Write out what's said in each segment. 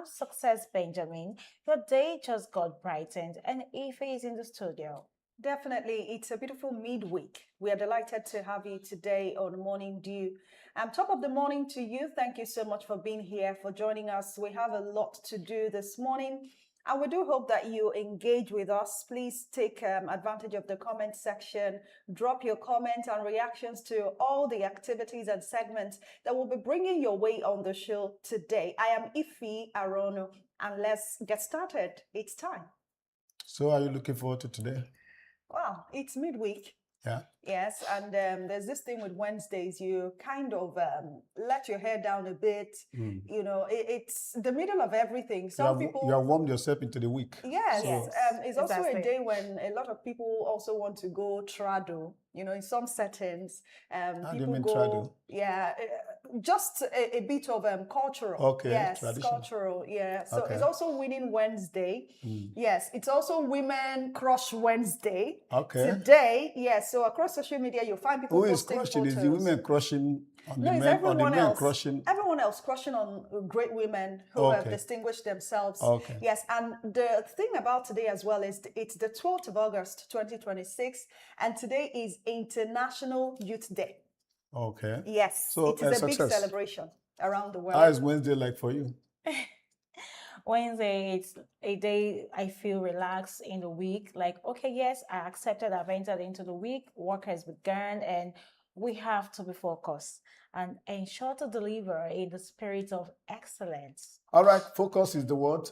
Success Benjamin. Your day just got brightened, and Ife is in the studio. Definitely, it's a beautiful midweek. We are delighted to have you today on Morning Dew. Top of the morning to you. Thank you so much for being here, for joining us. We have a lot to do this morning, and we do hope that you engage with us. Please take advantage of the comment section. Drop your comments and reactions to all the activities and segments that we'll be bringing your way on the show today. I am Ife Arono, and let's get started. It's time. So are you looking forward to today? Wow, it's midweek. Yeah. Yes, and there's this thing with Wednesdays, you kind of let your hair down a bit. You know, it's the middle of everything. Some people... You have warmed yourself into the week. Yes, Yes, it's also exactly. a day when a lot of people also want to go trado. You know, in some settings, How do you people mean go, trado? yeah, just a bit of cultural. Okay, yes, tradition. cultural. Yeah, so Okay. it's also Winning Wednesday. Yes, it's also Women Crush Wednesday. Okay. Today, yes. So across social media, you'll find people Who is posting crushing? photos. Is the women crushing on No, the it's men, or the everyone men else. crushing? Everyone else crushing on great women who have Okay. distinguished themselves. Okay. Yes, and the thing about today as well is it's the 12th of August, 2026, and today is International Youth Day. Okay. Yes, So, it is a big success. celebration around the world. How is Wednesday like for you? Wednesday, it's a day I feel relaxed in the week. Like, okay, yes, I accepted I've entered into the week, work has begun, and we have to be focused and ensure to deliver in the spirit of excellence. All right, focus is the word.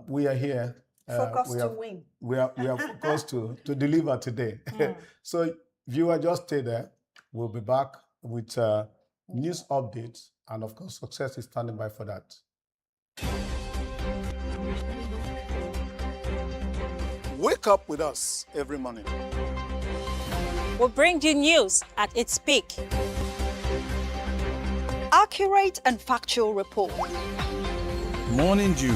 We are here. Focus to win. We are focused to deliver today. So viewer, just stay there. We'll be back with news updates, and of course, success is standing by for that. Wake up with us every morning. We'll bring you news at its peak. Accurate and factual report. Morning Dew,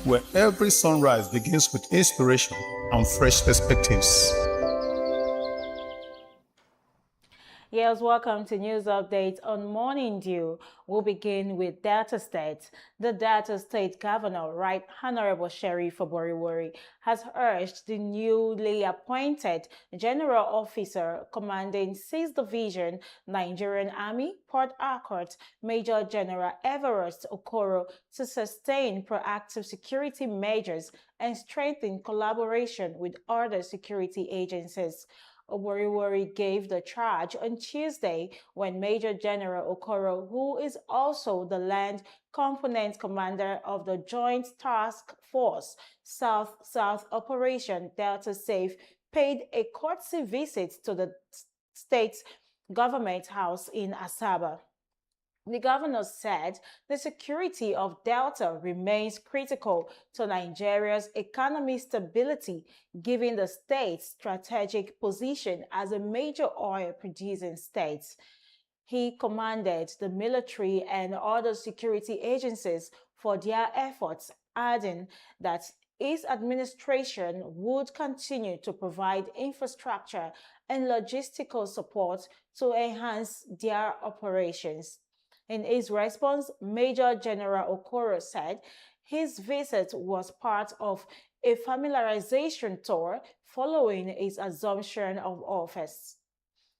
where every sunrise begins with inspiration and fresh perspectives. Yes, welcome to News Updates on Morning Dew. We'll begin with Delta State. The Delta State Governor, Right Honorable Sheriff Oboriwori, has urged the newly appointed General Officer commanding 6th Division, Nigerian Army, Port Harcourt, Major General Everest Okoro, to sustain proactive security measures and strengthen collaboration with other security agencies. Oboriwori gave the charge on Tuesday when Major General Okoro, who is also the Land Component Commander of the Joint Task Force South-South Operation Delta Safe, paid a courtesy visit to the state's government house in Asaba. The governor said the security of Delta remains critical to Nigeria's economic stability, given the state's strategic position as a major oil-producing state. He commended the military and other security agencies for their efforts, adding that his administration would continue to provide infrastructure and logistical support to enhance their operations. In his response, Major General Okoro said his visit was part of a familiarization tour following his assumption of office.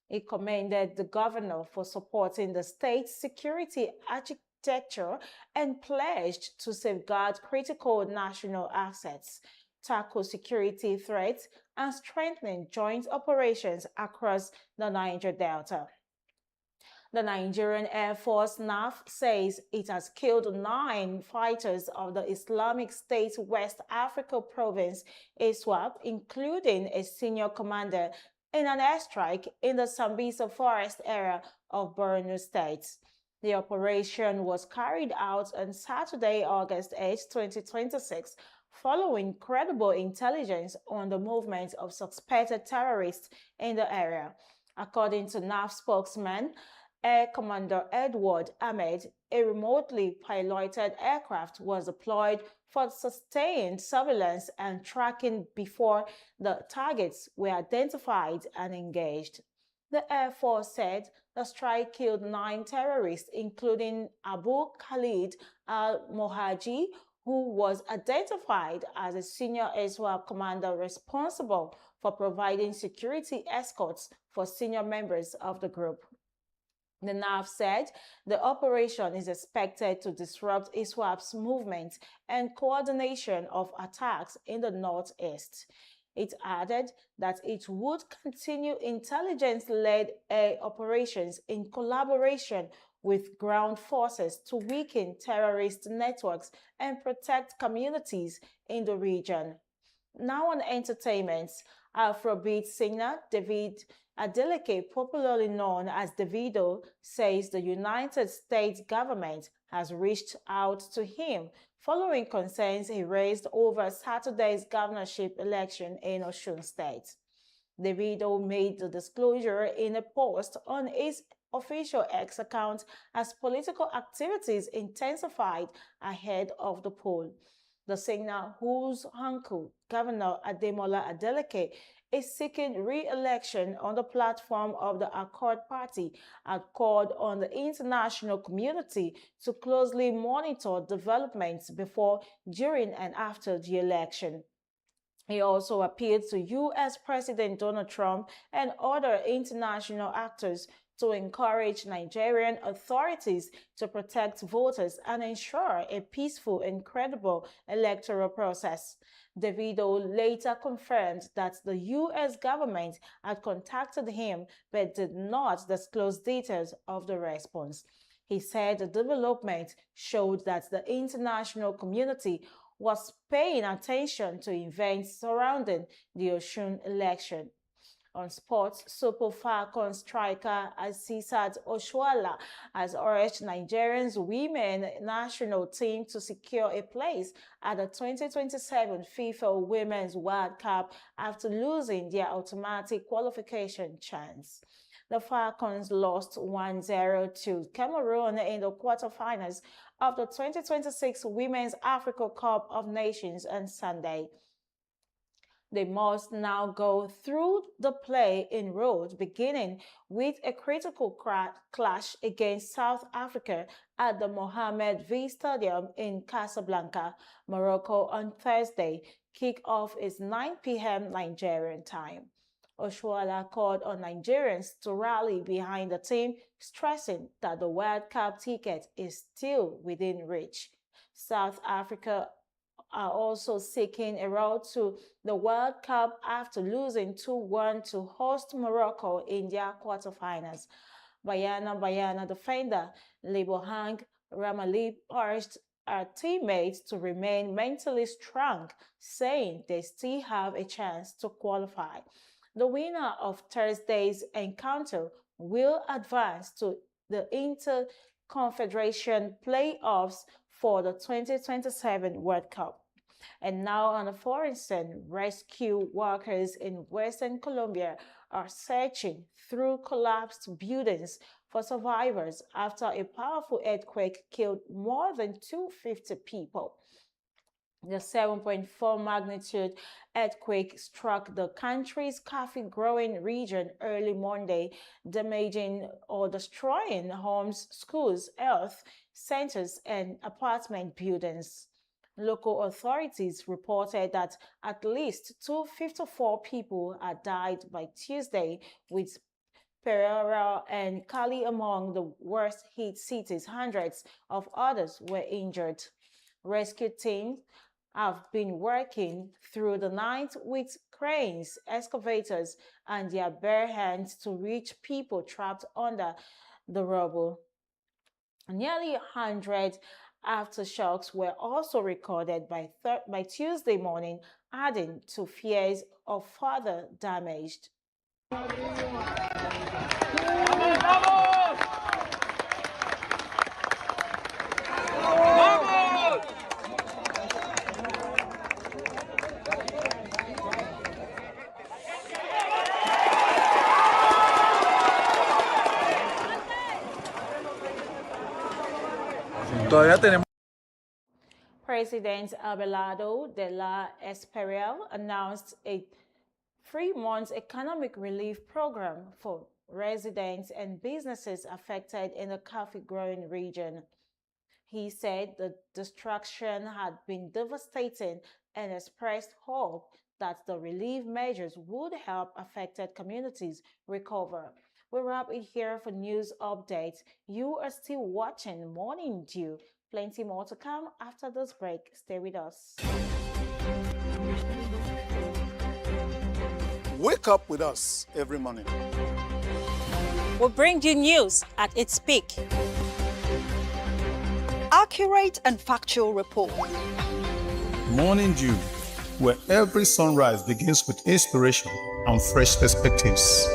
He commended the governor for supporting the state's security architecture and pledged to safeguard critical national assets, tackle security threats, and strengthen joint operations across the Niger Delta. The Nigerian Air Force NAF says it has killed 9 fighters of the Islamic State West Africa province, ISWAP, including a senior commander, in an airstrike in the Sambisa forest area of Borno State. The operation was carried out on Saturday, August 8, 2026, following credible intelligence on the movement of suspected terrorists in the area. According to NAF spokesman, Air Commander Edward Ahmed, a remotely piloted aircraft was deployed for sustained surveillance and tracking before the targets were identified and engaged. The Air Force said the strike killed 9 terrorists, including Abu Khalid al-Mohaji, who was identified as a senior ISWAP commander responsible for providing security escorts for senior members of the group. The NAV said the operation is expected to disrupt ISWAP's movement and coordination of attacks in the Northeast. It added that it would continue intelligence-led air operations in collaboration with ground forces to weaken terrorist networks and protect communities in the region. Now on entertainment, Afrobeat singer David Adeleke, popularly known as Davido, says the United States government has reached out to him following concerns he raised over Saturday's governorship election in Osun State. Davido made the disclosure in a post on his official X account as political activities intensified ahead of the poll. The singer, whose uncle, Governor Ademola Adeleke, is seeking re-election on the platform of the Accord Party, had called on the international community to closely monitor developments before, during, and after the election. He also appealed to U.S. President Donald Trump and other international actors to encourage Nigerian authorities to protect voters and ensure a peaceful and credible electoral process. Davido later confirmed that the U.S. government had contacted him but did not disclose details of the response. He said the development showed that the international community was paying attention to events surrounding the Osun election. On sports, Super Falcons striker Asisat Oshoala has urged Nigerians women national team to secure a place at the 2027 FIFA Women's World Cup after losing their automatic qualification chance. The Falcons lost 1-0 to Cameroon in the quarterfinals of the 2026 Women's Africa Cup of Nations on Sunday. They must now go through the play-in road, beginning with a critical clash against South Africa at the Mohammed V Stadium in Casablanca, Morocco on Thursday. Kick-off is 9 p.m. Nigerian time. Oshoala called on Nigerians to rally behind the team, stressing that the World Cup ticket is still within reach. South Africa are also seeking a route to the World Cup after losing 2-1 to host Morocco in their quarterfinals. Bayana defender Lebohang Ramalip urged our teammates to remain mentally strong, saying they still have a chance to qualify. The winner of Thursday's encounter will advance to the Inter-Confederation playoffs for the 2027 World Cup. And now on a foreign scene, rescue workers in Western Colombia are searching through collapsed buildings for survivors after a powerful earthquake killed more than 250 people. The 7.4 magnitude earthquake struck the country's coffee-growing region early Monday, damaging or destroying homes, schools, health centers, and apartment buildings. Local authorities reported that at least 254 people had died by Tuesday, with Pereira and Cali among the worst-hit cities. Hundreds of others were injured. Rescue teams have been working through the night with cranes, excavators, and their bare hands to reach people trapped under the rubble. Nearly 100 aftershocks were also recorded by Tuesday morning, adding to fears of further damage. Todavía tenemos. President Abelardo de la Espriella announced a 3-month economic relief program for residents and businesses affected in the coffee-growing region. He said the destruction had been devastating and expressed hope that the relief measures would help affected communities recover. We wrap it here for news updates. You are still watching Morning Dew. Plenty more to come after this break. Stay with us. Wake up with us every morning. We'll bring you news at its peak. Accurate and factual report. Morning Dew, where every sunrise begins with inspiration and fresh perspectives.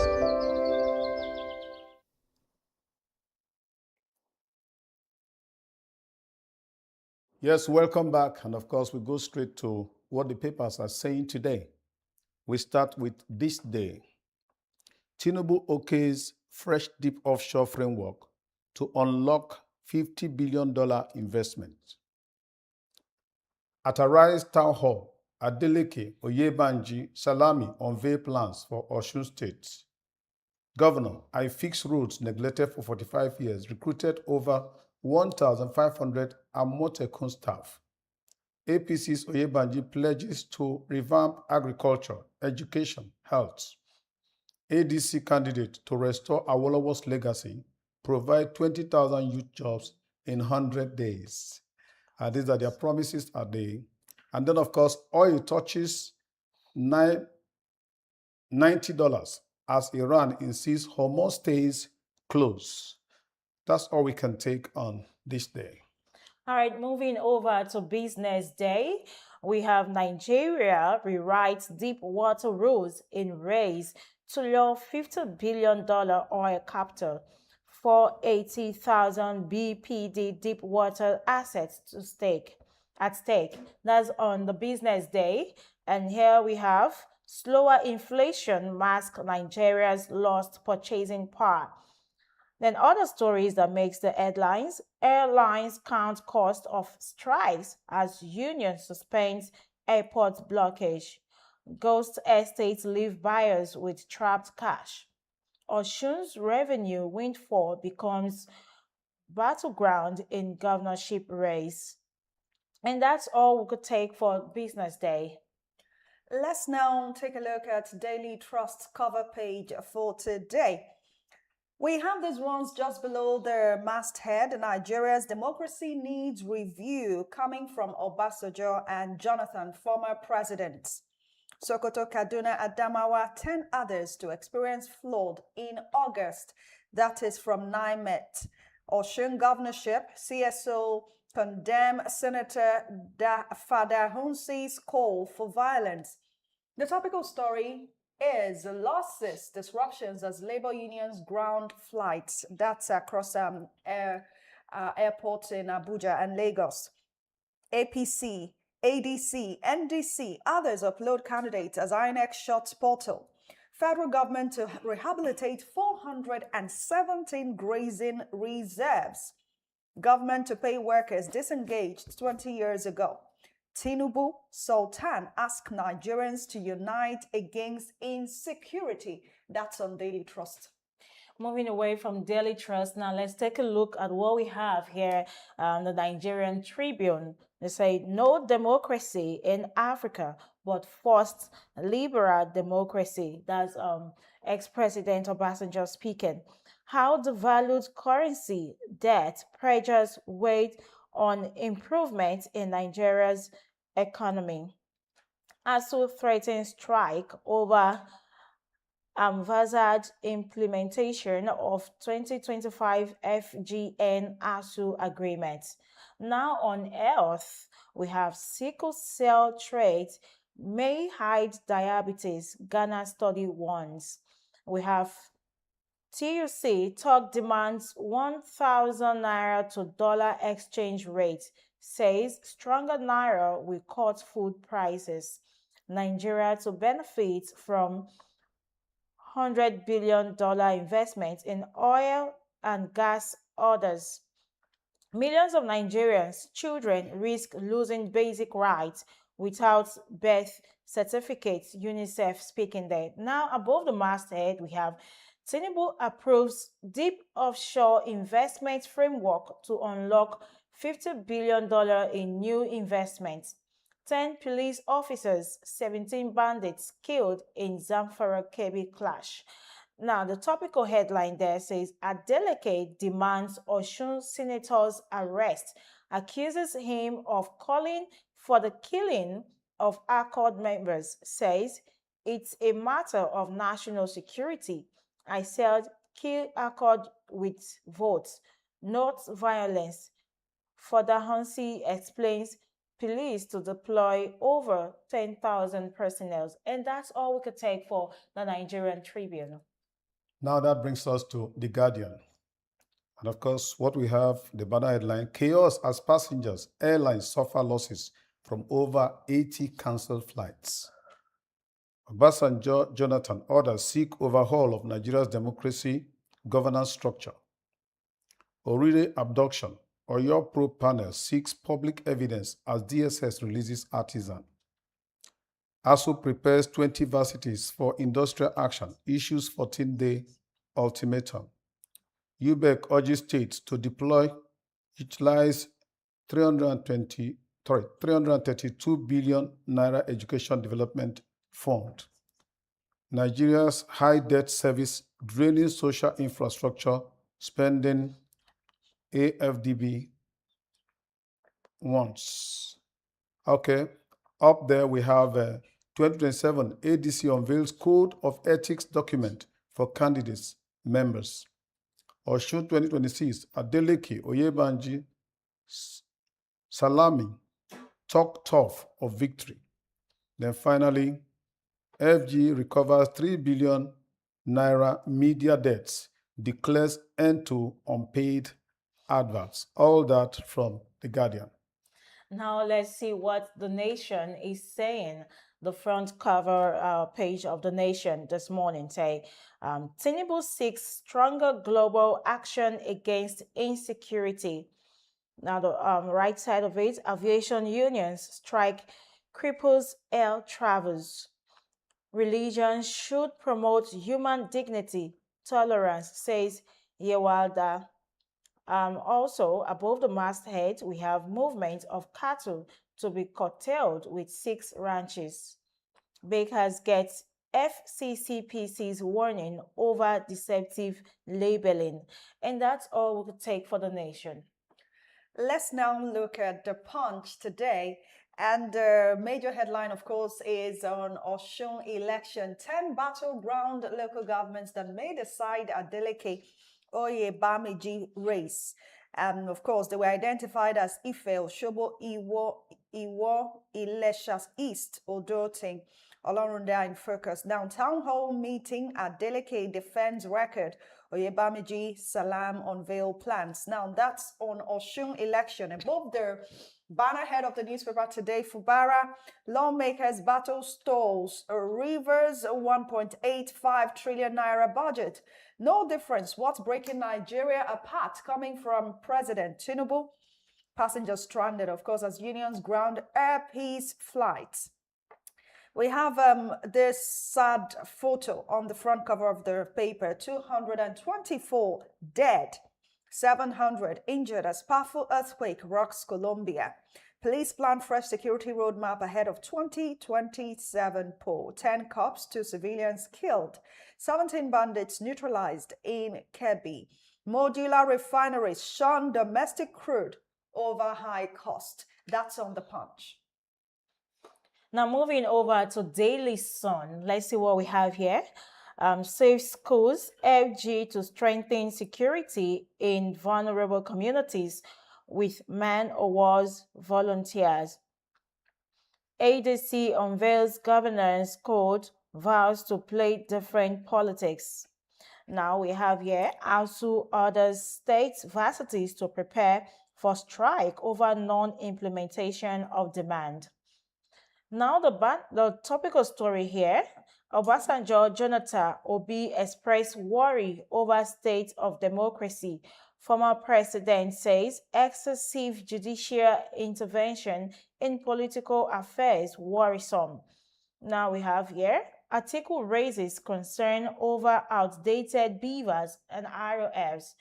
Yes, welcome back. And of course, we go straight to what the papers are saying today. We start with this day. Tinubu okays fresh deep offshore framework to unlock $50 billion investment. At Arise Town Hall, Adeleke Oyebanji Salami unveil plans for Osun State. Governor, I fix roads neglected for 45 years, recruited over 1,500 Amotekun staff. APC's Oyebanji pledges to revamp agriculture, education, health. ADC candidate to restore Awolowo's legacy, provide 20,000 youth jobs in 100 days. These are their promises a day. And then, of course, oil touches $90 as Iran insists Hormuz stays closed. That's all we can take on this day. All right, moving over to Business Day, we have Nigeria rewrites deep water rules in race to lure $50 billion oil capital, 480,000 BPD deep water assets at stake. That's on the Business Day. And here we have slower inflation masks Nigeria's lost purchasing power. Then other stories that makes the headlines, airlines count cost of strikes as union suspends airport blockage. Ghost estates leave buyers with trapped cash. Osun's revenue windfall becomes battleground in governorship race. And that's all we could take for Business Day. Let's now take a look at Daily Trust's cover page for today. We have these ones just below the masthead. Nigeria's democracy needs review, coming from Obasanjo and Jonathan, former presidents. Sokoto, Kaduna, Adamawa, 10 others to experience flood in August. That is from NIMET. Osun governorship, CSO condemn Senator Fadahunsi's call for violence. The topical story is losses, disruptions as labor unions ground flights. That's across airports in Abuja and Lagos. APC, ADC, NDC, others upload candidates as INEC shuts portal. Federal government to rehabilitate 417 grazing reserves. Government to pay workers disengaged 20 years ago. Tinubu, Sultan ask Nigerians to unite against insecurity. That's on Daily Trust. Moving away from Daily Trust, now let's take a look at what we have here the Nigerian Tribune. They say, no democracy in Africa, but forced liberal democracy. That's ex-President Obasanjo speaking. How devalued currency debt pressures weight on improvement in Nigeria's economy. ASU threatens strike over envisaged implementation of 2025 FGN ASU agreement. Now on health, we have sickle cell trait may hide diabetes, Ghana study warns. We have TUC talk demands 1,000 naira to dollar exchange rate, says stronger naira will cut food prices. Nigeria to benefit from $100 billion investment in oil and gas orders. Millions of Nigerians, children risk losing basic rights without birth certificates, UNICEF speaking there. Now, above the masthead, we have Tinubu approves deep offshore investment framework to unlock $50 billion in new investments. 10 police officers, 17 bandits killed in Zamfara-Kebbi clash. Now, the topical headline there says, Adeleke demands Osun senator's arrest, accuses him of calling for the killing of ACORD members, says it's a matter of national security. I said, kill ACORD with votes, not violence. Further, Hansi explains police to deploy over 10,000 personnel. And that's all we could take for the Nigerian Tribune. Now that brings us to The Guardian. And of course, what we have, the banner headline, chaos as passengers, airlines suffer losses from over 80 cancelled flights. Obasanjo Jonathan orders seek overhaul of Nigeria's democracy governance structure. Orire abduction. Oyo probe panel seeks public evidence as DSS releases artisan. ASU prepares 20 varsities for industrial action, issues 14-day ultimatum. UBEC urges states to utilize 332 billion naira education development fund. Nigeria's high debt service draining social infrastructure spending, AFDB wants. Okay, up there we have 2027 ADC unveils code of ethics document for candidates, members. Osun 2026, Adeleke, Oyebanji, Salami, talk tough of victory. Then finally, FG recovers 3 billion naira media debts, declares end to unpaid adverts. All that from The Guardian. Now let's see what The Nation is saying. The front cover page of The Nation this morning say, Tinubu seeks stronger global action against insecurity. Now the right side of it, aviation unions strike cripples air travels. Religion should promote human dignity, tolerance, says Yewalda. Also, above the masthead, we have movement of cattle to be curtailed with 6 ranches. Bakers get FCCPC's warning over deceptive labeling. And that's all we could take for The Nation. Let's now look at the Punch today. And the major headline, of course, is on Osun election. 10 battleground local governments that may decide Adeleke Oyebamiji race. And of course, they were identified as Ife, Oshobo, Iwo, Ileshas East, Odoting, Olorunda in focus. Now, town hall meeting, Adeleke defends record. Oyebamiji Salam unveil plans. Now, that's on Osun election. Above the banner head of the newspaper today, Fubara, lawmakers battle stalls, Rivers 1.85 trillion naira budget. No difference. What's breaking Nigeria apart coming from President Tinubu? Passengers stranded, of course, as unions ground air peace flights. We have this sad photo on the front cover of the paper. 224 dead, 700 injured as powerful earthquake rocks Colombia. Police plan fresh security roadmap ahead of 2027 poll. 10 cops, 2 civilians killed. 17 bandits neutralized in Kebbi. Modular refineries shun domestic crude over high cost. That's on the Punch. Now moving over to Daily Sun, let's see what we have here. Safe schools, FG to strengthen security in vulnerable communities with Man o' War's volunteers. ADC unveils governance code, vows to play different politics. Now we have here ASU orders states varsities to prepare for strike over non-implementation of demand. Now the topical story here, Obasanjo Jonathan Obi expressed worry over state of democracy. Former president says excessive judicial intervention in political affairs worrisome. Now we have here, article raises concern over outdated beavers and ROFs.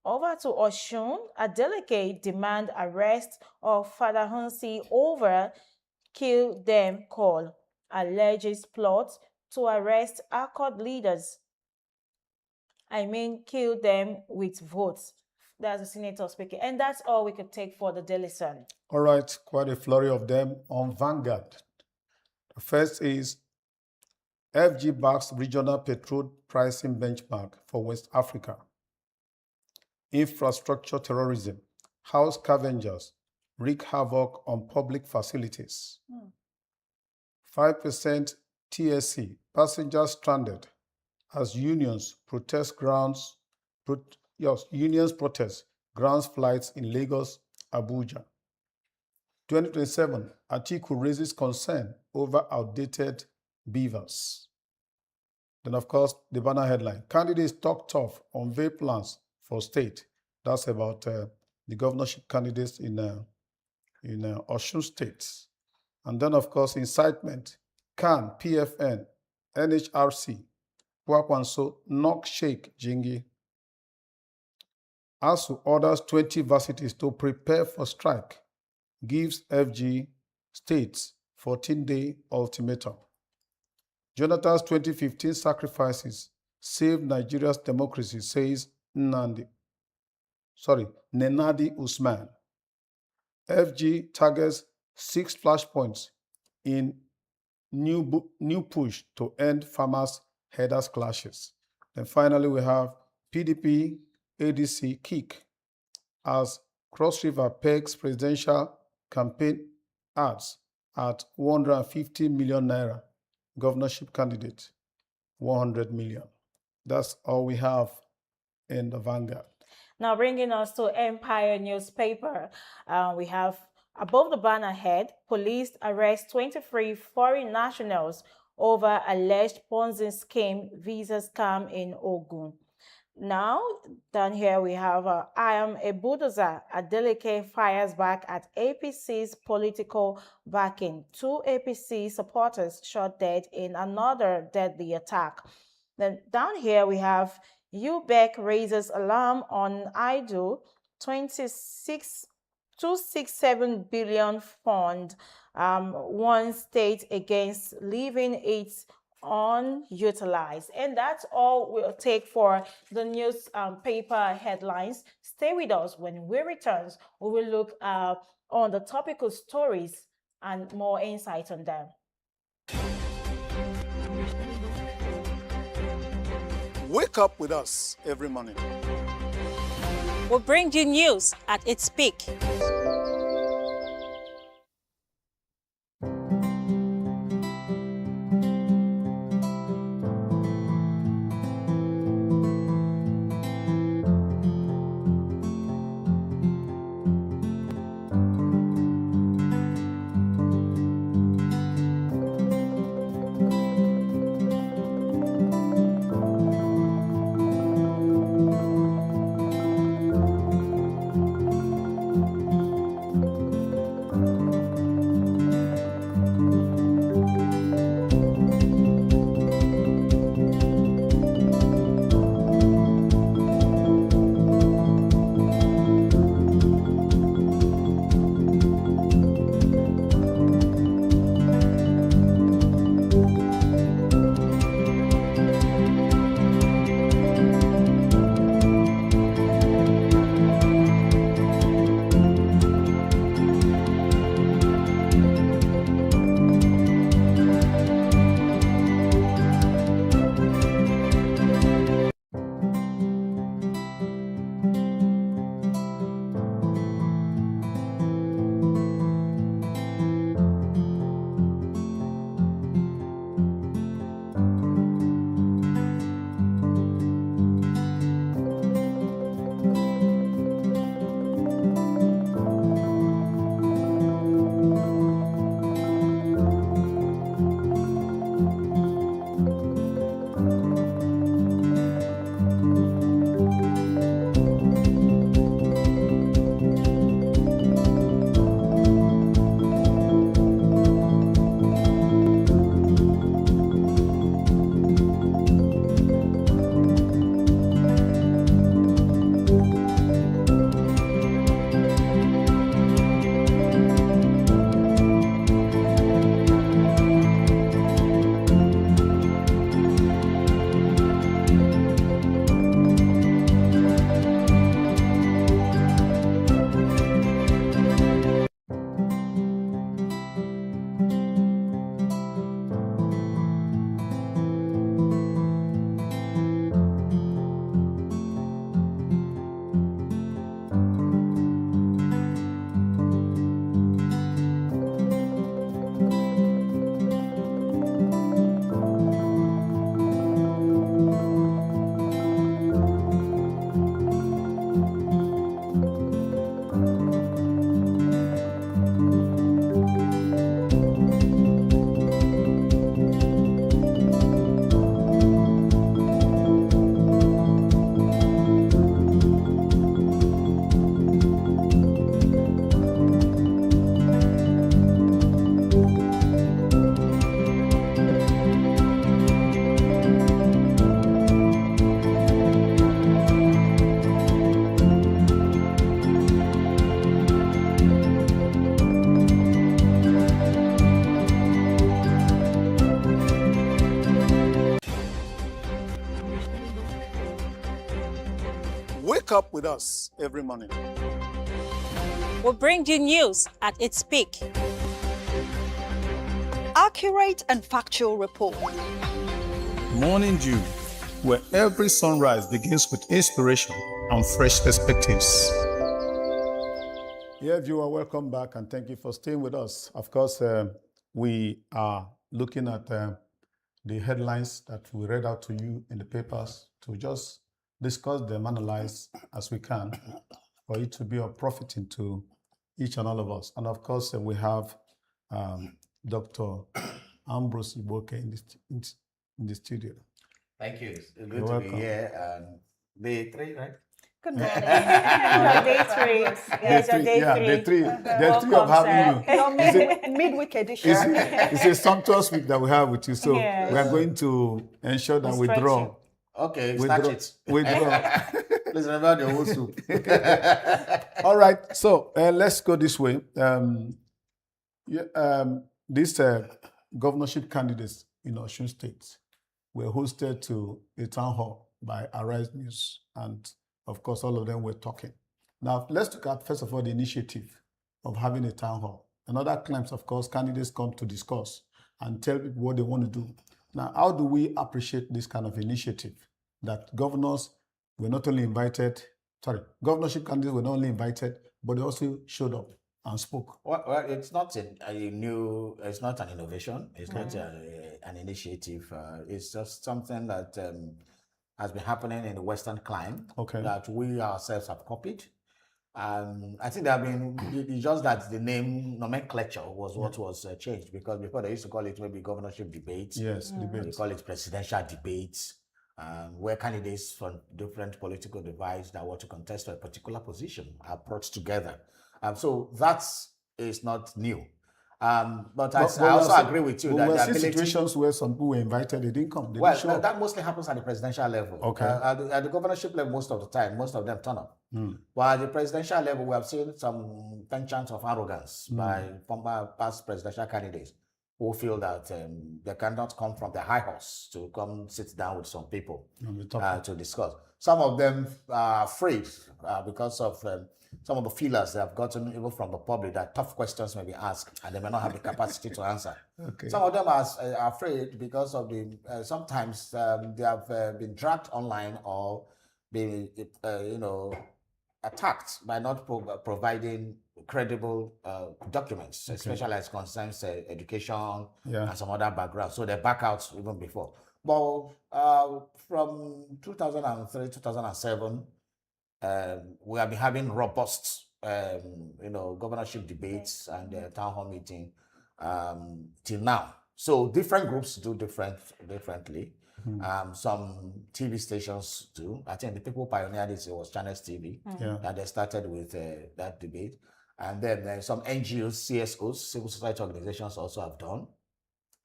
Over to Oshun, a delegate demand arrest of Father Hansi over kill them call, alleges plot to arrest ACOT leaders. Kill them with votes. That's the senator speaking. And that's all we could take for the Daily Sun. All right, quite a flurry of them on Vanguard. The first is FG backs regional petrol pricing benchmark for West Africa. Infrastructure terrorism, house scavengers wreak havoc on public facilities. 5% TSC, passengers stranded as unions protest grounds flights in Lagos, Abuja. 2027, Atiku raises concern over outdated beavers. Then, of course, the banner headline, candidates talk tough, unveil plans for state. That's about the governorship candidates in Osun State. And then, of course, incitement, CAN, PFN, NHRC, Kwakwanso, knock shake Jingi. ASU orders 20 varsities to prepare for strike, gives FG states 14-day ultimatum. Jonathan's 2015 sacrifices saved Nigeria's democracy, says Nenadi Usman. FG targets 6 flashpoints in new push to end farmers' headers clashes. Then finally, we have PDP ADC kick as Cross River pegs presidential campaign ads at 150 million naira. Governorship candidate, 100 million. That's all we have in the Vanguard. Now bringing us to Empire newspaper, we have above the banner head, police arrest 23 foreign nationals over alleged Ponzi scheme visa scam in Ogun. Now, down here we have I am a bulldozer. Adeleke fires back at APC's political backing. 2 APC supporters shot dead in another deadly attack. Then down here we have UBEC raises alarm on IDO 267 billion fund, one state against leaving it unutilized. And that's all we'll take for the newspaper headlines. Stay with us. When we return, we will look on the topical stories and more insight on them. Wake up with us every morning. We'll bring you news at its peak. Wake up with us every morning. We'll bring you news at its peak. Accurate and factual report. Morning Dew, where every sunrise begins with inspiration and fresh perspectives. Yeah, viewer, welcome back and thank you for staying with us. Of course, we are looking at the headlines that we read out to you in the papers to just discuss them, analyze as we can for it to be of profiting to each and all of us. And of course, we have Dr. Ambrose Iboke in the studio. Thank you. It's good You're to welcome. be here. Day 3, right? Good morning. Day 3. Yes, day 3. Day three of having you. Your midweek edition. It's a sumptuous week that we have with you, so Yes. we are going to ensure that we Stretch draw. you. Okay, We start draw. it. We draw. Please remember the whole soup. All right, so let's go this way. These governorship candidates in Osun State were hosted to a town hall by Arise News, and of course, all of them were talking. Now, let's look at, first of all, the initiative of having a town hall. Another claims, of course, candidates come to discuss and tell people what they want to do. Now, how do we appreciate this kind of initiative that governors were not only invited, governorship candidates were not only invited, but they also showed up and spoke? Well, it's not it's not an innovation. It's not an initiative. It's just something that has been happening in the Western clime that we ourselves have copied. I think there have been, it's just that the name nomenclature was what was changed, because before they used to call it maybe governorship debates. Yes, They debates. call it presidential debates, where candidates from different political divides that want to contest for a particular position are brought together. So that is not new. But I also agree with you that we the see ability... situations where some people were invited, they didn't come. They Well, didn't show up. that mostly happens at the presidential level. Okay. At the governorship level, most of the time, most of them turn up. But at the presidential level, we have seen some penchant of arrogance by past presidential candidates who feel that they cannot come from the high horse to come sit down with some people to discuss. Some of them are afraid because of some of the feelers they have gotten even from the public that tough questions may be asked and they may not have the capacity to answer. Okay. Some of them are afraid because of the sometimes they have been dragged online or been attacked by not providing credible documents, especially as concerns education and some other backgrounds. So they back out even before. But from 2003, 2007, we have been having robust, governorship debates and town hall meeting till now. So different groups do differently. Some TV stations do. I think the people pioneered this. It was Channels TV that they started with that debate, and then some NGOs, CSOs, civil society organizations also have done,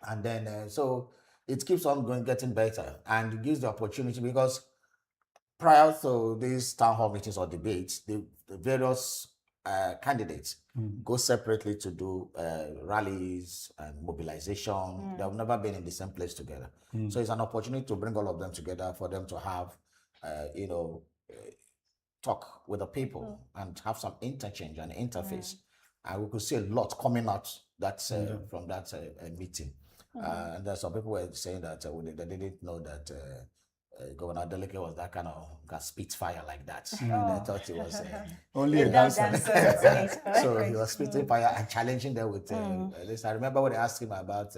and then so it keeps on going, getting better, and it gives the opportunity because prior to these town hall meetings or debates, the various candidates go separately to do rallies and mobilization. They've never been in the same place together. So it's an opportunity to bring all of them together for them to have, talk with the people and have some interchange and interface. And we could see a lot coming out from that meeting. And there's some people were saying that they didn't know that Governor Adeleke was that kind of spitfire like that. And I thought it was only a dancer. So he was spitting fire and challenging them with this. I remember when they asked him about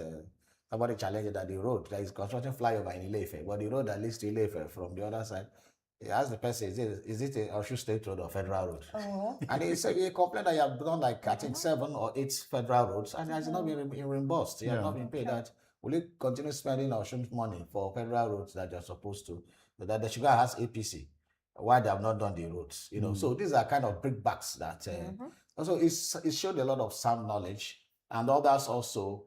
somebody challenged that the road, there is construction flyover in Ile-Ife, but the road that leads to Ile-Ife from the other side, he asked the person, is it a Osun State road or federal road? And he said he complained that he had done like I think 7 or 8 federal roads and has not been reimbursed. He has not been paid that. Will you continue spending Osun's money for federal roads that you're supposed to? That the sugar has APC. Why they have not done the roads? So these are kind of brickbats that also it showed a lot of sound knowledge, and others also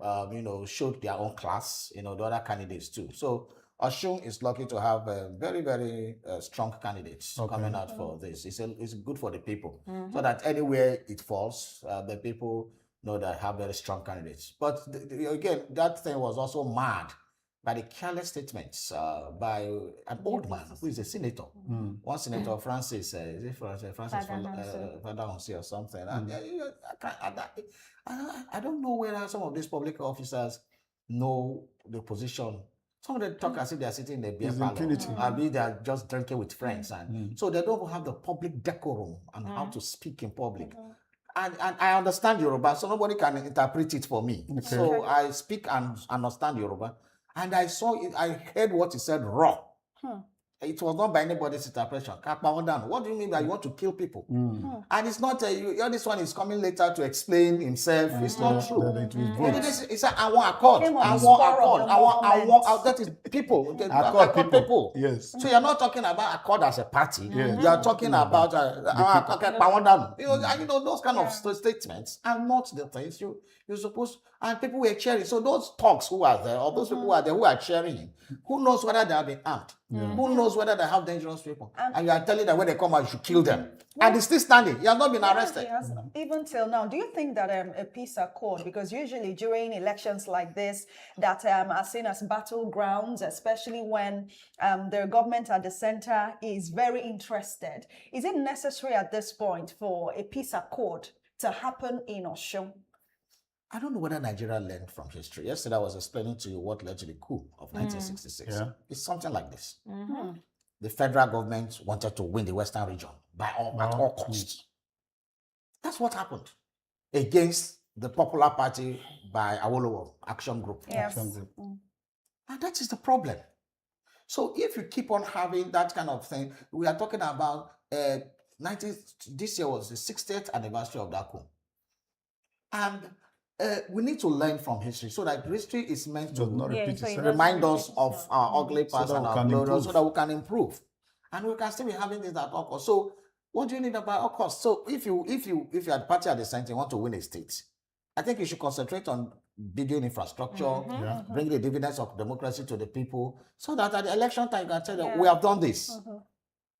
showed their own class. The other candidates too. So Osun is lucky to have very, very strong candidates coming out for this. It's good for the people, so that anywhere it falls, the people know that have very strong candidates. But again, that thing was also marred by the careless statements by an old man who is a senator. One senator, Francis, is it Francis Father Honsi or something? And I don't know whether some of these public officers know the position. Some of them talk as if they are sitting in the beer parlor. I mean, they are just drinking with friends. And so they don't have the public decorum and how to speak in public. And I understand Yoruba, so nobody can interpret it for me. Okay. So I speak and understand Yoruba. And I saw it, I heard what he said raw. It was not by anybody's interpretation. What do you mean that you want to kill people? And it's not, this one is coming later to explain himself. It's not true. He said, I want accord. I want, that is people. Accord people. Yes. So you're not talking about accord as a party. Yes. You are talking about, those kind of statements are not the things you're supposed to, and people were cheering. So those talks who are there, or those people who are there who are cheering him, who knows whether they have been armed? Who knows whether they have dangerous people? And you are telling them when they come out, you should kill them. And he's still standing. He has not been arrested. Even till now. Do you think that a peace accord, because usually during elections like this, that are seen as battlegrounds, especially when the government at the center is very interested, is it necessary at this point for a peace accord to happen in Osun? I don't know whether Nigeria learned from history. Yesterday I was explaining to you what led to the coup of 1966. It's something like this. The federal government wanted to win the Western region at all costs. That's what happened against the Popular Party by Awolowo Action Group. Yes. And that is the problem. So if you keep on having that kind of thing, we are talking about this year was the 60th anniversary of that coup. And we need to learn from history so that history is meant to remind us of our ugly past and our glory so that we can improve. And we can still be having this at all costs. So what do you need about all costs? So if you are the party at the center, you want to win a state, I think you should concentrate on building infrastructure, bring the dividends of democracy to the people, so that at the election time you can tell them, we have done this.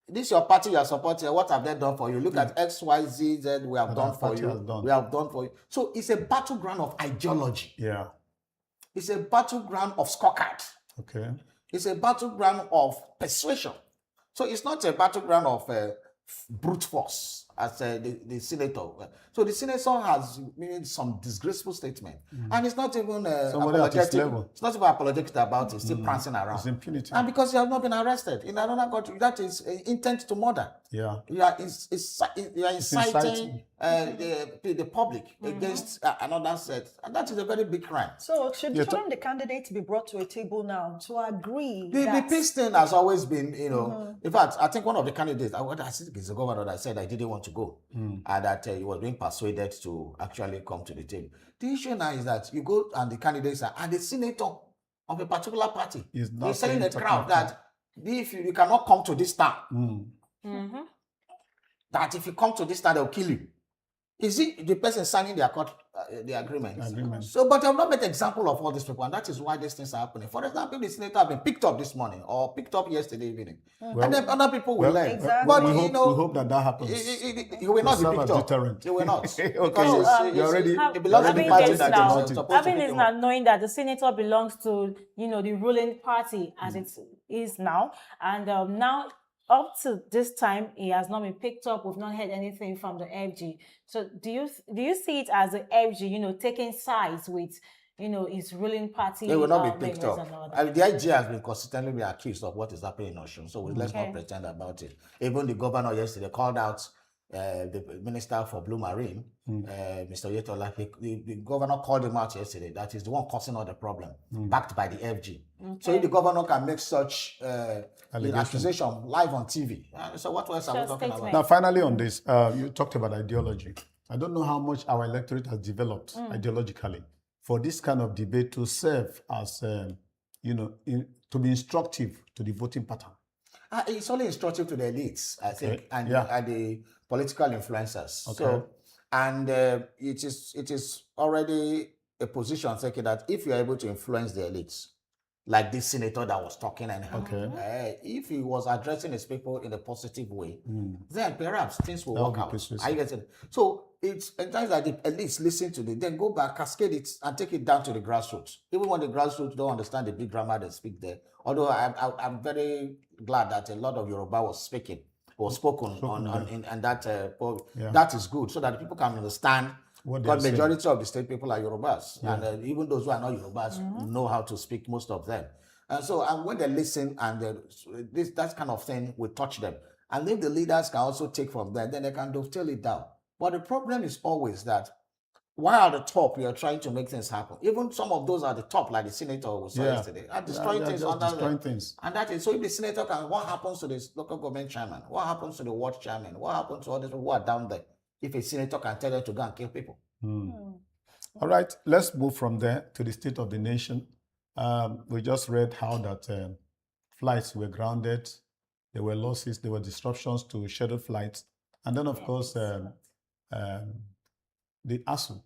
This is your party you are supporting. What have they done for you? Look at X, Y, Z, Z. We have done for you. We have done for you. So it's a battleground of ideology. Yeah. It's a battleground of scorecard. Okay. It's a battleground of persuasion. So it's not a battleground of brute force, as the senator. So the senator has made some disgraceful statement, and it's not even apologetic. It's not even apologetic about it. Still prancing around. It's impunity. And because he has not been arrested in another country, that is intent to murder. Yeah. You are inciting the public against another set, and that is a very big crime. So shouldn't the candidates be brought to a table now to agree? The peace thing has always been, in fact, I think one of the candidates, I think it's the governor that said I didn't want to go, and that he was being persuaded to actually come to the table. The issue now is that you go and the candidates and the senator of a particular party is telling the crowd that if you cannot come to this town, that if you come to this town, they'll kill you. Is it the person signing the agreement? So, but I've not made an example of all these people, and that is why these things are happening. For example, the senator have been picked up this morning or picked up yesterday evening, and then other people will learn. Exactly. But we hope that happens. He will not be picked up. Deterrent. He will not. Okay, you already belong to the having party this that now, is supposed having to this pick now, him up. knowing that the senator belongs to the ruling party as it is now, and now. Up to this time, he has not been picked up. We've not heard anything from the FG. So, do you see it as the FG, taking sides with, his ruling party? They will not be picked up. I mean, the IG has been consistently been accused of what is happening in Osun. So let's not pretend about it. Even the governor yesterday called out the Minister for Blue Marine, Mr. Yetola. The governor called him out yesterday. That is the one causing all the problem, backed by the FG. So if the governor can make such accusation live on TV, so what else are we talking about? Now, finally on this, you talked about ideology. I don't know how much our electorate has developed ideologically for this kind of debate to serve as, to be instructive to the voting pattern. It's only instructive to the elites, I think, and the political influencers. Okay. So, and it is already a position thinking that if you are able to influence the elites, like this senator that was talking anyhow. Okay. If he was addressing his people in a positive way, then perhaps things will That would work be out. persuasive. Are you getting it? So it's sometimes like the elites listen to it, then go back, cascade it, and take it down to the grassroots. Even when the grassroots don't understand the big grammar they speak there. Although I'm very glad that a lot of Yoruba was spoken on that. That is good, so that people can understand. Because majority of the state people are Yorubas, and even those who are not Yorubas know how to speak, most of them. And so, and when they listen, and that kind of thing will touch them. And if the leaders can also take from them, then they can dovetail it down. But the problem is always that while at the top, we are trying to make things happen. Even some of those at the top, like the senator we saw yesterday, are destroying things under destroying things. And that is, so if the senator can, what happens to this local government chairman? What happens to the ward chairman? What happens to all these people who are down there? If a senator can tell them to go and kill people. All right, let's move from there to the state of the nation. We just read how that flights were grounded, there were losses, there were disruptions to scheduled flights. And then, of course, the ASU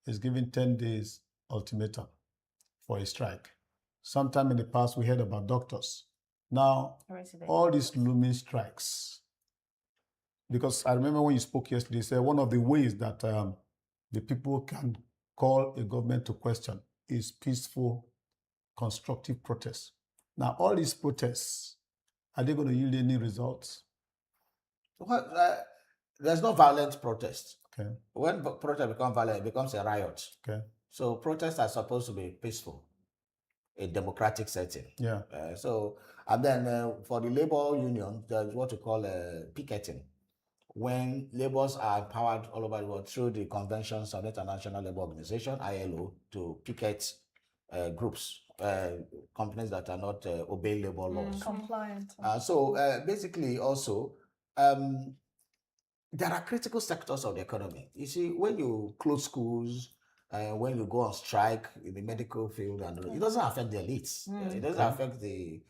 is given 10 days ultimatum for a strike. Sometime in the past, we heard about doctors. Now, all these looming strikes, because I remember when you spoke yesterday, you said one of the ways that the people can call a government to question is peaceful, constructive protests. Now, all these protests, are they going to yield any results? Well, there's no violent protest. Okay. When protest becomes violent, it becomes a riot. Okay. So protests are supposed to be peaceful, a democratic setting. Yeah. And then for the labor union, there's what we call picketing. When laborers are empowered all over the world through the conventions of the International Labour Organization, ILO, to picket groups, companies that are not obeying labor laws. Compliant. Basically also, there are critical sectors of the economy. You see, when you close schools, when you go on strike in the medical field, and it doesn't affect the elites. It doesn't affect the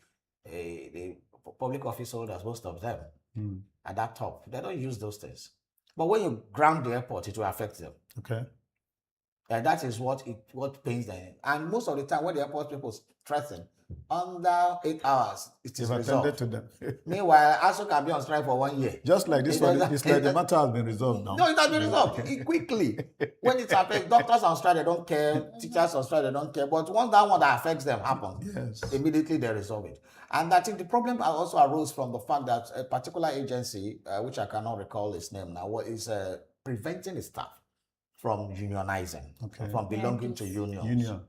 public office holders, most of them at that top. They don't use those things. But when you ground the airport, it will affect them. Okay. And that is what pains them. And most of the time, when the airport people threaten, under 8 hours, it is resolved. To them. Meanwhile, ASU can be on strike for 1 year. Just like this one, it's like the matter has been resolved now. No, it has been resolved quickly. When it affects doctors on strike, they don't care. Teachers on strike, they don't care. But once that one that affects them happens, immediately they resolve it. And I think the problem also arose from the fact that a particular agency, which I cannot recall its name now, is preventing its staff from unionizing, from belonging to unions.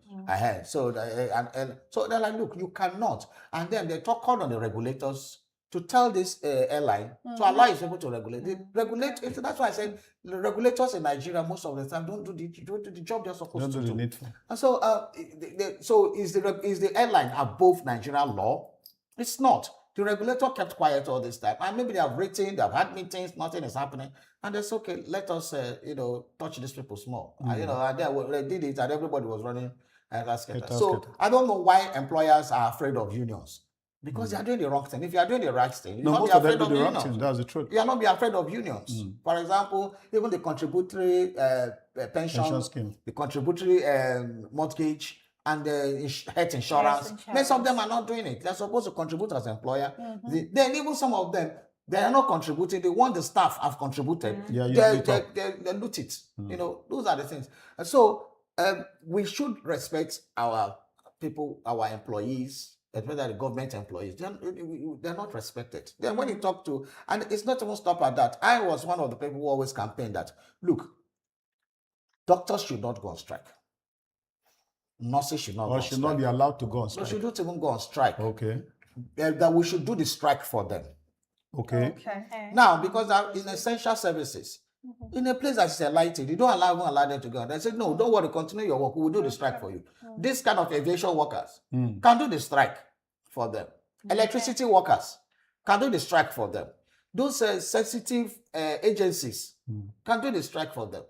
So they're like, look, you cannot. And then they called on the regulators to tell this airline to allow its people to regulate. That's why I said the regulators in Nigeria most of the time don't do the job they're supposed to do. And so is the airline above Nigerian law? It's not. The regulator kept quiet all this time, and maybe they have had meetings, nothing is happening, and they said, okay, let us, touch these people small. And they did it, and everybody was running So I don't know why employers are afraid of unions, because they are doing the wrong thing. If you are doing the right thing, you not be afraid of unions. That's the truth. You are not be afraid of unions. For example, even the contributory pension scheme, the contributory mortgage, and the health insurance. Many of them are not doing it. They're supposed to contribute as an employer. Then even some of them, they are not contributing. They want the staff have contributed. They loot it. Those are the things. And so we should respect our people, our employees, especially the government employees. They're not respected. Then when you talk to, and it's not even stop at that. I was one of the people who always campaigned that, look, doctors should not go on strike. Nurses should not not be allowed to go on strike. They shouldn't even go on strike. Okay. That we should do the strike for them. Okay. Now, because they're in essential services, in a place that is enlightened, you don't allow them to go. They say, no, don't worry, continue your work. We will do the strike for you. This kind of aviation workers can do the strike for them. Electricity workers can do the strike for them. Those sensitive agencies can do the strike for them.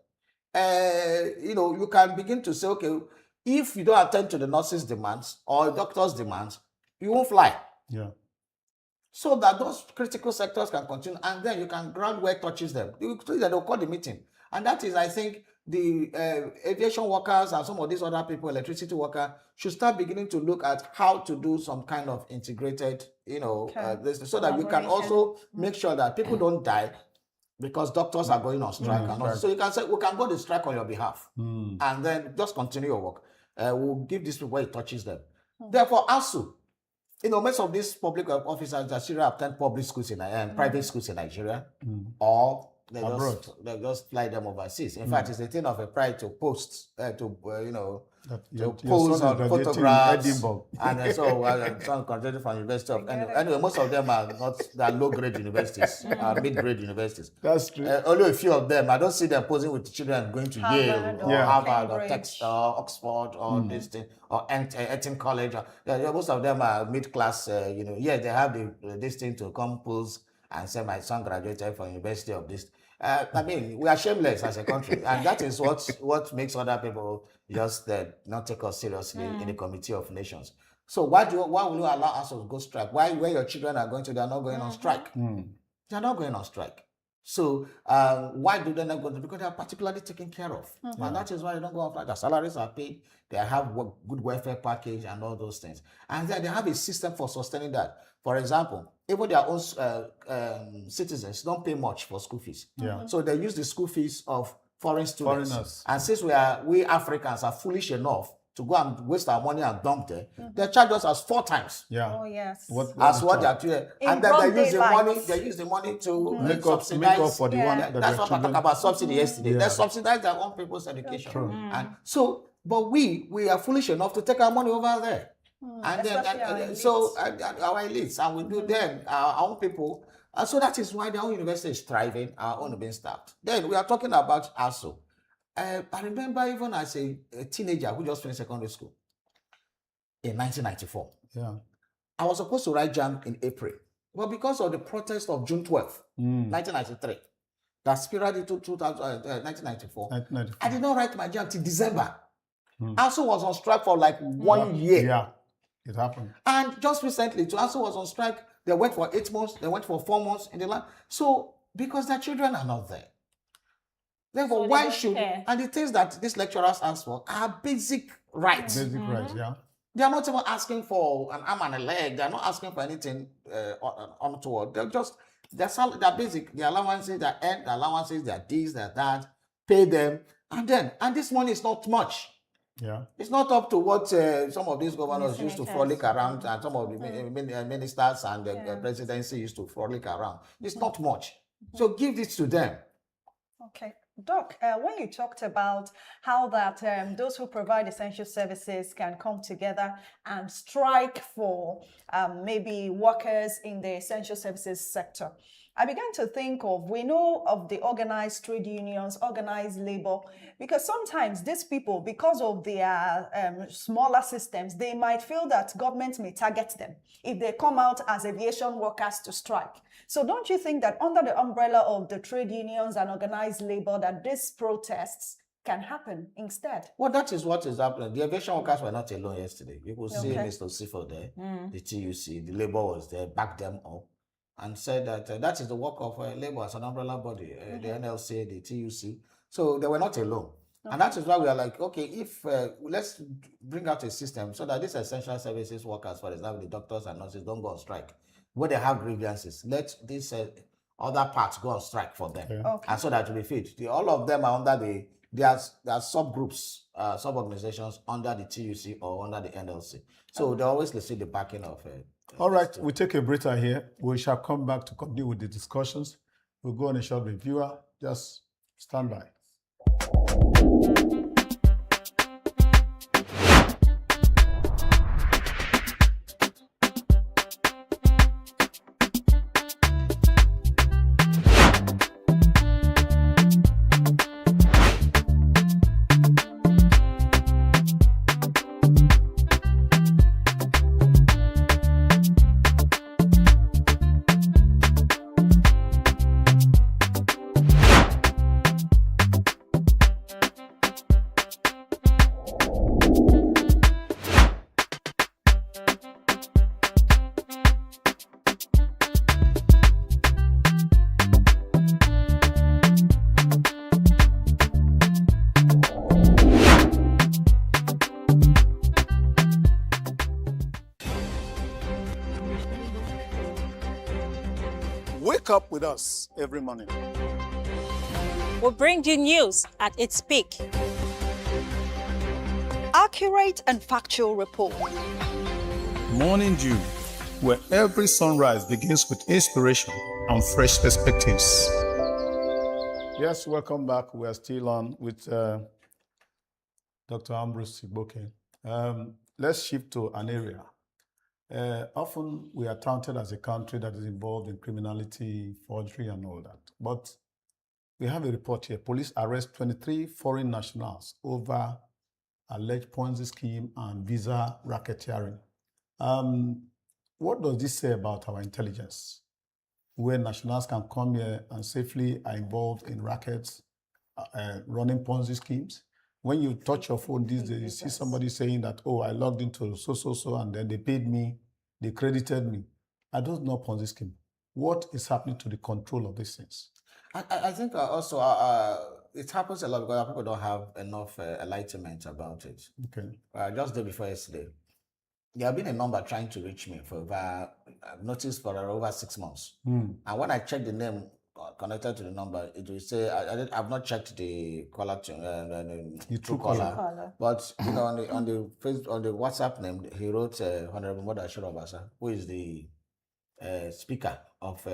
You can begin to say, okay, if you don't attend to the nurses' demands or doctors' demands, you won't fly. Yeah. So that those critical sectors can continue, and then you can ground where touches them. They'll call the meeting. And that is, I think, the aviation workers and some of these other people, electricity workers, should start beginning to look at how to do some kind of integrated, so that you can also make sure that people don't die because doctors are going on strike. And also, so you can say, we can go to strike on your behalf and then just continue your work. We'll give these people where it touches them. Therefore, ASU, most of these public officers that should attend public schools in private schools in Nigeria, or they just fly them overseas. In fact, it's a thing of a pride to post, to pose on photographs. And so, some graduated from University of anyway, most of them are not low-grade universities, mid-grade universities. That's true. Only a few of them. I don't see them posing with children going to Yale or Harvard or Texas or Oxford or this thing or Eton College. Most of them are mid-class. They have this thing to come pose and say my son graduated from University of this. We are shameless as a country, and that is what makes other people just not take us seriously in the Committee of Nations. So why will you allow us to go strike? Why, where your children are going to, they are not going on strike? They are not going on strike. So why do they not go? Because they are particularly taken care of, and that is why they don't go on strike. Their salaries are paid. They have good welfare package and all those things, and then they have a system for sustaining that. For example, even their own citizens don't pay much for school fees. So they use the school fees of foreign students. Foreigners. And since we Africans are foolish enough to go and waste our money and dump there, they charge us as 4 times. Oh yes. What they are doing. And then they use the money to make up for the one that that's what I talked about subsidy yesterday. They subsidize their own people's education. And so, but we are foolish enough to take our money over there. And then our elites, and we do then our own people. And so that is why the whole university is thriving, our own being staffed. Then we are talking about ASU. I remember even as a teenager who just finished secondary school in 1994. I was supposed to write JAMB in April. But because of the protest of June 12th, 1993, that spiraled into 1994, I did not write my JAMB till December. ASU was on strike for like 1 year. Yeah, it happened. And just recently, ASU was on strike. They went for 8 months. They went for 4 months in the land. So, because their children are not there. Therefore, so why should... And the things that these lecturers ask for are basic rights. Basic rights, yeah. They are not even asking for an arm and a leg. They are not asking for anything untoward. They're just... They're basic. Their allowances, their end, their allowances, their this, their that. Pay them. And this money is not much. Yeah, it's not up to what some of these governors used to frolic around, and some of the ministers and the presidency used to frolic around. It's not much. So give this to them. Okay. Doc, when you talked about how that those who provide essential services can come together and strike for maybe workers in the essential services sector, I began to think we know of the organized trade unions, organized labor, because sometimes these people, because of their smaller systems, they might feel that government may target them if they come out as aviation workers to strike. So don't you think that under the umbrella of the trade unions and organized labor, that these protests can happen instead? Well, that is what is happening. The aviation workers were not alone yesterday. You could see Mr. Sifo there, the TUC, the labor was there, backed them up, and said that that is the work of labor as an umbrella body, the NLC, the TUC. So they were not alone. And that is why we are like, okay, if let's bring out a system so that these essential services workers, for example, the doctors and nurses, don't go on strike. When they have grievances, let these other parts go on strike for them. And so that will be fit. All of them are under there are subgroups, sub-organizations under the TUC or under the NLC. So they always receive the backing of all right, we take a breather here. We shall come back to continue with the discussions. We'll go on a short review. Just stand by. Wake up with us every morning. We'll bring you news at its peak. Accurate and factual report. Morning Dew, where every sunrise begins with inspiration and fresh perspectives. Yes, welcome back. We are still on with Dr. Ambrose Sigboke. Let's shift to an area. Often we are touted as a country that is involved in criminality, forgery, and all that. But we have a report here. Police arrest 23 foreign nationals over alleged Ponzi scheme and visa racketeering. What does this say about our intelligence, where nationals can come here and safely are involved in rackets, running Ponzi schemes? When you touch your phone these days, you see somebody saying that, oh, I logged into so, and then they paid me, they credited me. I don't know Ponzi scheme. What is happening to the control of these things? I think also it happens a lot because people don't have enough enlightenment about it. Okay. Just the day before yesterday, there have been a number trying to reach me for over, I've noticed for over 6 months. And when I checked the name connected to the number, it will say, I've not checked the caller, the true caller. But you know, on the WhatsApp name, he wrote Honorable Mother Shurobasa, who is the speaker of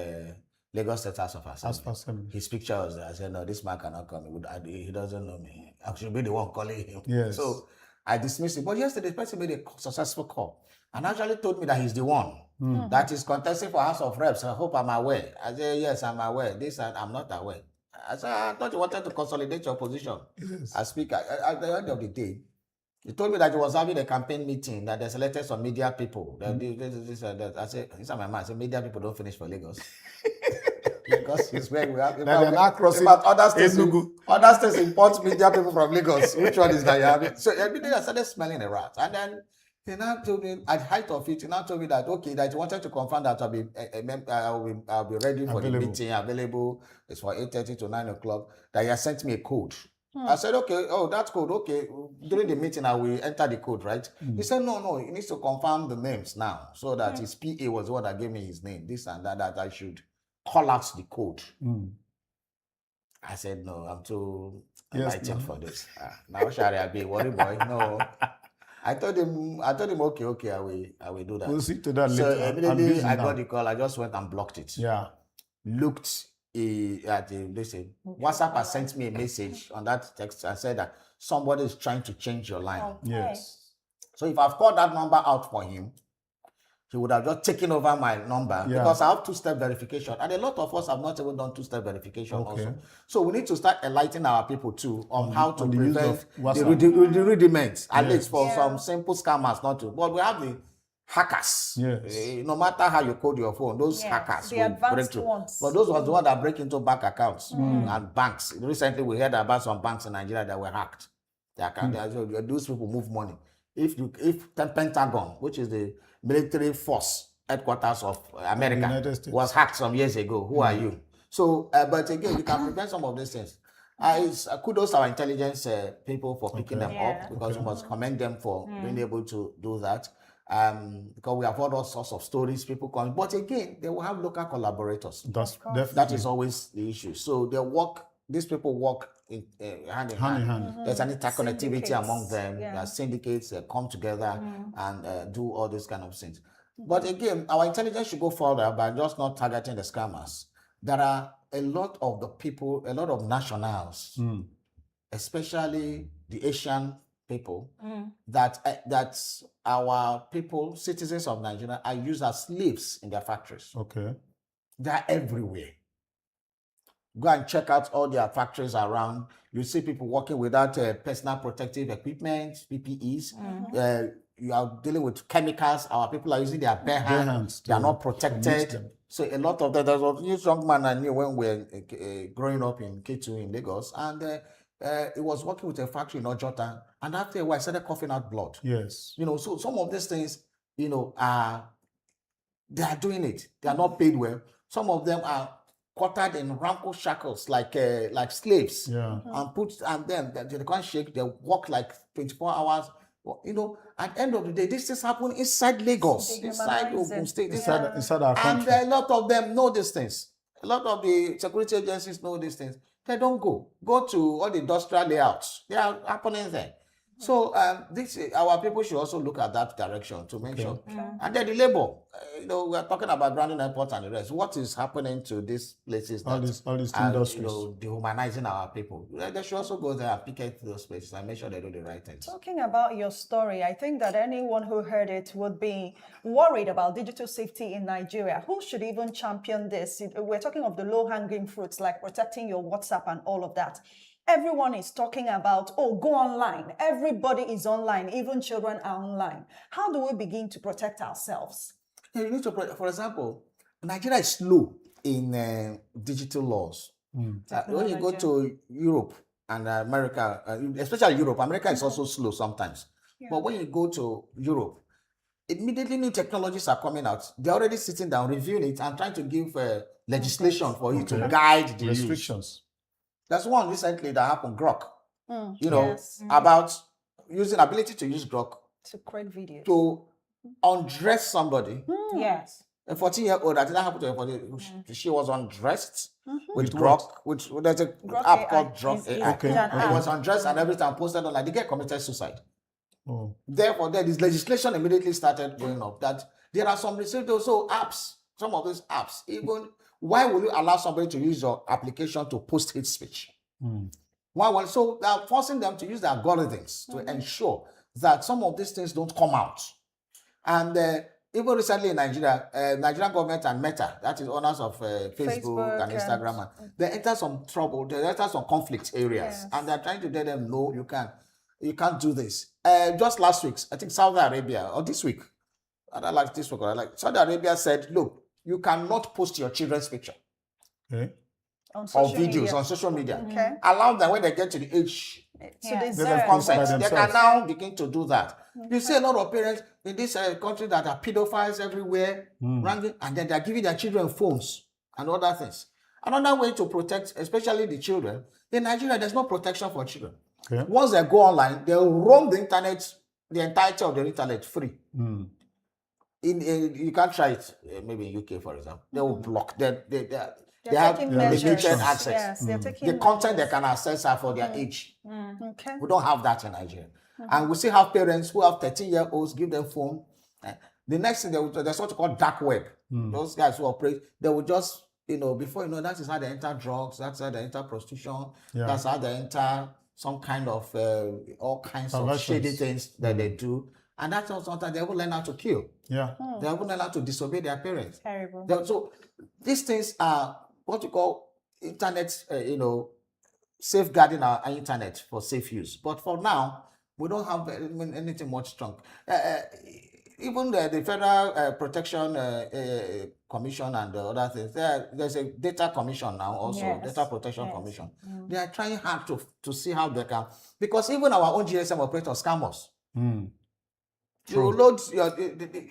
Lagos State House of Assembly. His picture was there. I said, no, this man cannot come. He doesn't know me. I should be the one calling him. Yes. So I dismissed it. But yesterday, the person made a successful call and actually told me that he's the one that is contesting for House of Reps. I hope I'm aware. I said, yes, I'm aware. This, I'm not aware. I said, I thought you wanted to consolidate your position as speaker. At the end of the day, he told me that he was having a campaign meeting, that they selected some media people. That. I said, inside my mind, I said, media people don't finish for Lagos. Lagos is where we have. Other states import media people from Lagos. Which one is that you have? So every day I started smelling a rat. And then he now told me, at the height of it, he now told me that, okay, that he wanted to confirm that I'll be ready for the meeting, available. It's for 8:30 to 9 o'clock. That he has sent me a code. I said, okay, that code, okay. During the meeting, I will enter the code, right? He said, no, he needs to confirm the names now, so that his PA was the one that gave me his name, this and that I should call out the code. I said, no, I'm too enlightened for this. Now, shall I be worry boy? No. I told him, okay, I will do that. We'll see to that so later. Immediately I got the call, I just went and blocked it. Yeah. Looked at WhatsApp has sent me a message on that text and said that somebody is trying to change your line. Okay. Yes. So if I've called that number out for him, he would have just taken over my number because I have two-step verification. And a lot of us have not even done two-step verification also. So we need to start enlightening our people too on how to prevent the rudiments, at least for some simple scammers not to. But we have the hackers. Yes. No matter how you code your phone, those hackers will break through. Ones. But those ones the ones that break into bank accounts and banks. Recently we heard about some banks in Nigeria that were hacked. Those people move money. If the Pentagon, which is the military force headquarters of America, was hacked some years ago, who are you? So, but again, you can prevent some of these things. Kudos to our intelligence people for picking them up, because we must commend them for being able to do that. Because we have heard all sorts of stories, people coming. But again, they will have local collaborators. That is always the issue. So these people work hand in hand. There's an interconnectivity among them. There's syndicates that come together and do all these kind of things. But again, our intelligence should go further by just not targeting the scammers. There are a lot of the people, a lot of nationals, especially the Asian people, that our people, citizens of Nigeria, are used as slaves in their factories. Okay. They are everywhere. Go and check out all their factories around. You see people working without personal protective equipment, PPEs. You are dealing with chemicals. Our people are using their bare hands. They are not protected. So a lot of that. There was a young man I knew when we were growing up in K2 in Lagos, and he was working with a factory in Ojota, and after a while, I started coughing out blood. Yes. So some of these things, they are doing it. They are not paid well. Some of them are quartered in rampant shackles like slaves. And then they can't shake. They work like 24 hours. At the end of the day, this is happening inside Lagos, inside Ogun State, inside our country. And a lot of them know these things. A lot of the security agencies know these things. They don't go. Go to all the industrial layouts. They are happening there. So our people should also look at that direction to make sure. And then the labor, we are talking about branding airports and the rest. What is happening to these places all that these are, industries, dehumanizing our people? They should also go there and picket those places and make sure they do the right things. Talking about your story, I think that anyone who heard it would be worried about digital safety in Nigeria. Who should even champion this? We're talking of the low-hanging fruits like protecting your WhatsApp and all of that. Everyone is talking about, oh, go online. Everybody is online. Even children are online. How do we begin to protect ourselves? You need to, for example, Nigeria is slow in digital laws. When you go to Europe and America, especially Europe, America is also slow sometimes. But when you go to Europe, immediately new technologies are coming out. They're already sitting down, reviewing it, and trying to give legislation for you to guide the restrictions. use. There's one recently that happened, Grok. About using ability to use Grok to create videos, to undress somebody. Yes. A 14-year-old, that didn't happen to a 14-year-old. She was undressed with Grok, which there's a app called Grok AI. It was undressed and everything posted online. The girl committed suicide. Therefore, there is legislation immediately started going up that there are some also apps, some of these apps, even why will you allow somebody to use your application to post hate speech? Why? So they are forcing them to use the algorithms to ensure that some of these things don't come out. And even recently in Nigeria, Nigerian government and Meta, that is owners of Facebook and Instagram, they enter some trouble, they enter some conflict areas, and they're trying to tell them, no, you can't do this. Just last week, I think Saudi Arabia, or this week, I don't like this week, Saudi Arabia said, look, you cannot post your children's picture on or videos on social media. Allow them when they get to the age of consent. They can now begin to do that. You see a lot of parents in this country that are pedophiles everywhere, and then they're giving their children phones and other things. Another way to protect, especially the children, in Nigeria, there's no protection for children. Once they go online, they'll roam the internet, the entirety of the internet free. You can't try it, maybe in UK, for example. They will block. They have limited access. The content they can access are for their age. We don't have that in Nigeria. And we still have parents who have 13-year-olds, give them phone. The next thing, there's what you call dark web. Those guys who operate, they will just, before that is how they enter drugs, that's how they enter prostitution, that's how they enter some kind of, all kinds of shady things that they do. And that's also sometimes they will learn how to kill. They will learn how to disobey their parents. Terrible. So these things are what you call internet, safeguarding our internet for safe use. But for now, we don't have anything much strong. Even the Federal Protection Commission and the other things, there's a data commission now also, Data Protection Commission. They are trying hard to see how they can, because even our own GSM operators scam us. You load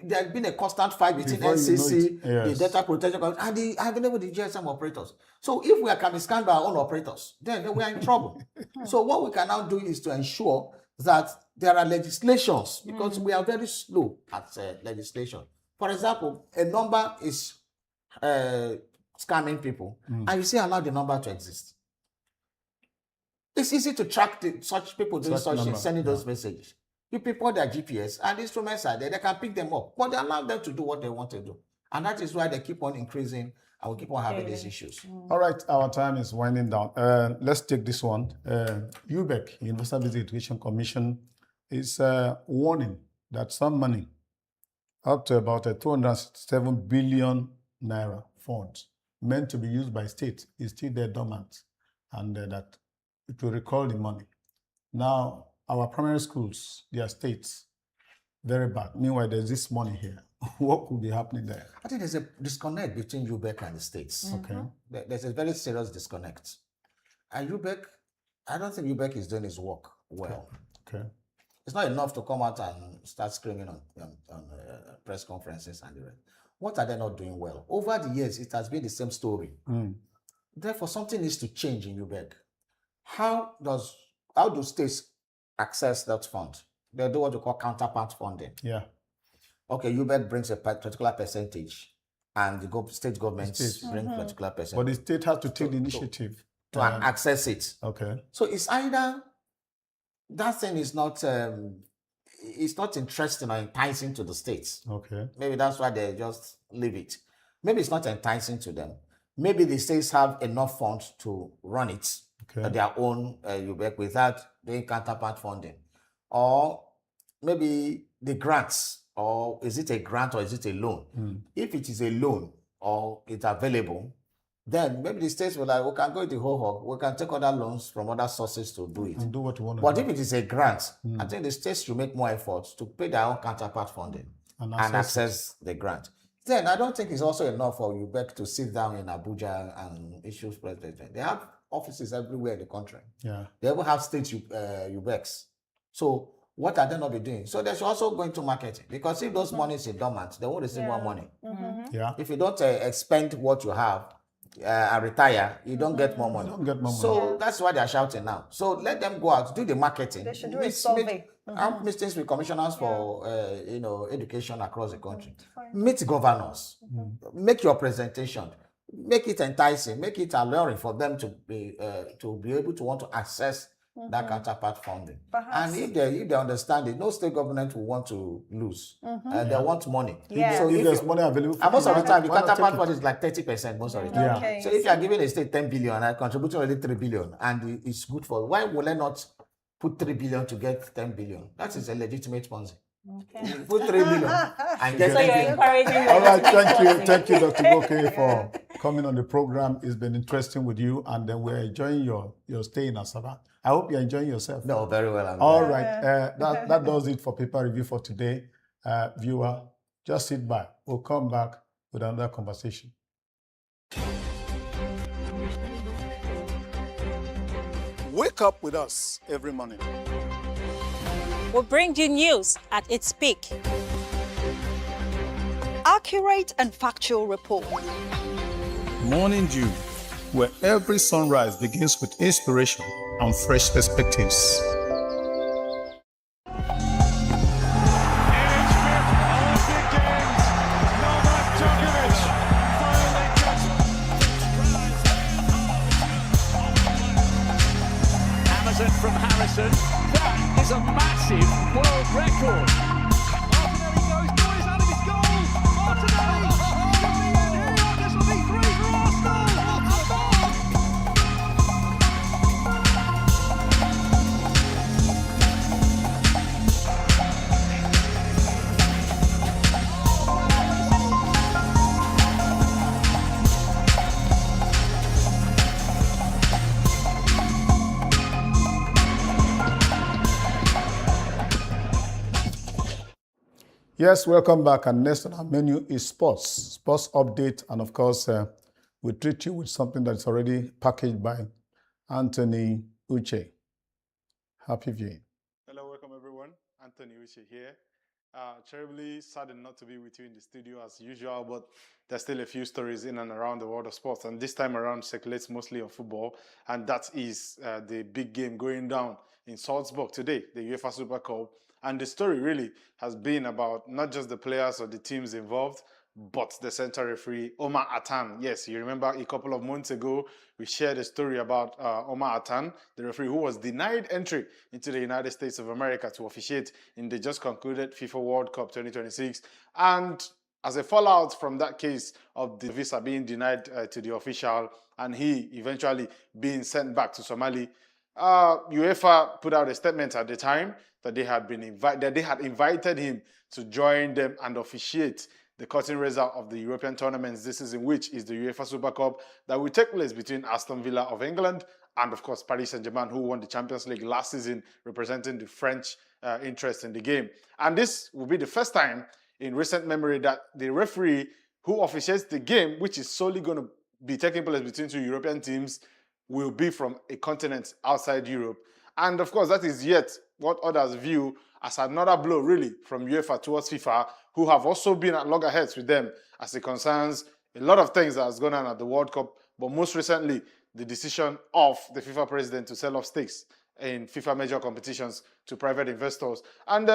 there's been a constant fight between NCC, the Data Protection Commission, and the GSM operators. So if we can be scammed by our own operators, then we are in trouble. So what we can now do is to ensure that there are legislations, because we are very slow at legislation. For example, a number is scamming people, and you still allow the number to exist. It's easy to track such people doing such things, sending those messages. You people their GPS, and the instruments are there, they can pick them up, but they allow them to do what they want to do. And that is why they keep on increasing, and we keep on having these issues. All right, our time is winding down. Let's take this one. UBEC, Universal Basic Education Commission, is warning that some money, up to about 207 billion naira funds, meant to be used by states, is still there dormant, and that it will recall the money. Now, our primary schools, their states, very bad. Meanwhile, there's this money here. What could be happening there? I think there's a disconnect between UBEC and the states. There's a very serious disconnect. And UBEC, I don't think UBEC is doing its work well. It's not enough to come out and start screaming on press conferences and the rest. What are they not doing well? Over the years, it has been the same story. Therefore, something needs to change in UBEC. How do states access that fund? They do what you call counterpart funding. Yeah. Okay, UBEC brings a particular percentage. and the state governments State. bring particular percent. But the state has to take the initiative. To access it. Okay. So it's either that thing is not it's not interesting or enticing to the states. Okay. Maybe that's why they just leave it. Maybe it's not enticing to them. Maybe the states have enough funds to run it their own UBEC without doing counterpart funding. Or maybe the grants, or is it a grant or is it a loan? If it is a loan or it's available, then maybe the states will like, we can go to HOHO, we can take other loans from other sources to do it. And do what you want to But do. if it is a grant, I think the states should make more efforts to pay their own counterpart funding and access the grant. Then I don't think it's also enough for UBEC to sit down in Abuja and issue president. They have offices everywhere in the country. Yeah. They will have state UBECs. So what are they not be doing? So they should also go into marketing, because if those monies are dormant, they won't receive more money. Yeah. If you don't expend what you have and retire, you don't get more money. You don't get more money. So that's why they're shouting now. So let them go out, do the marketing. They should do a survey. Have meetings with commissioners for education across the country. Meet governors. Make your presentation. Make it enticing. Make it alluring for them to be able to want to access that counterpart funding. Perhaps. And if they understand it, no state government will want to lose. They want money. Yeah. So if there's money available, and most of the time, the why not counterpart take fund is like 30% most of the time. Yeah. Okay. So if you are giving a state 10 billion and contributing only 3 billion, and it's good for, why will I not put 3 billion to get 10 billion? That is a legitimate Ponzi. Okay. Put 3 billion and get So 10 you're billion. encouraging All right, legitimate thank you, Dr. Goke, for coming on the program. It's been interesting with you, and then we're enjoying your stay in Asaba. I hope you're enjoying yourself. No, very well. All right, that does it for Paper Review for today. Viewer, just sit back. We'll come back with another conversation. Wake up with us every morning. We'll bring you news at its peak. Accurate and factual report. Morning Dew, where every sunrise begins with inspiration and fresh perspectives. Amazon from Harrison. That is a massive world record. Martinelli goes, boys, out of his goal. Martinelli. This will be 3 for Arsenal. Yes, welcome back. And next on our menu is sports update. And of course, we treat you with something that's already packaged by Anthony Uche. Happy viewing. Hello, welcome everyone. Anthony Uche here. Terribly saddened not to be with you in the studio as usual, but there's still a few stories in and around the world of sports. And this time around circulates mostly on football. And that is the big game going down in Salzburg today, the UEFA Super Cup. And the story really has been about not just the players or the teams involved, but the center referee, Omar Atan. Yes, you remember a couple of months ago, we shared a story about Omar Atan, the referee who was denied entry into the United States of America to officiate in the just concluded FIFA World Cup 2026. And as a fallout from that case of the visa being denied to the official and he eventually being sent back to Somalia, UEFA put out a statement at the time that they had invited him to join them and officiate the curtain raiser of the European tournaments this season, which is the UEFA Super Cup that will take place between Aston Villa of England and, of course, Paris Saint-Germain, who won the Champions League last season, representing the French interest in the game. And this will be the first time in recent memory that the referee who officiates the game, which is solely going to be taking place between two European teams, will be from a continent outside Europe. And of course, that is yet what others view as another blow, really, from UEFA towards FIFA, who have also been at loggerheads with them as it concerns a lot of things that has gone on at the World Cup, but most recently, the decision of the FIFA president to sell off stakes in FIFA major competitions to private investors. And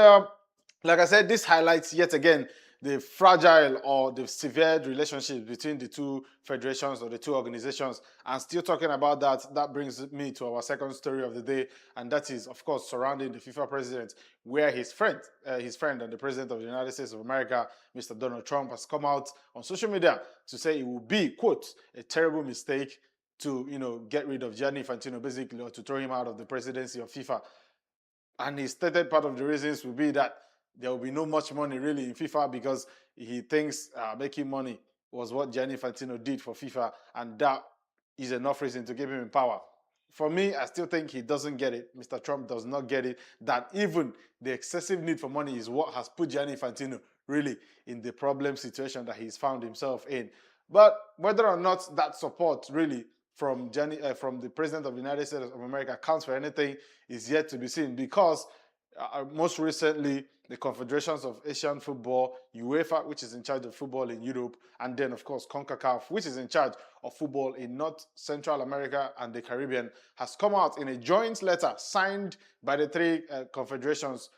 like I said, this highlights yet again the fragile or the severed relationships between the two federations or the two organizations. And still talking about that, that brings me to our second story of the day, and that is, of course, surrounding the FIFA president, where his friend and the president of the United States of America, Mr. Donald Trump, has come out on social media to say it would be, quote, a terrible mistake to, get rid of Gianni Infantino, basically, or to throw him out of the presidency of FIFA. And he stated part of the reasons will be that there will be no much money really in FIFA because he thinks making money was what Gianni Infantino did for FIFA, and that is enough reason to keep him in power. For me, I still think he doesn't get it. Mr. Trump does not get it, that even the excessive need for money is what has put Gianni Infantino really in the problem situation that he's found himself in. But whether or not that support really from the president of the United States of America counts for anything is yet to be seen, because most recently the Confederations of Asian Football, UEFA, which is in charge of football in Europe, and then of course CONCACAF, which is in charge of football in North Central America and the Caribbean, has come out in a joint letter signed by the three confederations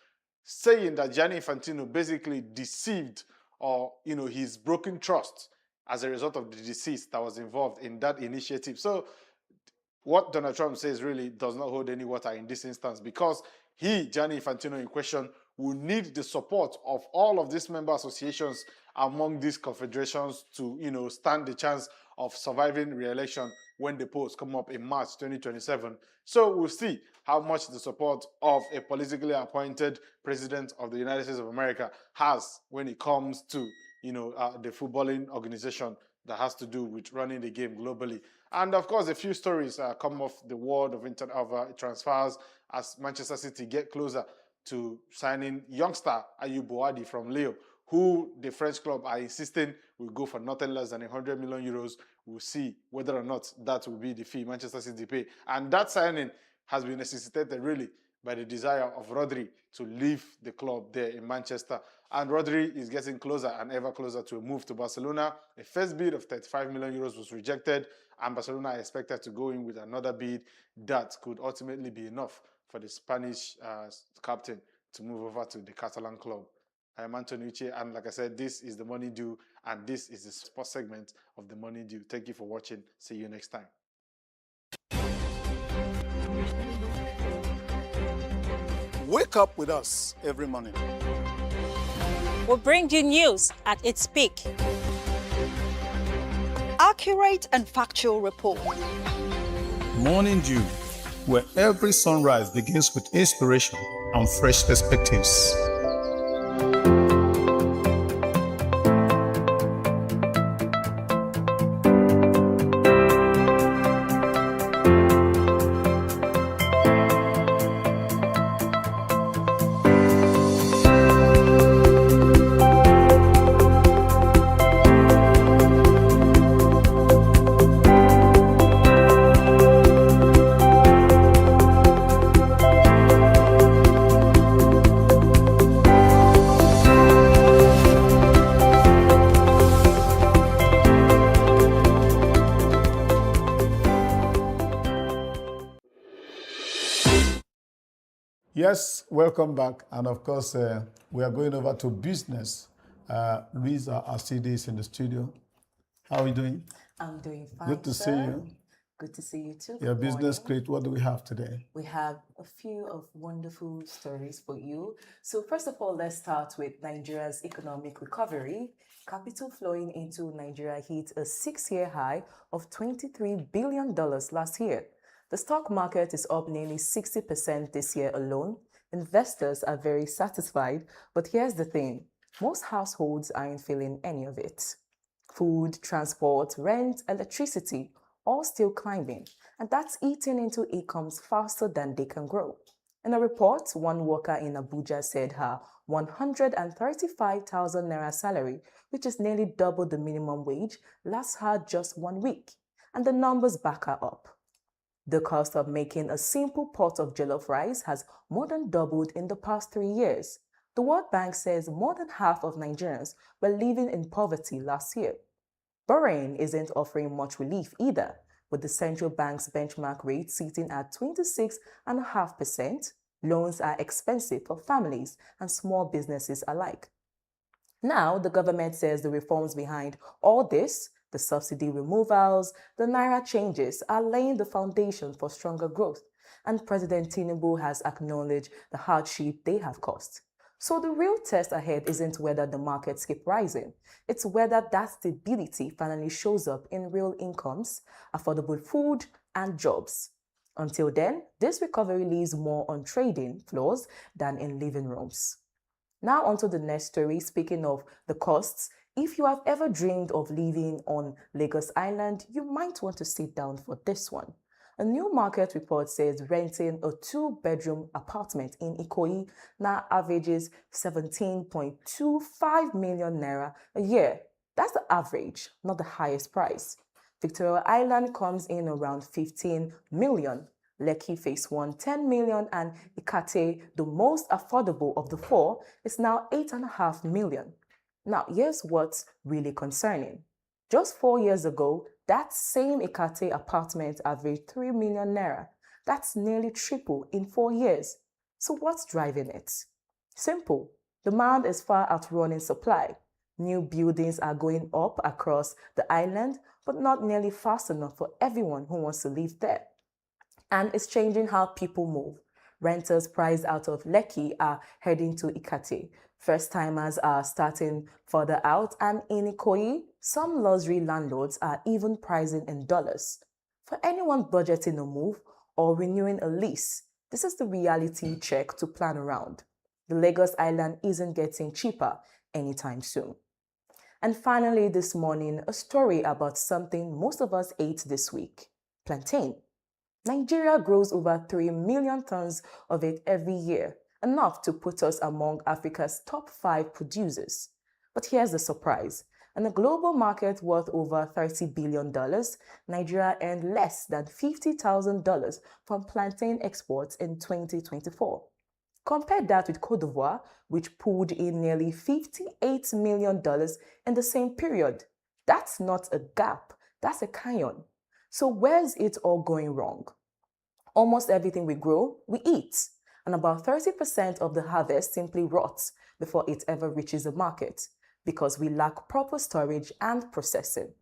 saying that Gianni Infantino basically deceived, or he's broken trust as a result of the deceased that was involved in that initiative. So what Donald Trump says really does not hold any water in this instance, because he, Gianni Infantino in question, will need the support of all of these member associations among these confederations to, stand the chance of surviving re-election when the polls come up in March 2027. So we'll see how much the support of a politically appointed president of the United States of America has when it comes to the footballing organization that has to do with running the game globally. And of course, a few stories come off the world of transfers as Manchester City get closer to signing youngster Ayub Boadi from Lille, who the French club are insisting will go for nothing less than 100 million euros. We'll see whether or not that will be the fee Manchester City pay. And that signing has been necessitated really by the desire of Rodri to leave the club there in Manchester. And Rodri is getting closer and ever closer to a move to Barcelona. A first bid of 35 million euros was rejected, and Barcelona are expected to go in with another bid that could ultimately be enough for the Spanish captain to move over to the Catalan club. I am Anthony Uche, and like I said, this is the Money Due, and this is the sports segment of the Money Due. Thank you for watching. See you next time. Wake up with us every morning. We'll bring you news at its peak. Accurate and factual report. Morning Dew, where every sunrise begins with inspiration and fresh perspectives. Yes, welcome back. And of course, we are going over to business. Luisa Asidi is in the studio. How are you doing? I'm doing fine. Good to see you. Good to see you too. Your Good business morning. great. What do we have today? We have a few of wonderful stories for you. So first of all, let's start with Nigeria's economic recovery. Capital flowing into Nigeria hit a 6-year high of $23 billion last year. The stock market is up nearly 60% this year alone. Investors are very satisfied, but here's the thing. Most households aren't feeling any of it. Food, transport, rent, electricity, all still climbing, and that's eating into incomes faster than they can grow. In a report, one worker in Abuja said her 135,000 naira salary, which is nearly double the minimum wage, lasts her just 1 week, and the numbers back her up. The cost of making a simple pot of jollof rice has more than doubled in the past 3 years. The World Bank says more than half of Nigerians were living in poverty last year. Borrowing isn't offering much relief either, with the central bank's benchmark rate sitting at 26.5%. Loans are expensive for families and small businesses alike. Now, the government says the reforms behind all this, the subsidy removals, the naira changes, are laying the foundation for stronger growth. And President Tinubu has acknowledged the hardship they have caused. So the real test ahead isn't whether the markets keep rising. It's whether that stability finally shows up in real incomes, affordable food, and jobs. Until then, this recovery leaves more on trading floors than in living rooms. Now on to the next story. Speaking of the costs, if you have ever dreamed of living on Lagos Island, you might want to sit down for this one. A new market report says renting a 2-bedroom apartment in Ikoyi now averages 17.25 million naira a year. That's the average, not the highest price. Victoria Island comes in around 15 million. Lekki Phase 1, 10 million, and Ikate, the most affordable of the four, is now 8.5 million. Now, here's what's really concerning. Just 4 years ago, that same Ikate apartment averaged 3 million naira. That's nearly triple in 4 years. So what's driving it? Simple. Demand is far outrunning supply. New buildings are going up across the island, but not nearly fast enough for everyone who wants to live there. And it's changing how people move. Renters priced out of Lekki are heading to Ikate. First-timers are starting further out, and in Ikoyi, some luxury landlords are even pricing in dollars. For anyone budgeting a move or renewing a lease, this is the reality check to plan around. The Lagos Island isn't getting cheaper anytime soon. And finally this morning, a story about something most of us ate this week: plantain. Nigeria grows over 3 million tons of it every year, enough to put us among Africa's top 5 producers. But here's the surprise. In a global market worth over $30 billion, Nigeria earned less than $50,000 from plantain exports in 2024. Compare that with Côte d'Ivoire, which pulled in nearly $58 million in the same period. That's not a gap, that's a canyon. So where's it all going wrong? Almost everything we grow, we eat, and about 30% of the harvest simply rots before it ever reaches the market because we lack proper storage and processing.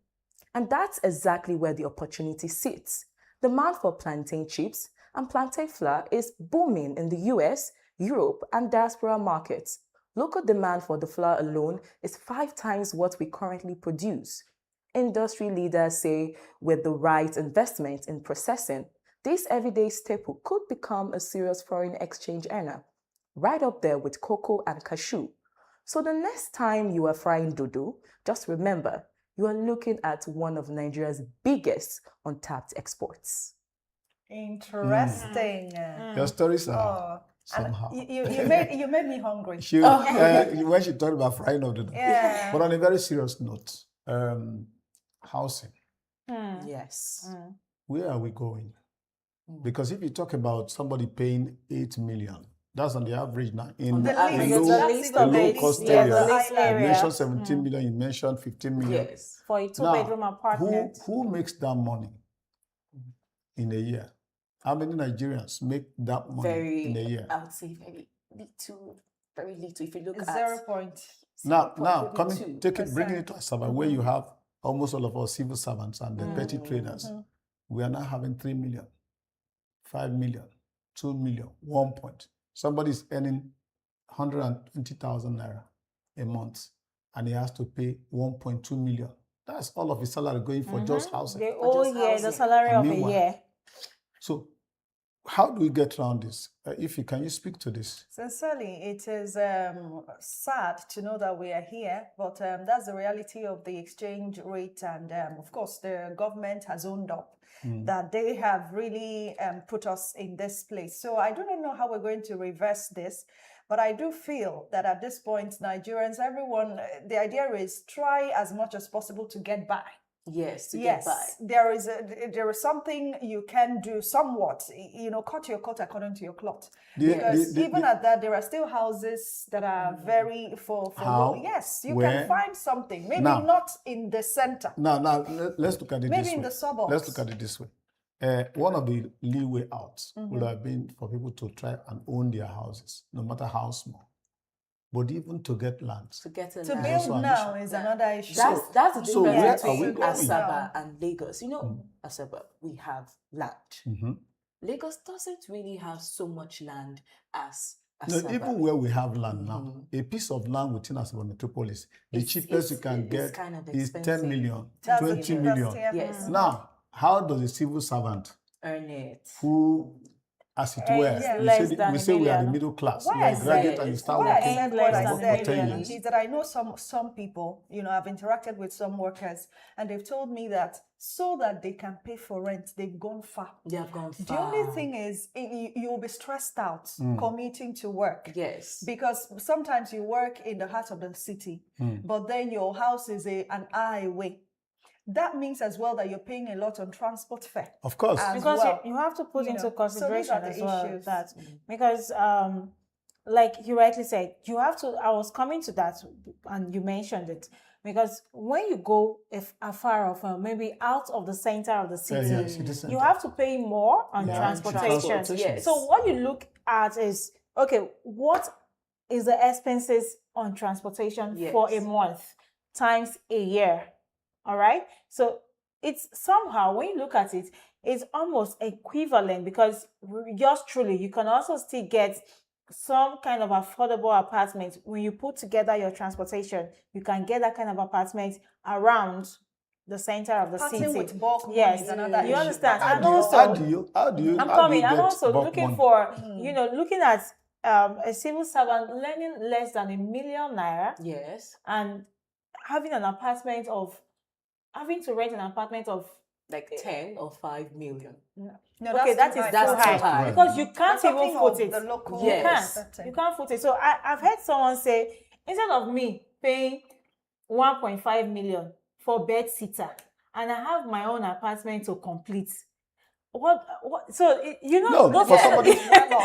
And that's exactly where the opportunity sits. Demand for plantain chips and plantain flour is booming in the US, Europe, and diaspora markets. Local demand for the flour alone is 5 times what we currently produce. Industry leaders say with the right investment in processing, this everyday staple could become a serious foreign exchange earner, right up there with cocoa and cashew. So the next time you are frying dodo, just remember, you are looking at one of Nigeria's biggest untapped exports. Interesting. Your stories are And somehow. you made me hungry. When she talked about frying of dodo. Yeah. But on a very serious note, housing. Yes. Where are we going? Because if you talk about somebody paying 8 million, that's on the average now in The low cost area. You area. mentioned 17 million, you mentioned 15 million. Yes. For a 2-bedroom apartment. Who makes that money in a year? How many Nigerians make that money in a year? I would say very little. If you look 0 at point. Now, maybe bringing it to Asaba, where you have almost all of our civil servants and the petty traders, we are now having 3 million, 5 million, 2 million, 1 point. Somebody's earning 120,000 naira a month, and he has to pay 1.2 million. That's all of his salary going for just housing. The whole year, the salary of a year. So, how do we get around this? Can you speak to this? Sincerely, it is sad to know that we are here, but that's the reality of the exchange rate. And of course, the government has owned up that they have really put us in this place. So I do not know how we're going to reverse this, but I do feel that at this point, Nigerians, everyone, the idea is try as much as possible to get by. Yes, to get by. There is something you can do somewhat, cut your coat according to your cloth. Because even at that, there are still houses that are very for how, yes, you where? can find something. Maybe Now- not in the center. Now, let's look at it Maybe this way. in the suburbs. Let's look at it this way. One of the leeway outs would have been for people to try and own their houses, no matter how small. but even to get land. To get a To land. build now is another issue. That's the so difference where are we between going? Asaba and Lagos. You know, Asaba, we have land. Mm-hmm. Lagos doesn't really have so much land as No, Asaba. even where we have land now, a piece of land within Asaba metropolis, the cheapest you can get kind of is 10 expensive. million, That's the 20 cheapest, million. yeah. Yes. Now, how does a civil servant Earn it. who, as it Earns were, less than we a say we are the million. middle class, Why you are I a graduate said- and you start why I working said less what I than a said for 10 million. years. is that I know some people, I've interacted with some workers, and they've told me that so that they can pay for rent, they've gone far. They have gone far. The only thing is, you'll be stressed out commuting to work. Yes. Because sometimes you work in the heart of the city, but then your house is an hour away. That means as well that you're paying a lot on transport fare. Of course. as Because well. you have to put You into know, consideration so those are as the well issues. that because like you rightly said, you have to. I was coming to that, and you mentioned it because when you go afar off, maybe out of the center of the city, city center. you have to pay more on Yeah, transportation. transportation. Yes. So what you look at is okay, what is the expenses on transportation for a Yes. month times a year? All right. So it's somehow, when you look at it, it's almost equivalent because just truly, you can also still get some kind of affordable apartment. When you put together your transportation, you can get that kind of apartment around the center of the Parting city. with bulk money Yes, is another you issue. understand. How And do you, also, how do you, how do you, I'm how do coming. you I'm get also bulk looking money? for, looking at a civil servant earning less than £1 million Yes. and having to rent an apartment of Like 10 or 5 million. No, okay, that is that's too too high high. because you can't We're even talking foot of it. the local You can't. setting. You can't foot it. So I've heard someone say instead of me paying 1.5 million for bed sitter and I have my own apartment to complete. What? So No, those for are- somebody,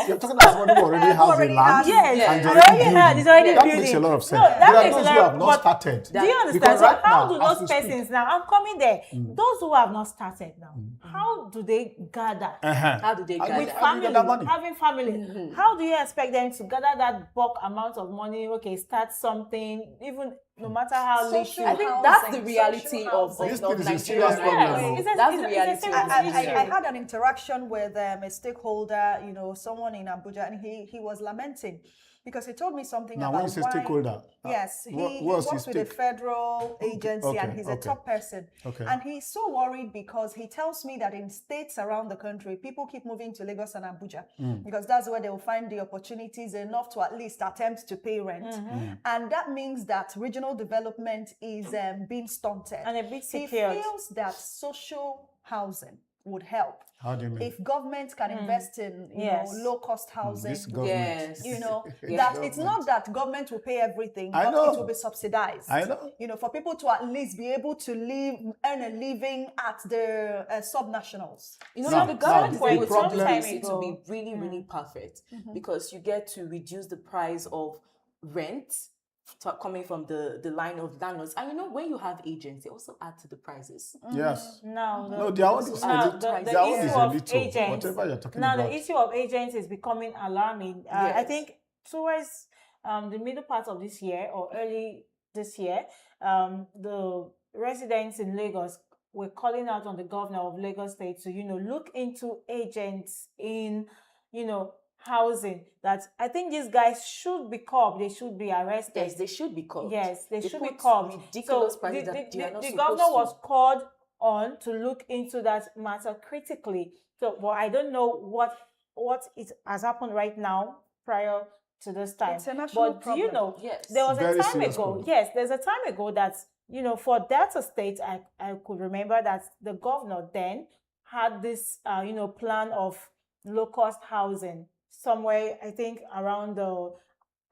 you're talking about somebody who already has a already land has- Yes, and I it's already had. It's already That building. makes a lot of No, sense. that There are makes those a who lot have of- not but started. Do you understand? Because So right how now, do as those we speak- persons now? I'm coming there. Those who have not started now, how do they gather? How do they How do gather? With How do you family, get that money? having family, how do you expect them to gather that bulk amount of money? Okay, start something, even no matter how little. Social I think housing, that's the reality social of housing. This of thing is a Nigeria serious right problem, now. though. It's a- That's it's the a reality serious of Nigeria. I had an interaction with a stakeholder, someone in Abuja, and he was lamenting because he told me something Now, about when you say why- stakeholder, Yes, he what's works his with a stake? federal agency and okay, he's okay. a top person. Okay. And he's so worried because he tells me that in states around the country, people keep moving to Lagos and Abuja because that's where they will find the opportunities enough to at least attempt to pay rent. And that means that regional development is being stunted. And a bit He secured. feels that social housing would help. How do you mean? If government can invest in Yes. low-cost housing, This government. Yes. that it's not that government will pay everything, I but know. it will be subsidized. I know. For people to at least be able to earn a living at the subnationals. Now- the now, government the is able to problem- do time this ago. to be really, really perfect because you get to reduce the price of rent coming from the line of landlords. And when you have agents, they also add to the prices. Yes. Now, No, their own is now a the little. Their own is issue a of little. agents. Whatever you're talking Now about. the issue of agents is becoming alarming. I Yes. think towards the middle part of this year or early this year, the residents in Lagos were calling out on the governor of Lagos State to look into agents in housing. That I think these guys should be caught. They should be arrested. Yes, they should be called. Yes, they should be put caught. ridiculous So prices the, that they are not the supposed governor to. was called on to look into that matter critically. So, but I don't know what has happened right now prior to this time. It's a national but do you problem. know? Yes. There was Very a time serious ago. problem. Yes, there's a time ago that for Delta State, I could remember that the governor then had this plan of low cost housing somewhere, I think around the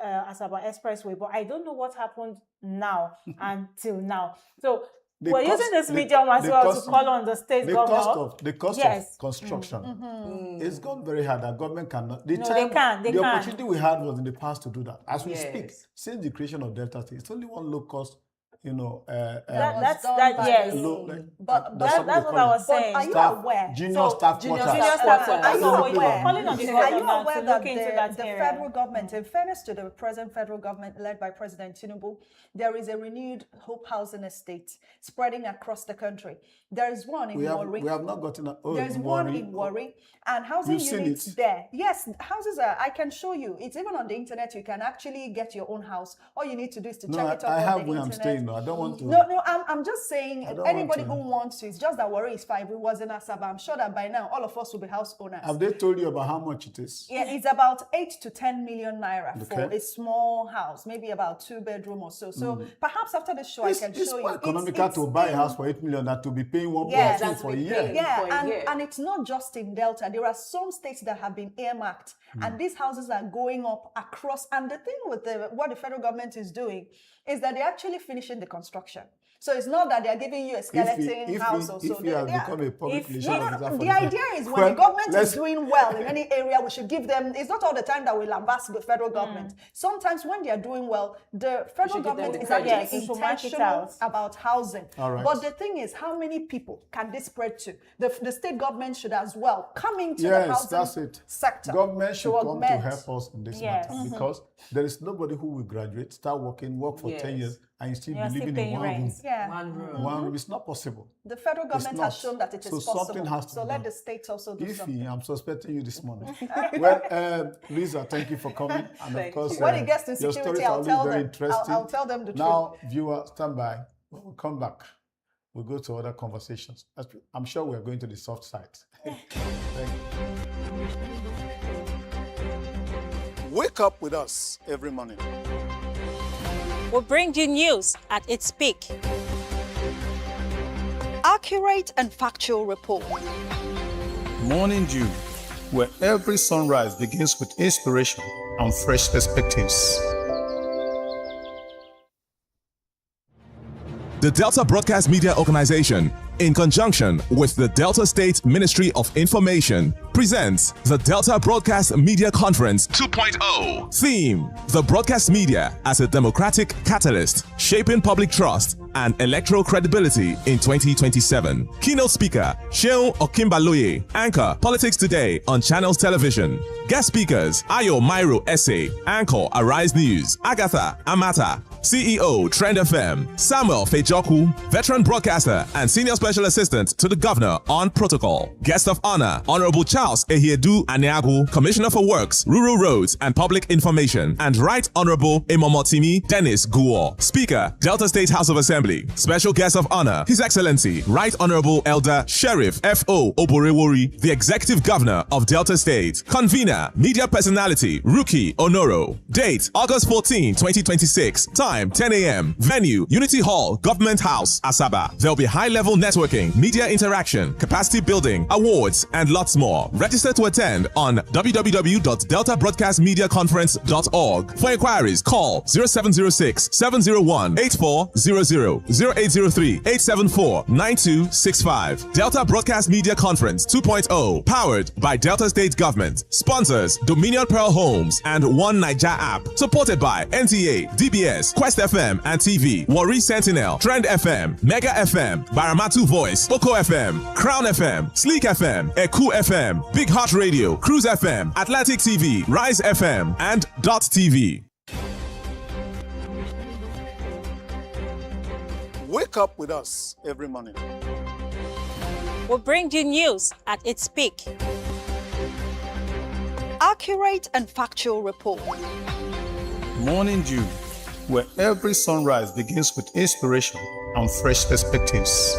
Asaba Expressway, but I don't know what happened now until now. So The we're cost- using this the- medium as the well cost- to call on the state The governor. cost Yes. of construction it's gone very hard. That government cannot. The No, time, they can't, they the can't. opportunity we had was in the past to do that. As we speak, Yes. since the creation of Delta State, it's only one low cost That's done that. by Yes, that's what I was saying. Are you Staff, aware? junior staff junior quarters. staff quarters. Are you So aware? you're calling on the Are you government aware to that look into that the area? federal government, in fairness to the present federal government led by President Tinubu, there is a renewed Hope Housing Estate spreading across the country. There is one in Warri. We have not gotten a. Oh, There's in one Warri. in Warri, and housing You've seen units it? there. Yes, houses are. I can show you. It's even on the internet. You can actually get your own house. All you need to do is to check it up I on have the where I'm internet. staying now. I don't want to. No, I'm just saying don't anybody want to. who wants to. It's just that Warri is fine. If it was in Asaba, I'm sure that by now all of us will be house owners. Have they told you about how much it is? Yeah, it's about 8 to 10 million naira for Okay. a small house, maybe about 2-bedroom or so. So perhaps after the show, I can It's show you. more economical to buy a house for 8 million than to be paying 1.2 Yes. for a That's year. big. Yeah, for a year. and it's not just in Delta. There are some states that have been earmarked, and these houses are going up across. And the thing with what the federal government is doing is that they're actually finishing the construction. So it's not that they're giving you a skeleton house or so. If he has become a public relation officer for The idea is when the government is doing well in any area, we should give them. It's not all the time that we lambast the federal government. Sometimes when they are doing well, the federal should give them government the is credit. actually Yes, to mark it intentional out. about housing. All right. But the thing is, how many people can this spread to? The state government should as well come into the Yes, housing that's it. sector. Government should come to augment. help us in this Yes. matter because there is nobody who will graduate, start working, work for 10 Yes. years, and you still You're be still living paying in one room. rent. Yeah. One room. One room. It's not possible. The federal government not. has shown that it is So possible. something has to so be let done. the states also do If something. I'm suspecting you this morning. Well, Lisa, thank you for coming. And of Thank course, you. When it gets to your security, stories are I'll always tell very them. interesting. I'll tell them the truth. Now, viewer, stand by. When we come back, we'll go to other conversations. I'm sure we're going to the soft side. Thank you. Wake up with us every morning. We'll bring you news at its peak. Accurate and factual report. Morning Dew, where every sunrise begins with inspiration and fresh perspectives. The Delta Broadcast Media Organization, in conjunction with the Delta State Ministry of Information, presents the Delta Broadcast Media Conference 2.0. Theme: The Broadcast Media as a Democratic Catalyst, Shaping Public Trust and Electoral Credibility in 2027. Keynote speaker, Sheun Okimbaloye. Anchor, Politics Today on Channels Television. Guest speakers, Ayo Mairo Essay. Anchor, Arise News. Agatha Amata, CEO, Trend FM. Samuel Fejoku, veteran broadcaster and senior special assistant to the governor on protocol. Guest of honor, Honorable Charles Ehiedu Aneagu, Commissioner for Works, Rural Roads and Public Information. And Right Honorable Imomotimi Dennis Guo. Speaker, Delta State House of Assembly. Special guest of honor, His Excellency, Right Honorable Elder Sheriff F.O. Oborewori, the Executive Governor of Delta State. Convener, Media Personality, Ruki Onoro. Date, August 14, 2026. Time, 10 a.m. Venue, Unity Hall, Government House, Asaba. There'll be high-level networking, media interaction, capacity building, awards, and lots more. Register to attend on www.deltabroadcastmediaconference.org. For inquiries, call 0706 701 8400, 0803 874 9265. Delta Broadcast Media Conference 2.0, powered by Delta State Government. Sponsors, Dominion Pearl Homes and One Niger app. Supported by NTA, DBS, Quest FM and TV, Warri Sentinel, Trend FM, Mega FM, Baramatu Voice, Oko FM, Crown FM, Sleek FM, Eku FM, Big Heart Radio, Cruise FM, Atlantic TV, Rise FM, and Dott TV. Wake up with us every morning. We'll bring you news at its peak. Accurate and factual report. Morning Dew, where every sunrise begins with inspiration and fresh perspectives.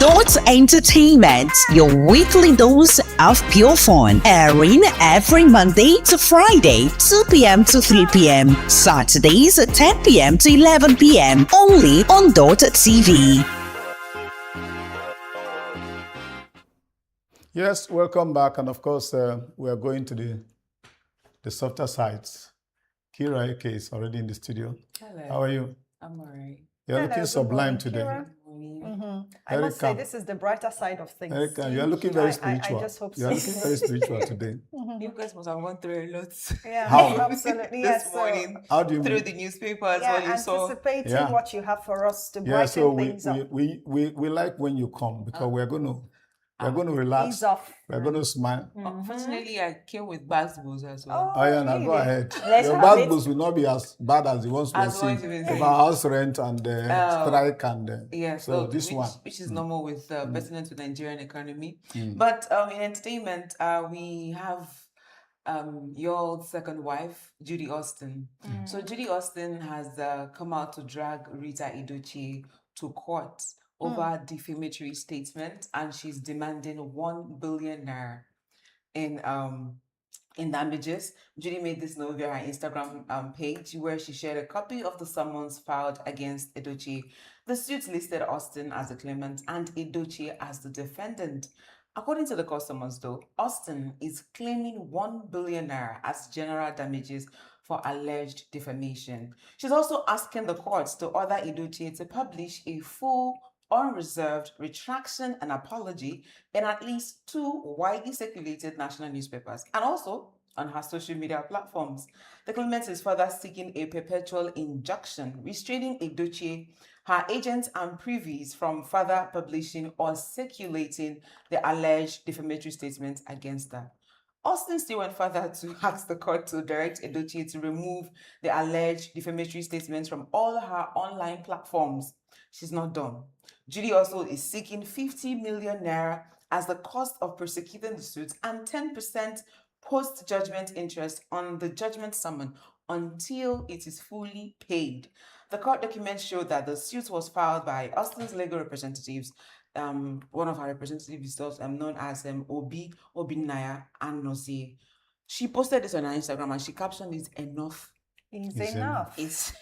Dott Entertainment, your weekly dose of pure fun, airing every Monday to Friday, 2 p.m. to 3 p.m. Saturdays, 10 p.m. to 11 p.m. Only on Dott TV. Yes, welcome back. And of course, we are going to the softer sides. Kira Eke is already in the studio. Hello. How are you? I'm alright. You're Hello, looking good sublime morning, today. Kira. I must Erica. say, this is the brighter side of things. Erica, you are looking very I spiritual. just hope You so. are looking very spiritual today. You guys must have gone through a lot. Yeah, How? absolutely. This Yes. morning, How do you through mean? the newspapers, Yeah, what you saw. anticipating Yeah. what you have for us to Yeah, brighten so things up. we like when you come because we're going to relax. Ease off. We're going to smile. Unfortunately, I came with bags as well. Oh, Oh, yeah, now go really? ahead. Let's Your have bad it. books will not be as bad as the ones we are As the ones seeing you've been seeing. about house rent and strike and Yes, so this which, one. which is normal with pertinent to the Nigerian economy. Mm. But in entertainment, we have your second wife, Judy Austin. So Judy Austin has come out to drag Rita Edochie to court over defamatory statement, and she's demanding 1 billion naira in damages. Judy made this known via her Instagram page, where she shared a copy of the summons filed against Edochie. The suit listed Austin as the claimant and Edochie as the defendant. According to the court summons, though, Austin is claiming 1 billion naira as general damages for alleged defamation. She's also asking the courts to order Edochie to publish a full, unreserved retraction and apology in at least 2 widely circulated national newspapers and also on her social media platforms. The claimant is further seeking a perpetual injunction restraining Edochie, her agents and privies from further publishing or circulating the alleged defamatory statements against her. Austin still went further to ask the court to direct Edochie to remove the alleged defamatory statements from all her online platforms. She's not done. Judy also is seeking 50 million naira as the cost of prosecuting the suit and 10% post-judgment interest on the judgment summon until it is fully paid. The court documents show that the suit was filed by Austin's legal representatives. One of her representatives is known as Obi Obinaya Anozie. She posted this on her Instagram and she captioned it, "Enough Is enough. It's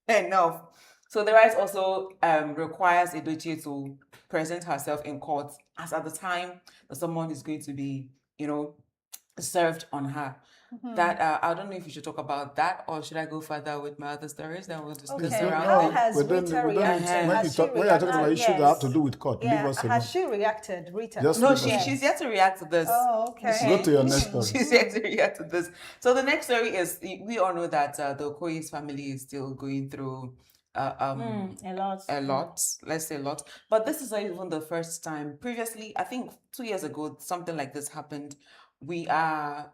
enough." So the right also requires Edochie to present herself in court as at the time that someone is going to be, served on her. That I don't know if you should talk about that or should I go further with my other stories? Then we'll discuss Okay. around How it. has Rita reacted? When you're talking about issues that have to do with court, leave Yeah, us alone. has she reacted, Rita? Just No, leave us she's yet to react to this. Oh, okay. Go to your next story. She's yet to react to this. So the next story is, we all know that the Okoye's family is still going through a lot. Let's say a lot. But this is not even the first time. Previously, I think 2 years ago, something like this happened. We are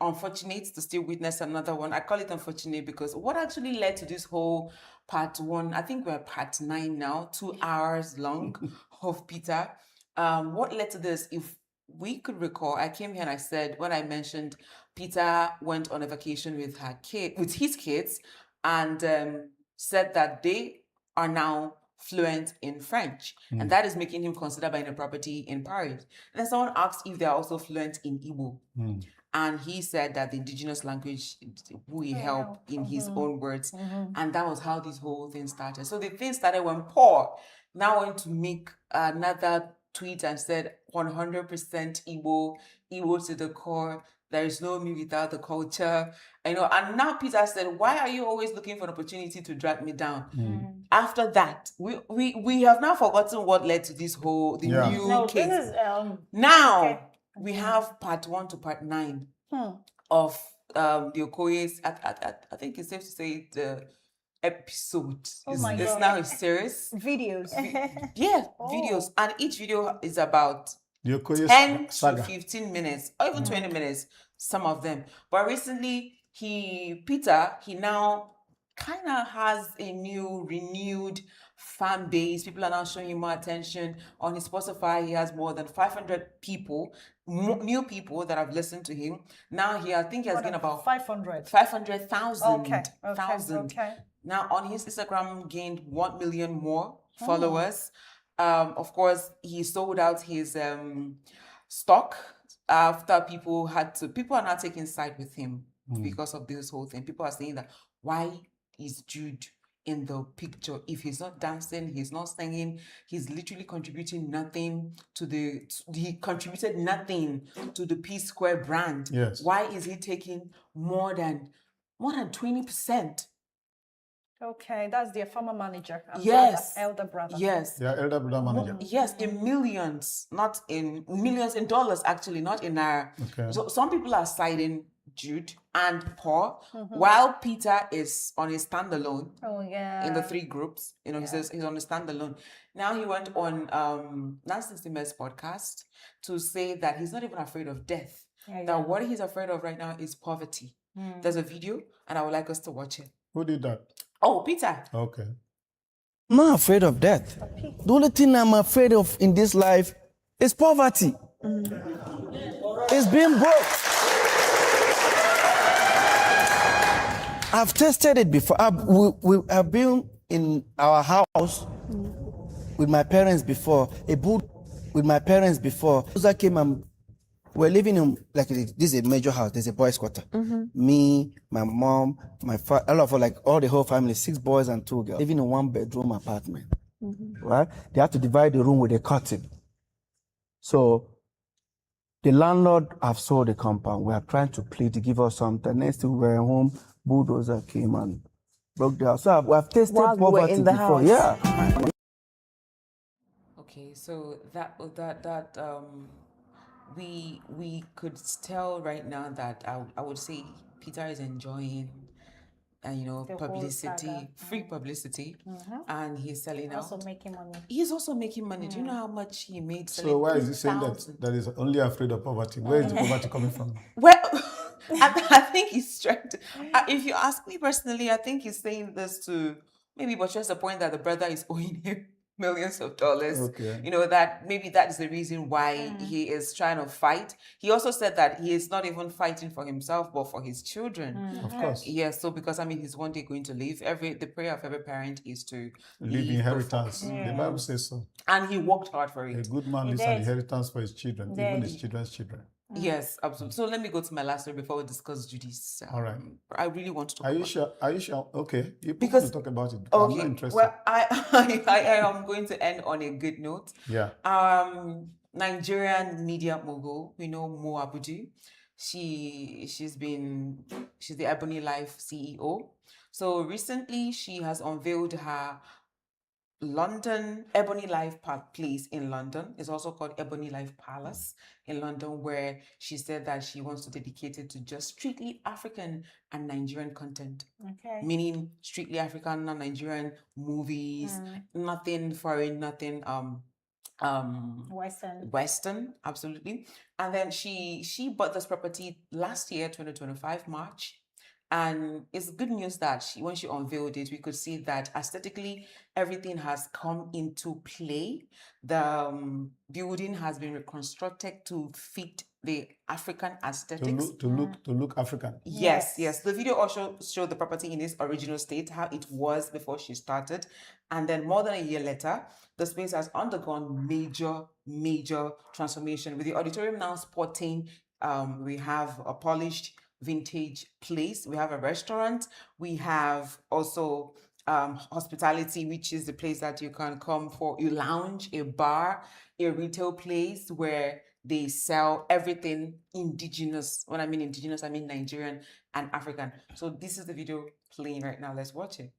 unfortunate to still witness another one. I call it unfortunate because what actually led to this whole part 1, I think we're part 9 now, 2 hours long of Peter. What led to this? If we could recall, I came here and I said, when I mentioned Peter went on a vacation with his kids, and said that they are now fluent in French, and that is making him consider buying a property in Paris. And then someone asked if they are also fluent in Igbo. And he said that the indigenous language will help in his own words. And that was how this whole thing started. So the thing started when Paul now went to make another tweet and said 100% Igbo to the core. There is no me without the culture. And now Peter said, why are you always looking for an opportunity to drag me down? After that, we have now forgotten what led to this whole new case. This is Now we have part 1 to part 9 of the Okoye's. I think it's safe to say the episode is now a series. Videos. Videos, and each video is about The Okoye 10 to saga. 15 minutes or even 20 minutes, some of them. But recently, Peter now kind of has a renewed fan base. People are now showing him more attention. On his Spotify, he has more than 500 people, new people that have listened to him. Now I think he has gained about 500,000. Okay. Now on his Instagram, gained 1 million more followers. Of course, he sold out his stock after people are not taking side with him because of this whole thing. People are saying that why is Jude in the picture? If he's not dancing, he's not singing, he's literally contributing nothing he contributed nothing to the P Square brand. Yes. Why is he taking more than 20%? Okay, that's their former manager. Yes. Elder brother. Yes. Their elder brother manager. Yes, in millions, not in millions in dollars, actually, not in our. Okay. So some people are siding Jude and Paul, while Peter is on a standalone. Oh yeah. In the 3 groups, he says he's on a standalone. Now he went on Nancy Simmers podcast to say that he's not even afraid of death. That what he's afraid of right now is poverty. There's a video, and I would like us to watch it. Who did that? Oh, Peter. Okay. I'm not afraid of death. The only thing I'm afraid of in this life is poverty. It's being broke. I've tested it before. I've been in our house with my parents before. With my parents before. I came and we're living in, like, this is a major house. There's a boys' quarter. Me, my mom, my father, all the whole family, 6 boys and 2 girls, living in 1-bedroom apartment. Right? They have to divide the room with a curtain. So the landlord have sold the compound. We are trying to plead to give us something. Next thing we were home, bulldozer came and broke the house. So I've tested poverty before. House. Yeah. Okay, so we could tell right now that I would say Peter is enjoying The whole publicity, saga. free publicity, and he's selling Also out. making money. He's also making money. Do you know how much he made selling? So why is he saying 3,000? that he's only afraid of poverty? Where is the poverty coming from? Well, I think he's trying to. If you ask me personally, I think he's saying this to maybe buttress the point that the brother is owing him millions of dollars. Okay. That maybe that is the reason why he is trying to fight. He also said that he is not even fighting for himself, but for his children. Of course. Yes, so because he's one day going to leave. The prayer of every parent is to Leave the inheritance. funds. The Bible says so. And he worked hard for A it. good man leaves an inheritance for his children, even his children's children. Yes, absolutely. So let me go to my last story before we discuss Judy's. All right. I really want to talk Are you about sure? Are you sure? Okay. You Because- to talk about it. Okay, I'm not interested. well, I am going to end on a good note. Yeah. Nigerian media mogul, we know Mo Abudu. She's the Ebony Life CEO. So recently she has unveiled her London Ebony Life place in London. It's also called Ebony Life Palace in London, where she said that she wants to dedicate it to just strictly African and Nigerian content. Okay. Meaning strictly African and Nigerian movies, nothing foreign, nothing Western, absolutely. And then she bought this property last year, 2025 March. And it's good news that when she unveiled it, we could see that aesthetically everything has come into play. The building has been reconstructed to fit the African aesthetics. To look African. Yes. The video also showed the property in its original state, how it was before she started. And then more than a year later, the space has undergone major transformation, with the auditorium now sporting, we have a polished vintage place, we have a restaurant, we have also hospitality, which is the place that you can come for a lounge, a bar, a retail place where they sell everything indigenous. When I mean indigenous, I mean Nigerian and African. So this is the video playing right now. Let's watch it.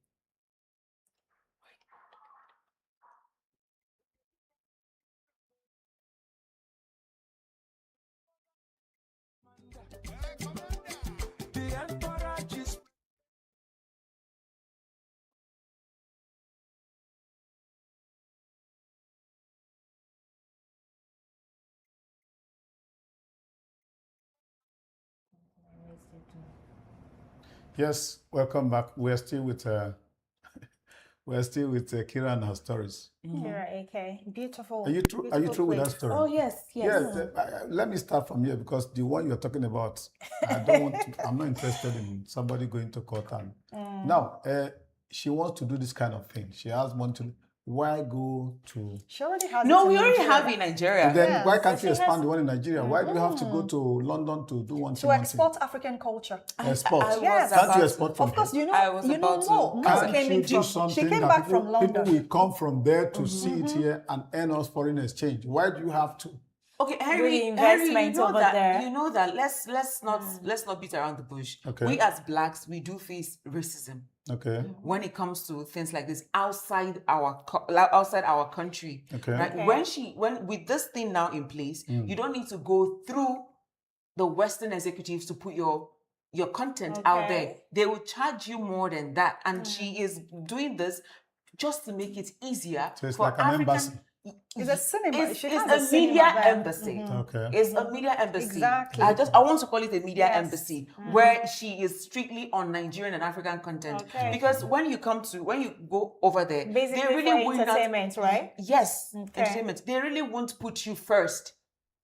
Yes, welcome back. We're still with Kira and her stories. Kira, okay. Beautiful. Are you through with that story? Oh yes. Let me start from here, because the one you're talking about, I'm not interested in somebody going to court and now she wants to do this kind of thing. She has money to. why go to? She already has. No, it in we already Nigeria. have in Nigeria. Then why can't she you expand has- the one in Nigeria? Why do you have to go to London to do one To thing? one export African culture. thing? Export. I was Yes. Can't about you to- export from Of course, here? you know, I was about to- Mo Can't came you in do from. something She came that back people, from London. people will come from there to see it here and earn us foreign exchange? Why do you have to? Okay, the Henry, you investment know over that. there. You know that. Let's not beat around the bush. Okay. We as blacks, we do face racism Okay. when it comes to things like this outside our country. Okay. Right? Okay. When with this thing now in place, you don't need to go through the Western executives to put your content out there. Okay. They will charge you more than that, and she is doing this just to make it easier So it's for like an African. embassy. It's a cinema. It's, She it's has a cinema media there. embassy. Okay. It's a media embassy. Exactly. I want to call it a media Yes. embassy where she is strictly on Nigerian and African content. Okay. Because when you go over there, Basically they really for will not- entertainment, right? Yes, Okay. entertainment. They really won't put you first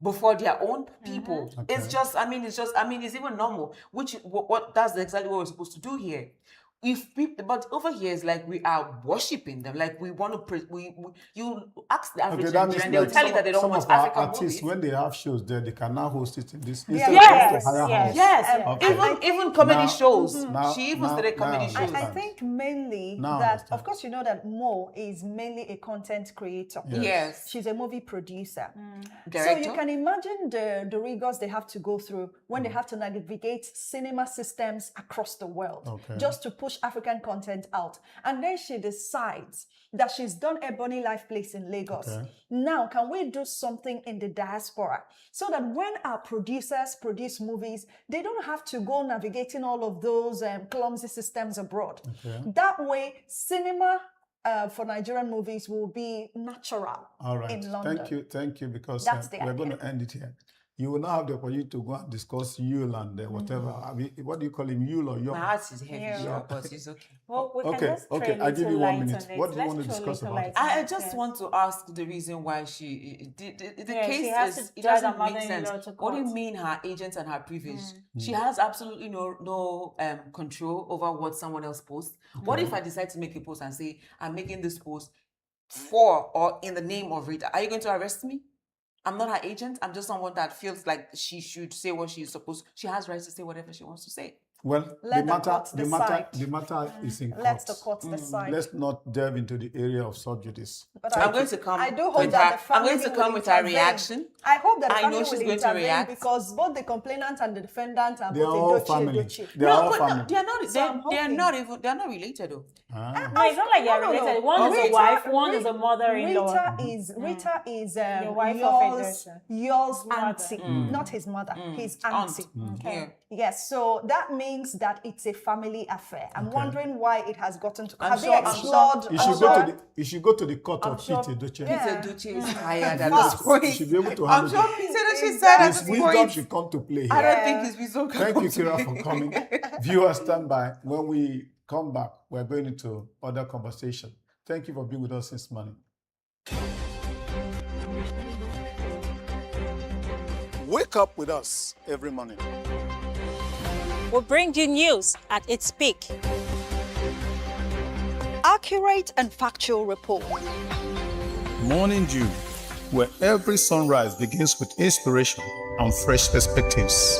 before their own people. Okay. It's even normal. What that's exactly what we're supposed to do here. But over here is like we are worshiping them. Like we want to. You ask the average Okay, that means Nigerian, they'll like tell you that they don't some want of our African artists, movies. when they have shows there, they can now host it in this. Yeah. Instead Yes, of going to hire yes. house. Yes, Okay. even comedy Now- shows. now- She even now- started comedy now- shows. I think mainly Now I that, understand. of course, you know that Mo is mainly a content creator. Yes. She's a movie producer. So Director. you can imagine the rigors they have to go through when they have to navigate cinema systems across the world Okay. just to push African content out. And then she decides that she's done Ebony Life Place in Lagos. Okay. Now, can we do something in the diaspora so that when our producers produce movies, they don't have to go navigating all of those clumsy systems abroad. Okay. That way, cinema for Nigerian movies will be natural All right. in London. Thank you, because That's the we're going idea. to end it here. You will now have the opportunity to go and discuss Yule and whatever. I mean, what do you call him, Yule or Yom? My heart is heavy, Yeah. but it's okay. Well, we can Okay, just okay, throw a I'll give you little 1 light minute. on it. What do you Let's want to throw a discuss little about light it? on I it, just yes. want to ask the reason why the Yeah, she case has is to it drag her doesn't make mother-in-law sense. to What do you court. mean her agent and her privilege? She has absolutely no control over what someone else posts. What if I decide to make a post and say I'm making this post for or in the name of it? Are you going to arrest me? I'm not her agent. I'm just someone that feels like she should say what she's supposed. She has rights to say whatever she wants to say. Well, Let the courts decide. the matter is in Let court. the courts decide. Let's not delve into the area of subjudice. But I'm going to come. I do hope with that her. the family I'm going to will come with her intervene. reaction. I hope that the I family know she's will going to intervene react. because both the complainant and the defendant are They are all both family. Edochie. They are all but family. they are not. So I'm They're not related though. Ah. No, it's not like you're related. One is a wife, one is a mother-in-law. Rita is The wife of yours mother. auntie, not his mother, his auntie. Yeah. Yes, so that means that it's a family affair. I'm wondering why it has gotten to. I'm Have sure- they I'm explored? You should go to the court of sure- Pete Edochie. Yeah. Peter Duce is tired at Fast. this point. You should be able to I'm handle sure it. Peter Duce is tired at His this wisdom point. should come to play I here. don't think his wisdom can Thank you, come to Kira, play. for coming. Viewers, stand by. When we come back, we're going into other conversation. Thank you for being with us since morning. Wake up with us every morning. We'll bring you news at its peak. Accurate and factual report. Morning Dew, where every sunrise begins with inspiration and fresh perspectives.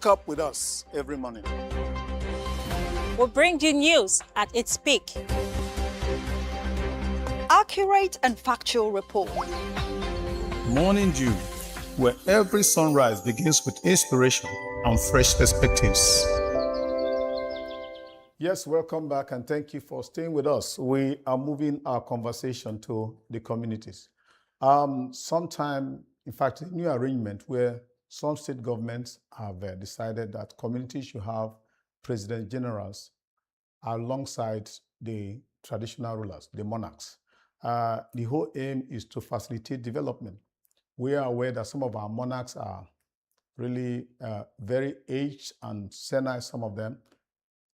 Wake up with us every morning. We'll bring you news at its peak. Accurate and factual report. Morning Dew, where every sunrise begins with inspiration and fresh perspectives. Yes, welcome back and thank you for staying with us. We are moving our conversation to the communities. Sometime, in fact, a new arrangement where some state governments have decided that communities should have president generals alongside the traditional rulers, the monarchs. The whole aim is to facilitate development. We are aware that some of our monarchs are really very aged and senile, some of them.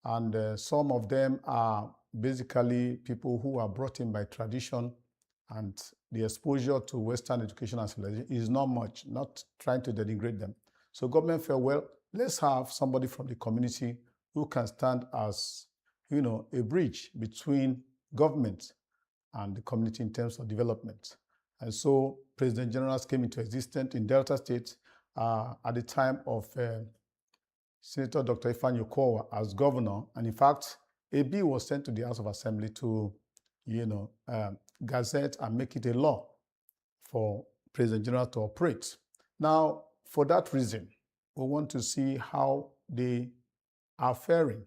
And some of them are basically people who are brought in by tradition, and the exposure to Western education and civilization is not much, not trying to denigrate them. So government felt, well, let's have somebody from the community who can stand as, a bridge between government and the community in terms of development. And so President Generals came into existence in Delta State at the time of Senator Dr. Ifeanyi Okowa as governor. And in fact, a bill was sent to the House of Assembly to, gazette and make it a law for President General to operate. Now, for that reason, we want to see how they are faring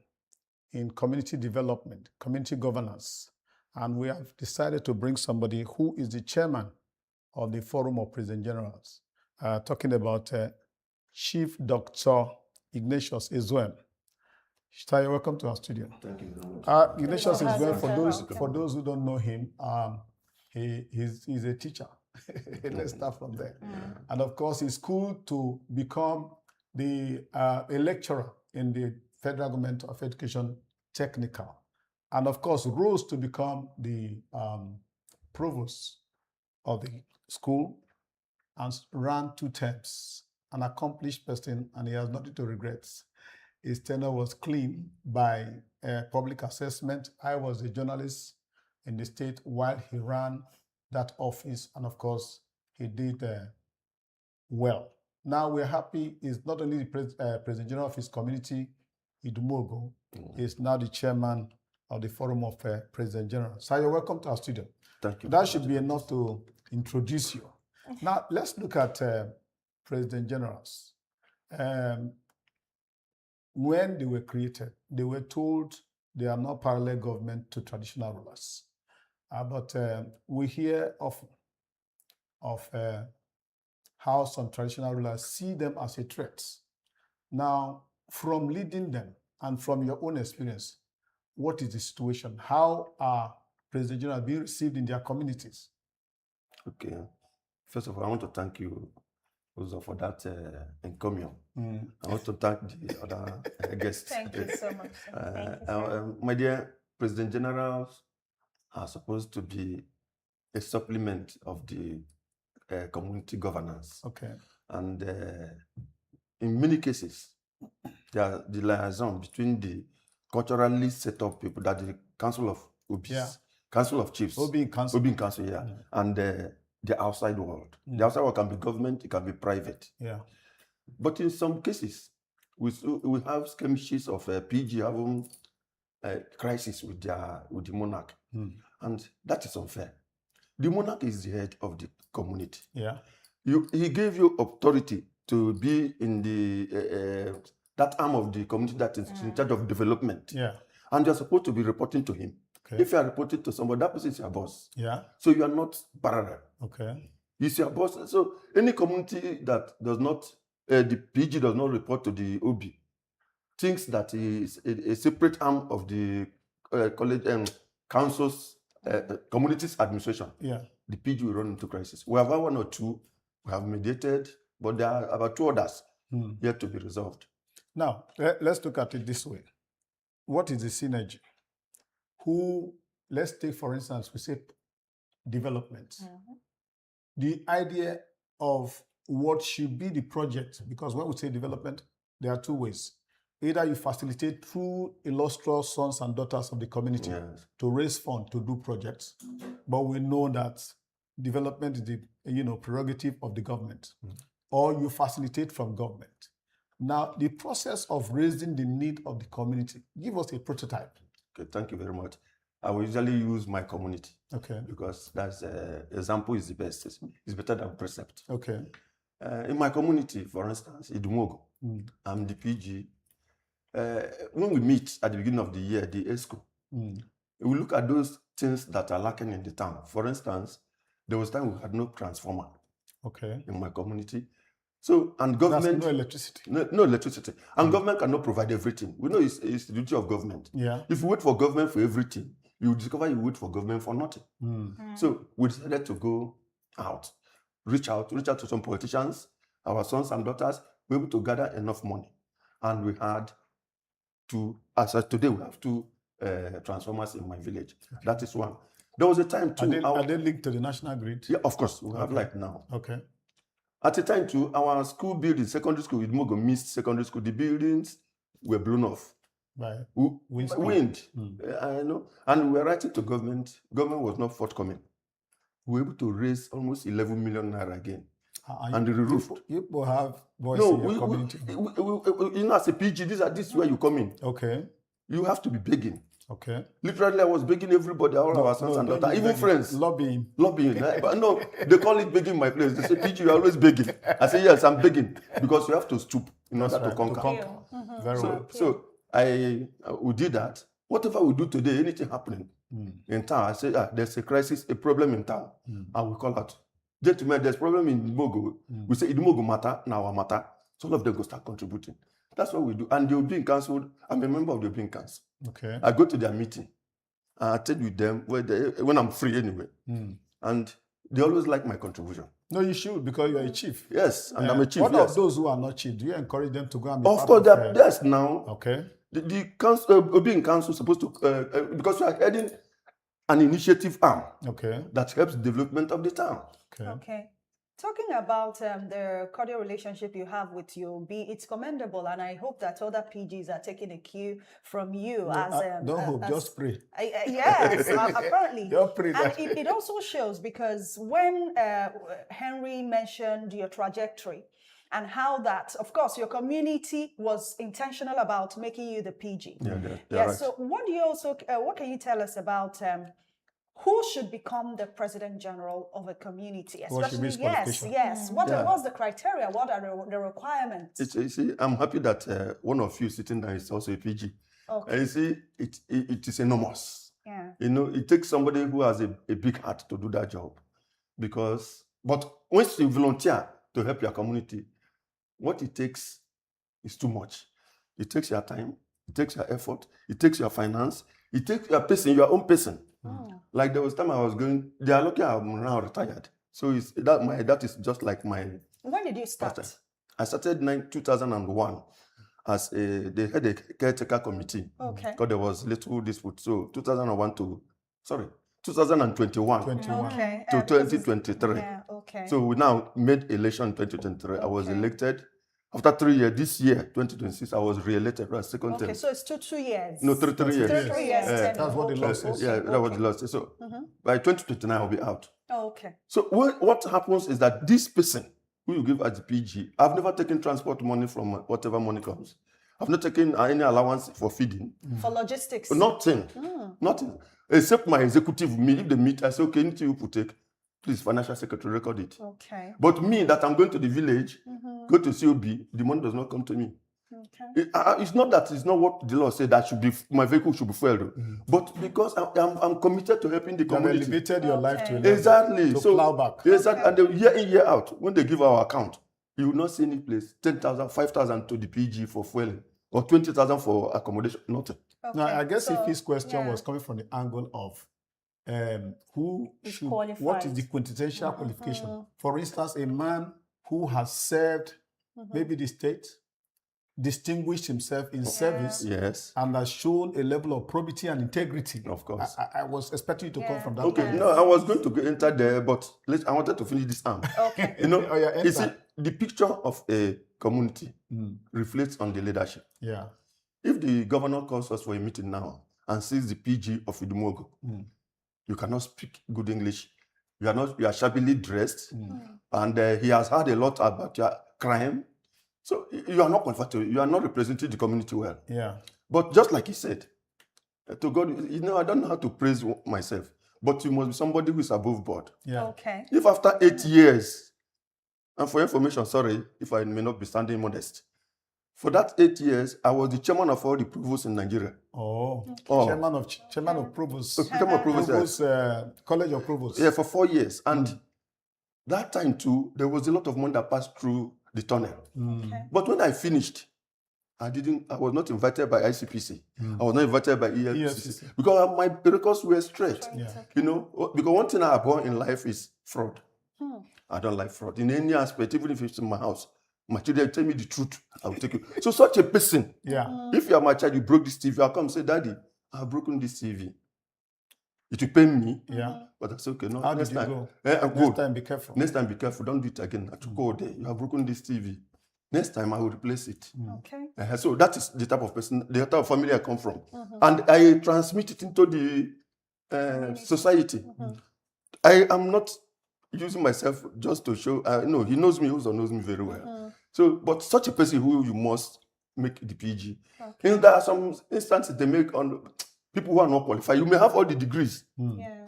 in community development, community governance. And we have decided to bring somebody who is the chairman of the Forum of President Generals, talking about Chief Dr. Ignatius Ezeuem. Shitaya, welcome to our studio. Thank you very much. Ignatius Ezeuem, for those who don't know him, he's a teacher. Let's start from there. And of course, it's cool to become a lecturer in the Federal Government of Education Technical. And of course, rose to become the provost of the school and ran 2 terms. An accomplished person, and he has nothing to regret. His tenure was clean by public assessment. I was a journalist in the state while he ran that office, and of course, he did well. Now we're happy he's not only the President General of his community, Idumogo, he's now the chairman of the Forum of President General. So you're welcome to our studio. Thank you. That should be enough to introduce you. Now let's look at President Generals. When they were created, they were told they are not parallel government to traditional rulers. But we hear often of how some traditional rulers see them as a threat. Now, from leading them and from your own experience, what is the situation? How are President Generals being received in their communities? Okay. First of all, I want to thank you also for that encomium. I want to thank the other guests. Thank you so much. Thank you, sir. My dear, President Generals are supposed to be a supplement of the community governance. Okay. And in many cases, they are the liaison between the culturally set up people, that the Council of Obis, Council of Chiefs, Obi Council, and the outside world. The outside world can be government, it can be private. Yeah. But in some cases, we have skirmishes of PG having crisis with the monarch, and that is unfair. The monarch is the head of the community. Yeah. He gave you authority to be in the that arm of the community that is in charge of development. Yeah. And you're supposed to be reporting to him. Okay. If you are reporting to somebody, that person is your boss. Yeah. So you are not parallel. Okay. He's your boss. So any community that does not, the PG does not report to the OB, thinks that he is a separate arm of the college and council's communities administration. Yeah. The PG will run into crisis. We have had 1 or 2, we have mediated, but there are about 2 others yet to be resolved. Now, let's look at it this way. What is the synergy? Let's take, for instance, we say development. The idea of what should be the project, because when we say development, there are 2 ways. Either you facilitate through illustrious sons and daughters of the community to raise funds to do projects, but we know that development is the prerogative of the government, or you facilitate from government. Now, the process of raising the need of the community, give us a prototype. Okay, thank you very much. I will usually use my community. Okay. Because that's example is the best. It's better than precept. Okay. In my community, for instance, Idumogo, I'm the PG. When we meet at the beginning of the year, the ESCO, we look at those things that are lacking in the town. For instance, there was time we had no transformer. Okay. In my community. So, and government... That's no electricity. No electricity. And government cannot provide everything. We know it's the duty of government. Yeah. If you wait for government for everything, you discover you wait for government for nothing. So we decided to go out, reach out to some politicians, our sons and daughters, be able to gather enough money. And we had to, as of today, we have 2 transformers in my village. Okay. That is one. There was a time too. Are they linked to the national grid? Yeah, of course. We have like now. Okay. At the time too, our school building, secondary school, Idmogo missed secondary school. The buildings were blown off. By wind. I know. And we were writing to government. Government was not forthcoming. We were able to raise almost 11 million naira again. And the roof. You have voice in your community. You know, as a PG, this is where you come in. Okay. You have to be begging. Okay. Literally, I was begging everybody, all our sons and daughters, even friends. Lobbying. But no, they call it begging my place. They say, PG, you're always begging. I say, yes, I'm begging. Because you have to stoop in order to conquer. Very well. So we did that. Whatever we do today, anything happening in town, I say, there's a crisis, a problem in town. And we call out, gentlemen, there's a problem in Idmogo. We say, Idmogo matter, now our matter. So all of them go start contributing. That's what we do. And they'll be council. I'm a member of the Obin Council. Okay. I go to their meeting. I attend with them when I'm free anyway. And they always like my contribution. No, you should, because you're a chief. Yes, and I'm a chief. What of those who are not chief? Do you encourage them to go and be Of course, yes, now. Okay. The council, Obin Council is supposed to, because we are heading an initiative arm. Okay. That helps the development of the town. Okay. Talking about the cordial relationship you have with UOB, it's commendable, and I hope that other PGs are taking a cue from you. Just pray. Yes, apparently. Just pray. And it also shows, because when Henry mentioned your trajectory and how that, of course, your community was intentional about making you the PG. Yeah, right. So what can you tell us about who should become the president general of a community? Especially, yes. What's the criteria? What are the requirements? You see, I'm happy that one of you sitting there is also a PG. Okay. And you see, it is enormous. Yeah. You know, it takes somebody who has a big heart to do that job. But once you volunteer to help your community, what it takes is too much. It takes your time, it takes your effort, it takes your finance, it takes your person, your own person. Like there was time I was going, they are lucky I'm now retired. So that is just like my... When did you start? I started in 2001 as they had a caretaker committee. Okay. Because there was little dispute. So 2021 to 2023. To 2023. Yeah, okay. So we now made election in 2023. I was elected. After 3 years, this year, 2026, I was re-elected for a second term. Okay, so it's 2 years. No, 3 years. 3 years. That's what the law says. Yeah, that was the law. So by 2029, I'll be out. Oh, okay. So what happens is that this person who you give as the PG, I've never taken transport money from whatever money comes. I've not taken any allowance for feeding. For logistics? Nothing. Nothing. Except my executive, me, if they meet, I say, okay, anything you could take, please, financial secretary, record it. Okay. But me, that I'm going to the village, go to COB, the money does not come to me. Okay. It's not that it's not what the law said that my vehicle should be fueled, but because I'm committed to helping the community. You elevated your life to a level. Exactly. To plow back. Exactly. And year in, year out, when they give our account, you will not see any place 10,000, 5,000 to the PG for fueling, or 20,000 for accommodation. Nothing. Okay. Now, I guess if his question was coming from the angle of what is the quintessential qualification? For instance, a man who has served maybe the state, distinguished himself in service, and has shown a level of probity and integrity. Of course. I was expecting you to come from that. Okay, no, I was going to enter there, but I wanted to finish this arm. Okay. You know, you see, the picture of a community reflects on the leadership. Yeah. If the governor calls us for a meeting now and sees the PG of Idmogo, you cannot speak good English. You are shabbily dressed, and he has heard a lot about your crime. So you are not comfortable. You are not representing the community well. Yeah. But just like he said, to God, I don't know how to praise myself, but you must be somebody who is above board. Yeah. Okay. If after 8 years, and for information, sorry if I may not be standing modest, for that 8 years, I was the chairman of all the provosts in Nigeria. Oh, chairman of provosts. Chairman of provosts. College of provosts. Yeah, for 4 years. And that time too, there was a lot of money that passed through the tunnel. Okay. But when I finished, I was not invited by ICPC. I was not invited by EFCC. Because my records were straight. You know, because one thing I abhor in life is fraud. I don't like fraud in any aspect, even if it's in my house. My children tell me the truth, I will take you. So such a person, if you are my child, you broke this TV, I'll come and say, Daddy, I've broken this TV. It will pain me. Yeah. But that's okay. No, How next did you time. go? Next time, be careful. Next time, be careful. Don't do it again. I should go there. You have broken this TV. Next time, I will replace it. Okay. So that is the type of person, the type of family I come from. And I transmit it into the society. I am not using myself just to show, no, he knows me, he also knows me very well. So, but such a person who you must make the PG. Okay. There are some instances they make on people who are not qualified. You may have all the degrees. Yeah.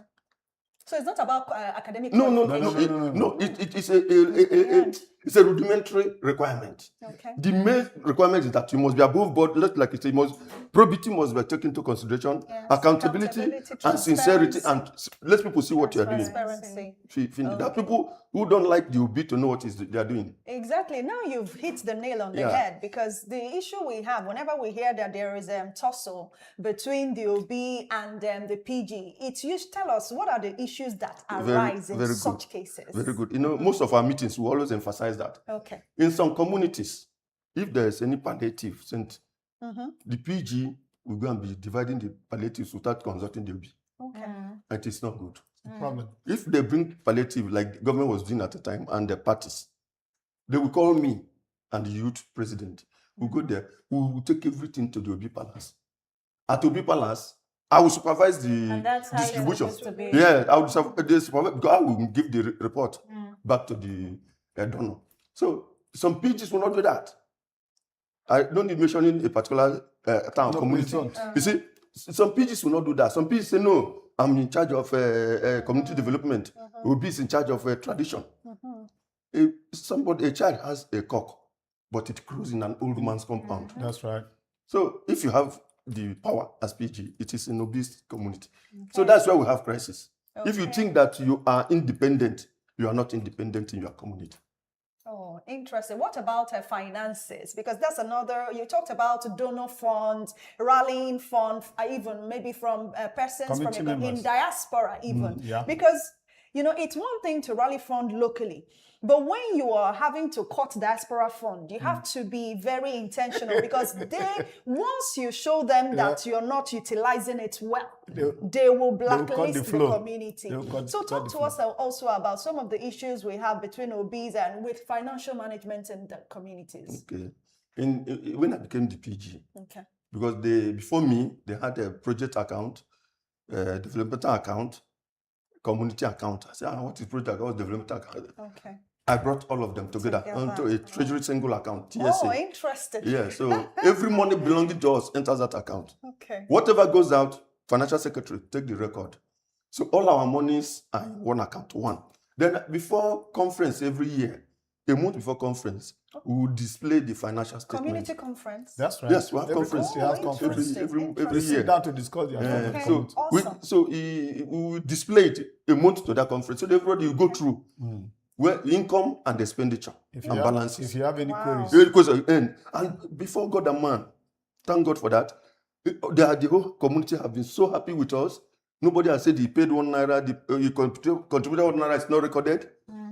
So it's not about academic. No. It's a rudimentary requirement. Okay. The main requirement is that you must be above board. Like you say, probity must be taken into consideration. Yes. Accountability and sincerity, and let people see what you are doing. Transparency. There are people who don't like the OB to know what they are doing. Exactly. Now you've hit the nail on the head, because the issue we have whenever we hear that there is a tussle between the OB and the PG, it's you tell us what are the issues that arise in such cases. Very good. You know, most of our meetings we always emphasize that. Okay. In some communities, if there is any palliative sent, the PG will go and be dividing the palliatives without consulting the OB. Okay. And it's not good. Problem. If they bring palliative, like the government was doing at the time, and the parties, they will call me and the youth president. We'll go there. We will take everything to the OB Palace. At OB Palace, I will supervise the distribution. Yeah, I will supervise, because I will give the report back to the donor. So some PGs will not do that. I don't need mentioning a particular town community. You see, some PGs will not do that. Some PGs say, no, I'm in charge of community development. OB is in charge of tradition. A child has a cock, but it grows in an old man's compound. That's right. So if you have the power as PG, it is in obese community. So that's why we have crisis. If you think that you are independent, you are not independent in your community. Oh, interesting. What about finances? Because that's another, you talked about donor funds, rallying funds, even maybe from persons in diaspora even. Because, you know, it's one thing to rally fund locally, but when you are having to cut diaspora fund, you have to be very intentional, because once you show them that you're not utilizing it well, they will blacklist the community. So talk to us also about some of the issues we have between OBs and with financial management in the communities. Okay. When I became the PG, because before me, they had a project account, development account, community account. I said, what is project account, development account? Okay. I brought all of them together onto a treasury single account, TSA. Oh, interesting. Yeah, so every money belonging to us enters that account. Okay. Whatever goes out, financial secretary take the record. So all our monies are in one account, one. Then before conference every year, a month before conference, we will display the financial statement. Community conference. That's right. Yes, we have conference. Every year. Sit down to discuss the account. So we will display it a month to that conference. So everybody will go through. Where income and expenditure and balances. If you have any queries. And before God and man, thank God for that. The whole community have been so happy with us. Nobody has said he paid 1 naira, he contributed 1 naira, it's not recorded.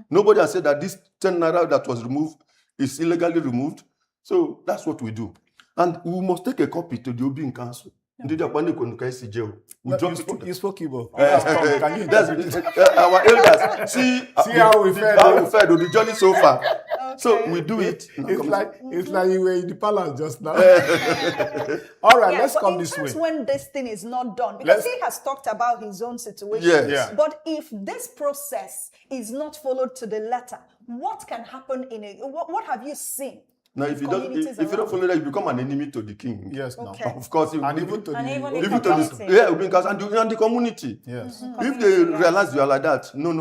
Nobody has said that this 10 naira that was removed is illegally removed. So that's what we do. And we must take a copy to the OB in council. You spoke Igbo. Our elders see how we fed on the journey so far. So we do it. It's like you were in the palace just now. All right, let's come this way. When this thing is not done, because he has talked about his own situation. Yes. But if this process is not followed to the letter, what can happen what have you seen Now, if you don't, communities if you don't around. follow that, you become an enemy to the king. Yes, Okay. now. Of course, you And will even to And the even the even to community. the yeah, because and the community. yes. If Community, they yes. realize you are like that, no.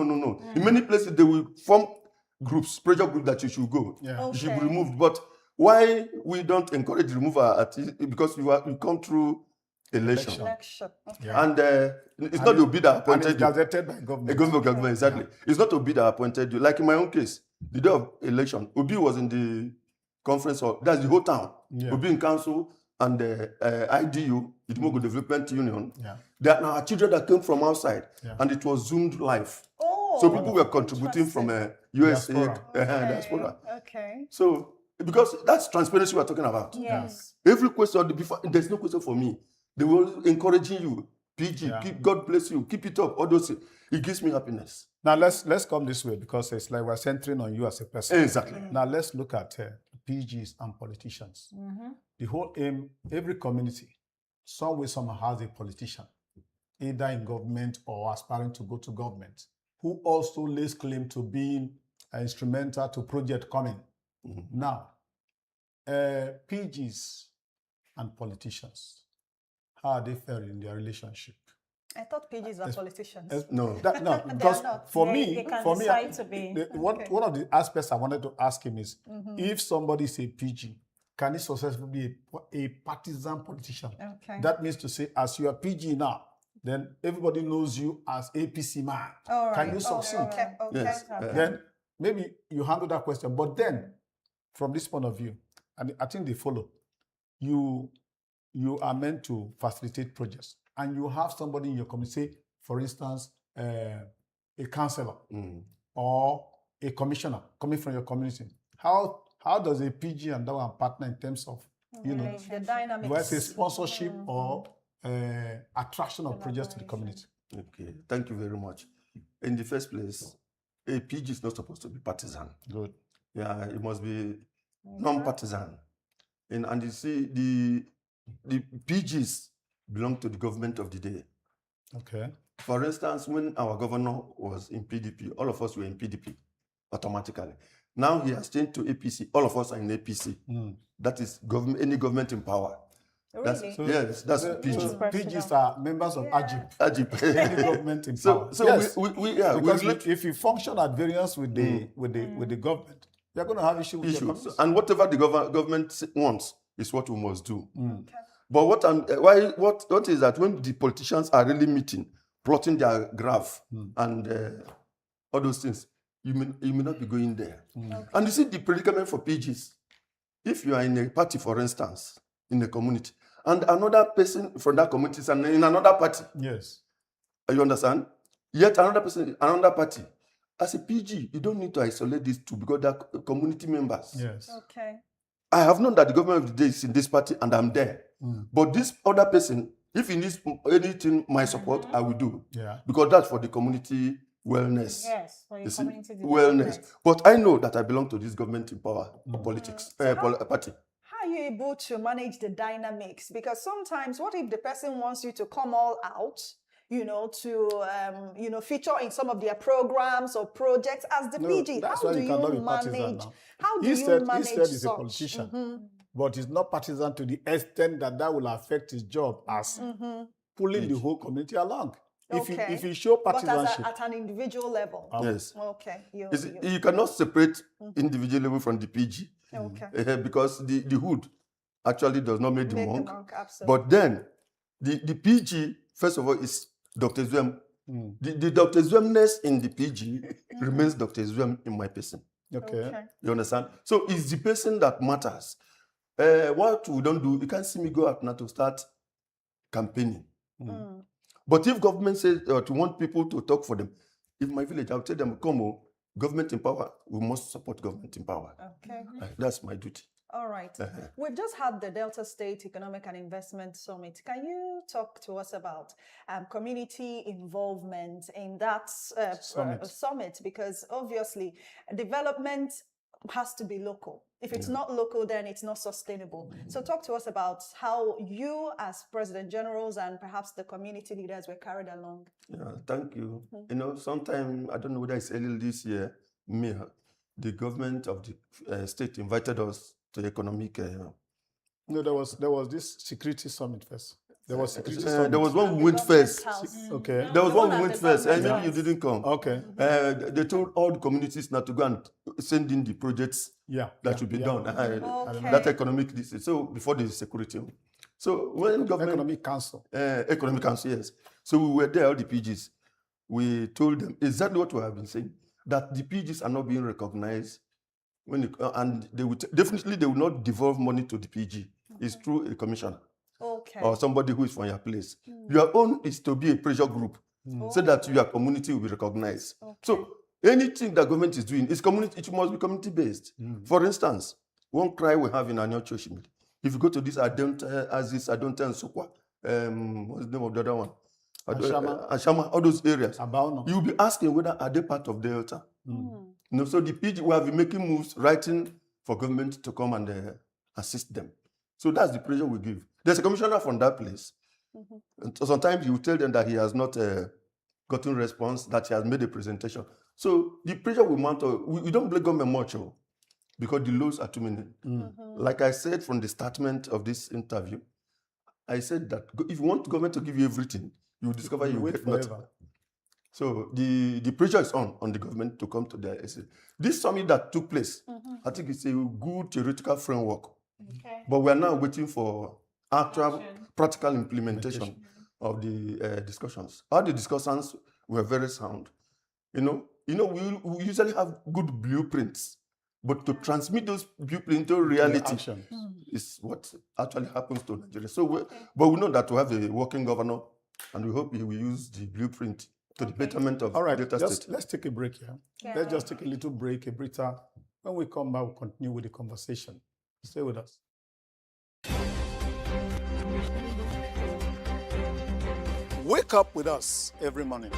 In many places they will form groups, pressure groups that you should go. Yeah. You should be Okay. removed. But why we don't encourage removal because you come through election. Election. Okay. Yeah. And it's not the Obi that And it's appointed you. gazetted by government. A government, exactly. It's not Obi that appointed you. Like in my own case, the day of election, Obi was in the conference hall. That's the whole town. Yeah. Obi in council and the IDU, Idimogo Development Union. Yeah. There are now children that came from outside, Yeah. and it was zoomed live. Oh, So people were contributing from USA, Diaspora. diaspora. Okay. So because that's transparency we're talking about. Yes. Every question before, there's no question for me. They were encouraging you. PG, Yeah. keep, God bless you. Keep it up. All those things. It gives me happiness. Now let's come this way because it's like we're centering on you as a person. Exactly. Now let's look at PGs and politicians. The whole aim, every community, some way somehow has a politician, either in government or aspiring to go to government, who also lays claim to being instrumental to project coming. Now, PGs and politicians, how are they faring in their relationship? I thought PGs are politicians. No. No, because for They me, can for me, decide to be. one of the aspects I wanted to ask him is, if somebody is a PG, can he successfully be a partisan politician? Okay. That means to say, as you are PG now, then everybody knows you as APC man. All right. Can you succeed? Okay. Okay. Yes. Then maybe you handle that question. But then, from this point of view, and I think they follow, you are meant to facilitate projects. And you have somebody in your community, say, for instance, a councillor or a commissioner coming from your community. How does a PG and that one partner in terms of, the dynamics. do I say sponsorship or attraction of projects to the community? Okay. Thank you very much. In the first place, a PG is not supposed to be partisan. Good. Yeah, it must be non-partisan. And you see, the PGs belong to the government of the day. Okay. For instance, when our governor was in PDP, all of us were in PDP automatically. Now he has changed to APC. All of us are in APC. That is any government in power. Really? Yes, that's PG. PGs are members of AGIP. AGIP. Any government in power. So yes. because if you function at variance with the government, you're going to have issues with your community. And whatever the government wants is what we must do. But what is that when the politicians are really meeting, plotting their graph and all those things, you may not be going there. And you see the predicament for PGs. If you are in a party, for instance, in a community, and another person from that community is in another party. Yes. You understand? Yet another person in another party. As a PG, you don't need to isolate these two because they're community members. Yes. Okay. I have known that the government of the day is in this party and I'm there. But this other person, if he needs anything, my support, I will do. Yeah. Because that's for the community wellness. Yes, for your community wellness. development. But I know that I belong to this government in power politics party. How are you able to manage the dynamics? Because sometimes, what if the person wants you to come all out, to feature in some of their programs or projects as the PG? That's How why do you cannot be you partisan manage? now. How do He you said manage he's a such? politician, but he's not partisan to the extent that will affect his job as pulling the whole community along. If you show partisanship, but at an individual level. Yes. Okay. You cannot separate individual level from the PG. Okay. Because the hood actually does not make the monk. Absolutely. But then the PG, first of all, is Dr. Zwem. The Dr. Zwemness in the PG remains Dr. Zwem in my person. Okay. You understand? So it's the person that matters. What we don't do, you can't see me go out now to start campaigning. But if government says to want people to talk for them, if my village, I'll tell them, come, government in power, we must support government in power. Okay. That's my duty. All right. We've just had the Delta State Economic and Investment Summit. Can you talk to us about community involvement in that summit? Because obviously, development has to be local. If it's not local, then it's not sustainable. So talk to us about how you as President Generals and perhaps the community leaders were carried along. Yeah, thank you. Sometime, I don't know whether it's early this year, the government of the state invited us to economic. No, there was this security summit first. There was security there summit. was one we went first. Okay. There was The one one we at went the first, and government maybe you didn't come. Okay. They told all the communities now to go and send in the projects that should be done. That economic, so before the security. So when government economic council, yes. So we were there, all the PGs. We told them exactly what we have been saying, that the PGs are not being recognized when and they would definitely they will not devolve money to the PG. It's through a commissioner. Or somebody who is from your place. Your own is to be a pressure group so that your community will be recognized. So anything that government is doing is community, it must be community based. For instance, one cry we have in our church, if you go to this, I don't tell Sukwa, what's the name of the other one? Ashama, all those areas. You'll be asking whether are they part of Delta. No, so the PG we have been making moves, writing for government to come and assist them. So that's the pressure we give. There's a commissioner from that place. And so sometimes you tell them that he has not gotten response, that he has made a presentation. So the pressure we mount, we don't blame government much because the laws are too many. Like I said from the statement of this interview, I said that if you want government to give you everything, you will discover you will get nothing. So the pressure is on the government to come to their essay. This summit that took place, I think it's a good theoretical framework. But we are now waiting for actual practical implementation of the discussions. All the discussions were very sound. We usually have good blueprints, but to transmit those blueprints to reality is what actually happens to Nigeria. So, but we know that we have a working governor, and we hope he will use the blueprint to the betterment of Delta State. Let's take a break here. Let's just take a little break, a breather. When we come back, we'll continue with the conversation. Stay with us. Wake up with us every morning.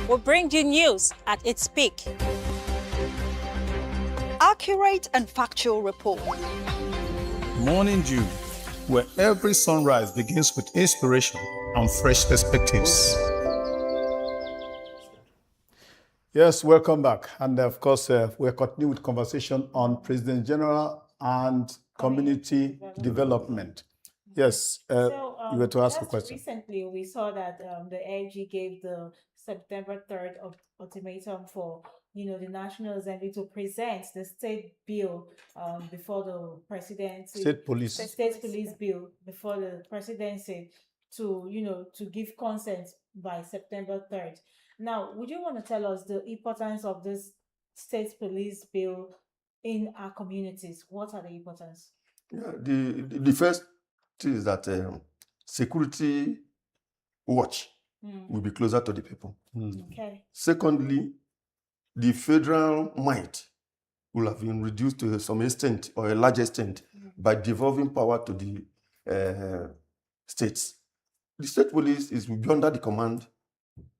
We'll bring you news at its peak. Accurate and factual report. Morning Dew, where every sunrise begins with inspiration and fresh perspectives. Yes, welcome back. And of course, we're continuing with conversation on President General and community development. Yes, you were to ask a question. Recently, we saw that the AG gave the September 3rd ultimatum for the National Assembly to present the state bill before the presidency. State police. The state police bill before the presidency to give consent by September 3rd. Now, would you want to tell us the importance of this state police bill in our communities? What are the importance? Yeah, the first thing is that security watch will be closer to the people. Okay. Secondly, the federal might will have been reduced to some extent or a large extent by devolving power to the states. The state police is under the command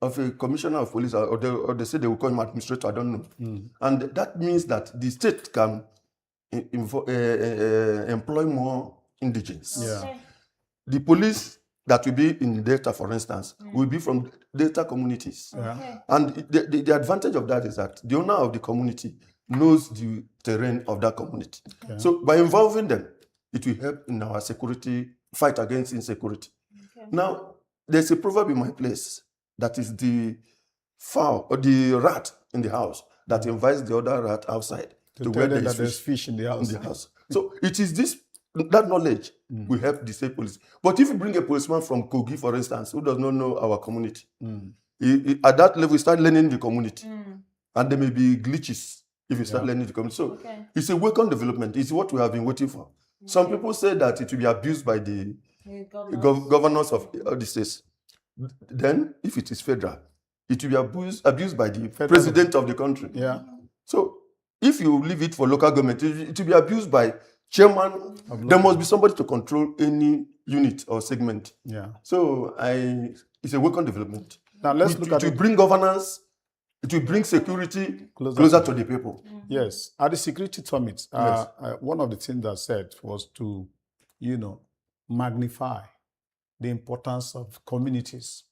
of a commissioner of police, or they say they will call him administrator, I don't know. And that means that the state can employ more indigents. Yeah. The police that will be in Delta, for instance, will be from Delta communities. Yeah. And the advantage of that is that the owner of the community knows the terrain of that community. Okay. So by involving them, it will help in our security, fight against insecurity. Okay. Now, there's a proverb in my place that is the fowl or the rat in the house that invites the other rat outside to where there's fish in the house. So it is that knowledge will help the state police. But if you bring a policeman from Kogi, for instance, who does not know our community, at that level, you start learning the community. And there may be glitches if you start learning the community. So it's a welcome development. It's what we have been waiting for. Some people say that it will be abused by the governors of the states. Then, if it is federal, it will be abused by the president of the country. Yeah. So if you leave it for local government, it will be abused by chairman. There must be somebody to control any unit or segment. Yeah. So it's a welcome development. Now let's look at it. To bring governance, it will bring security closer to the people. Yes. At the security summit, one of the things that said was to, magnify the importance of communities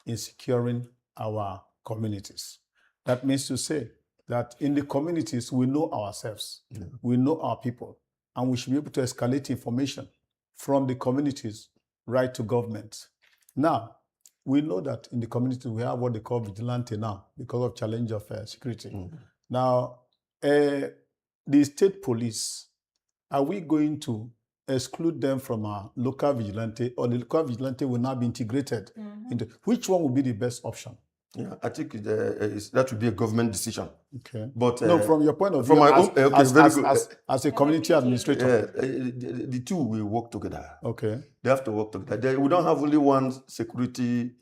in securing our communities. That means to say that in the communities, we know ourselves, we know our people, and we should be able to escalate information from the communities right to government. Now, we know that in the community, we have what they call vigilante now because of challenge of security. Now, the state police, are we going to exclude them from our local vigilante, or the local vigilante will now be integrated into, which one would be the best option? Yeah, I think that would be a government decision. Okay. But no, from your point of from view, my own, okay, very good. As a community administrator. The two will work together. Okay. They have to work together. We don't have only one security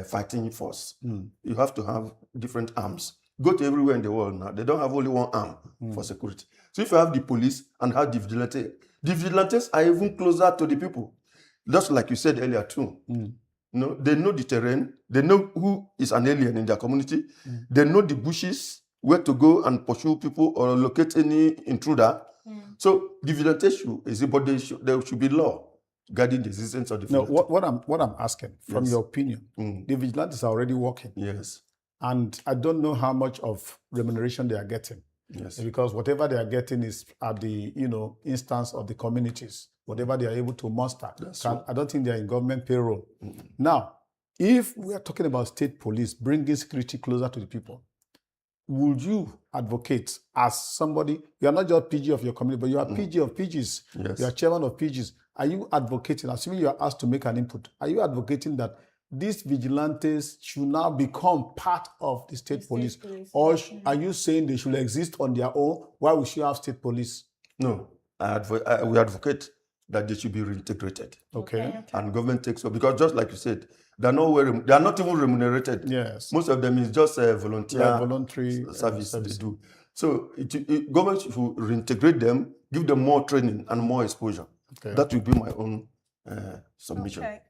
fighting force. You have to have different arms. Go to everywhere in the world now. They don't have only one arm for security. So if you have the police and have the vigilantes are even closer to the people. Just like you said earlier too. No, they know the terrain. They know who is an alien in their community. They know the bushes, where to go and pursue people or locate any intruder. So the vigilantes there should be law guarding the existence of the vigilante. No, vigilante. what I'm asking, from your opinion, the vigilantes are already working. Yes. And I don't know how much of remuneration they are getting. Yes. Because whatever they are getting is at the instance of the communities, whatever they are able to muster. I don't think they are in government payroll. Now, if we are talking about state police bringing security closer to the people, would you advocate as somebody, you are not just PG of your community, but you are PG of PGs, yes. You are chairman of PGs. Are you advocating, assuming you are asked to make an input, are you advocating that these vigilantes should now become part of the state police? Or are you saying they should exist on their own while we should have state police? No, we advocate that they should be reintegrated. Okay. And government takes over. Because just like you said, they are not even remunerated. Yes. Most of them is just a voluntary service they do. So government should reintegrate them, give them more training and more exposure. Okay. That will be my own submission. Okay.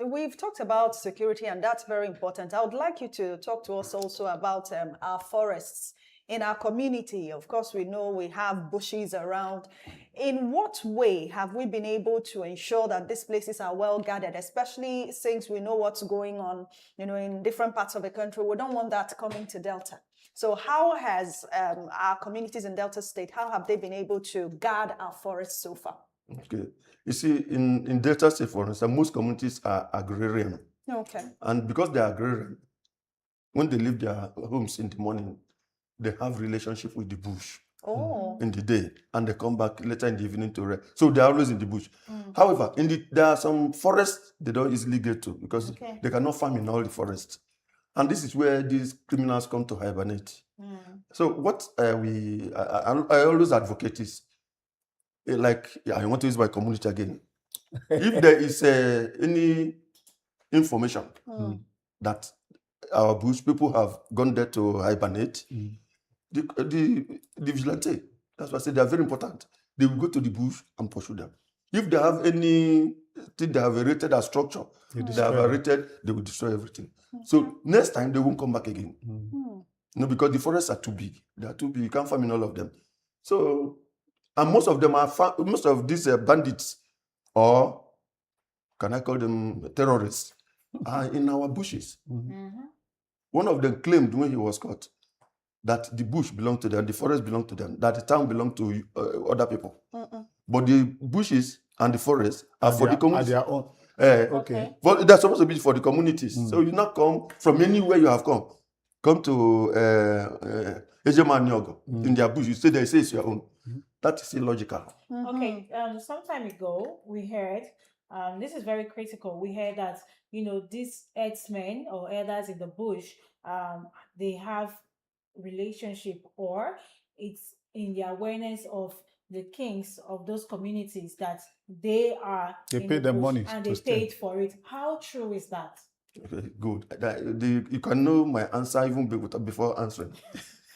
We've talked about security, and that's very important. I would like you to talk to us also about our forests in our community. Of course, we know we have bushes around. In what way have we been able to ensure that these places are well guarded, especially since we know what's going on, in different parts of the country? We don't want that coming to Delta. So how has our communities in Delta State, how have they been able to guard our forests so far? Okay. You see, in Delta State, for instance, most communities are agrarian. Okay. And because they are agrarian, when they leave their homes in the morning, they have relationship with the bush in the day, and they come back later in the evening to rest. So they're always in the bush. However, there are some forests they don't easily get to because they cannot farm in all the forests. And this is where these criminals come to hibernate. So what I always advocate is, I want to use my community again. If there is any information that our bush people have gone there to hibernate, the vigilante, that's why I said they are very important. They will go to the bush and pursue them. If they have anything they have rated as structure, they will destroy everything. So next time they won't come back again. No, because the forests are too big. They are too big. You can't farm in all of them. So, and most of them most of these bandits, or can I call them terrorists, are in our bushes. One of them claimed when he was caught that the bush belonged to them, the forest belonged to them, that the town belonged to other people. But the bushes and the forest are for the community. Their own. Okay. But they're supposed to be for the communities. So you not come from anywhere you have come to Ejema Nyogo in their bush. You say they say it's your own. That is illogical. Okay. Some time ago, we heard, this is very critical. We heard that, these herdsmen or elders in the bush, they have relationship, or it's in the awareness of the kings of those communities that they pay them money and they paid for it. How true is that? Okay, good. You can know my answer even before answering.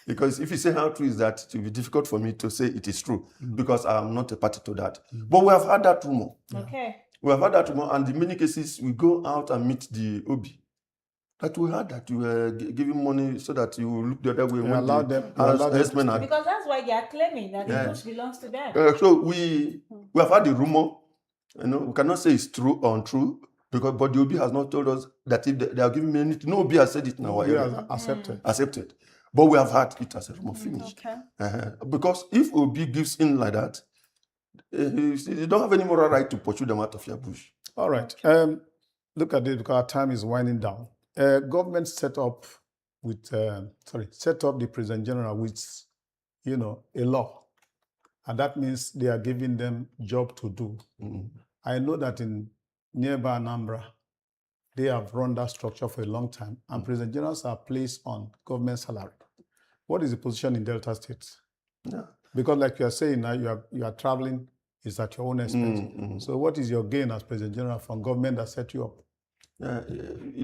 Because if you say how true is that, it will be difficult for me to say it is true because I'm not a party to that. But we have had that rumor. Okay. We have had that rumor, and in many cases, we go out and meet the Obi. That we had that you were giving money so that you look the other way. Allow them because that's why they are claiming that the bush belongs to them. So we have had the rumor. We cannot say it's true or untrue but the Obi has not told us that if they are giving me anything. No Obi has said it in our area. Accepted. But we have had it as a rumor finish. Okay. Because if Obi gives in like that, you don't have any moral right to pursue them out of your bush. All right. Look at it, because our time is winding down. Government set up the President General with, a law. And that means they are giving them job to do. I know that in nearby Anambra, they have run that structure for a long time, and President Generals are placed on government salary. What is the position in Delta State? Yeah. Because like you are saying now, you are traveling, is at your own expense. So what is your gain as President General from government that set you up?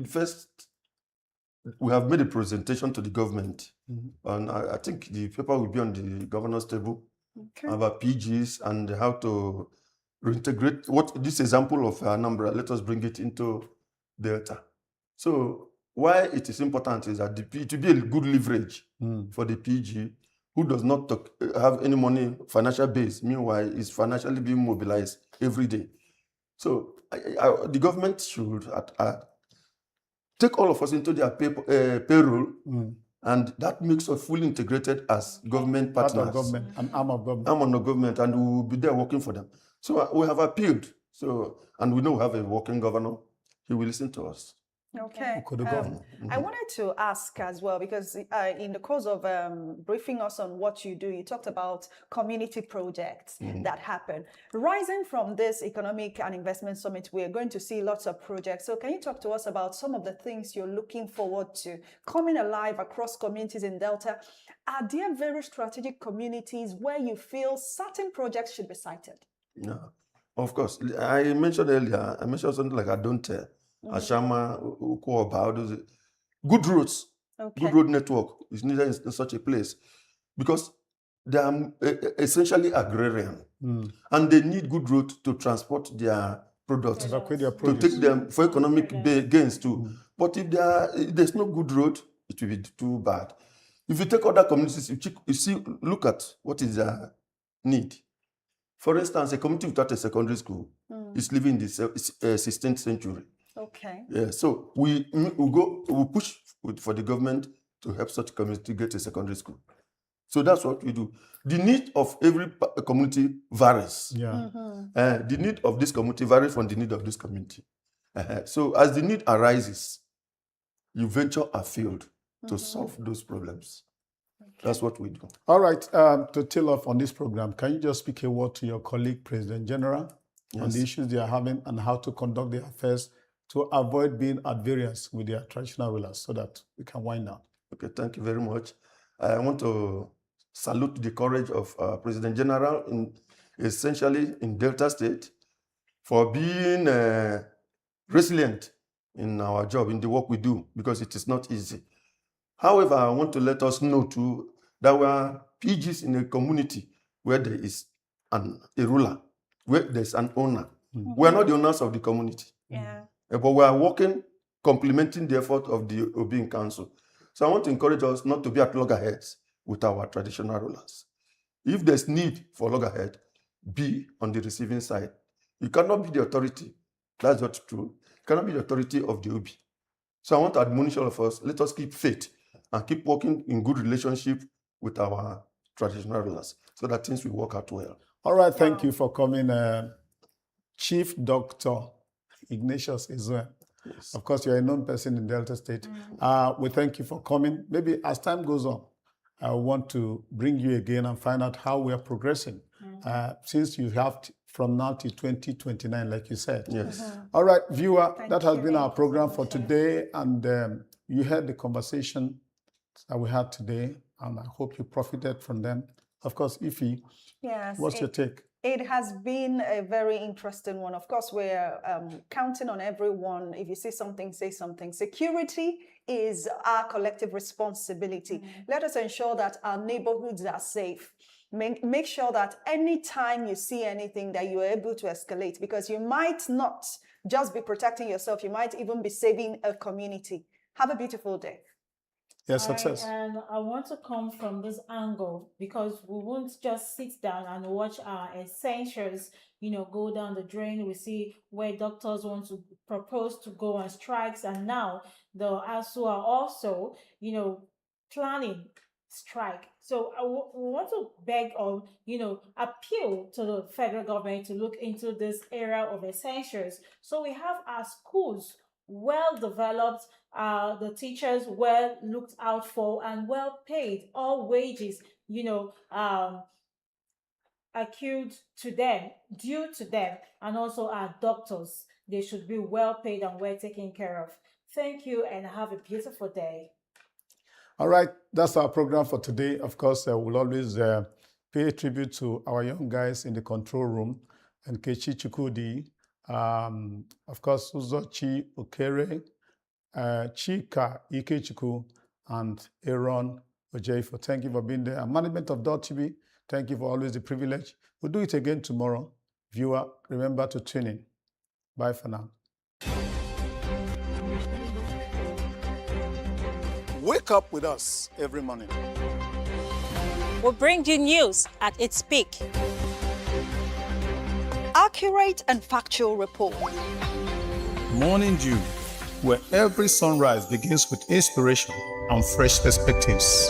First, we have made a presentation to the government, and I think the paper will be on the governor's table about PGs and how to reintegrate what this example of Anambra. Let us bring it into Delta. So why it is important is that it will be a good leverage for the PG who does not have any money, financial base, meanwhile is financially being mobilized every day. So the government should take all of us into their payroll, and that makes us fully integrated as government partners. Part of government, an arm of government. Arm of government, and we will be there working for them. So we have appealed. And we know we have a working governor. He will listen to us. Okay. Mm-hmm. I wanted to ask as well, because in the course of briefing us on what you do, you talked about community projects that happen. Rising from this Economic and Investment Summit, we are going to see lots of projects. So can you talk to us about some of the things you're looking forward to coming alive across communities in Delta? Are there very strategic communities where you feel certain projects should be cited? Yeah, of course. I mentioned earlier, something like Adonte, Ashama, Ukuoba, good roads, good road network is needed in such a place, because they are essentially agrarian, and they need good road to transport their products, to take them for economic gains too. But if there's no good road, it will be too bad. If you take other communities, look at what is their need. For instance, a community without a secondary school is living in the 16th century. Okay. Yeah, so we push for the government to help such community get a secondary school. So that's what we do. The need of every community varies. Yeah. The need of this community varies from the need of this community. So as the need arises, you venture afield to solve those problems. That's what we do. All right. To tail off on this program, can you just speak a word to your colleague, President General, on the issues they are having and how to conduct their affairs to avoid being at variance with their traditional rulers, so that we can wind down? Okay, thank you very much. I want to salute the courage of President General essentially in Delta State for being resilient in our job, in the work we do, because it is not easy. However, I want to let us know too that we are PGs in a community where there is a ruler, where there's an owner. We are not the owners of the community. Yeah. But we are working, complementing the effort of the Obin Council. So I want to encourage us not to be at loggerheads with our traditional rulers. If there's need for loggerhead, be on the receiving side. You cannot be the authority. That's not true. You cannot be the authority of the Obi. So I want to admonish all of us, let us keep faith and keep working in good relationship with our traditional rulers so that things will work out well. All right, thank you for coming, Chief Dr. Ignatius Ezue. Yes. Of course, you're a known person in Delta State. We thank you for coming. Maybe as time goes on, I want to bring you again and find out how we are progressing, since you have from now to 2029, like you said. Yes. All right, viewer, that has been our program for today, and you heard the conversation that we had today, and I hope you profited from them. Of course, Ify, what's your take? It has been a very interesting one. Of course, we're counting on everyone. If you see something, say something. Security is our collective responsibility. Let us ensure that our neighborhoods are safe. Make sure that anytime you see anything that you are able to escalate, because you might not just be protecting yourself, you might even be saving a community. Have a beautiful day. Yes, success. And I want to come from this angle, because we won't just sit down and watch our essentials, go down the drain. We see where doctors want to propose to go on strikes, and now the ASU are also, planning strike. So we want to beg or, appeal to the federal government to look into this area of essentials. So we have our schools well developed, the teachers well looked out for and well paid, all wages, accrued to them, due to them, and also our doctors. They should be well paid and well taken care of. Thank you and have a beautiful day. All right, that's our program for today. Of course, we'll always pay tribute to our young guys in the control room, and Kechi Chukudi, of course, Uzochi Okere, Chika Ikechukwu, and Aaron Ojefo. Thank you for being there. And management of Dott TV, thank you for always the privilege. We'll do it again tomorrow. Viewer, remember to tune in. Bye for now. Wake up with us every morning. We'll bring you news at its peak. Accurate and factual report. Morning Dew, where every sunrise begins with inspiration and fresh perspectives.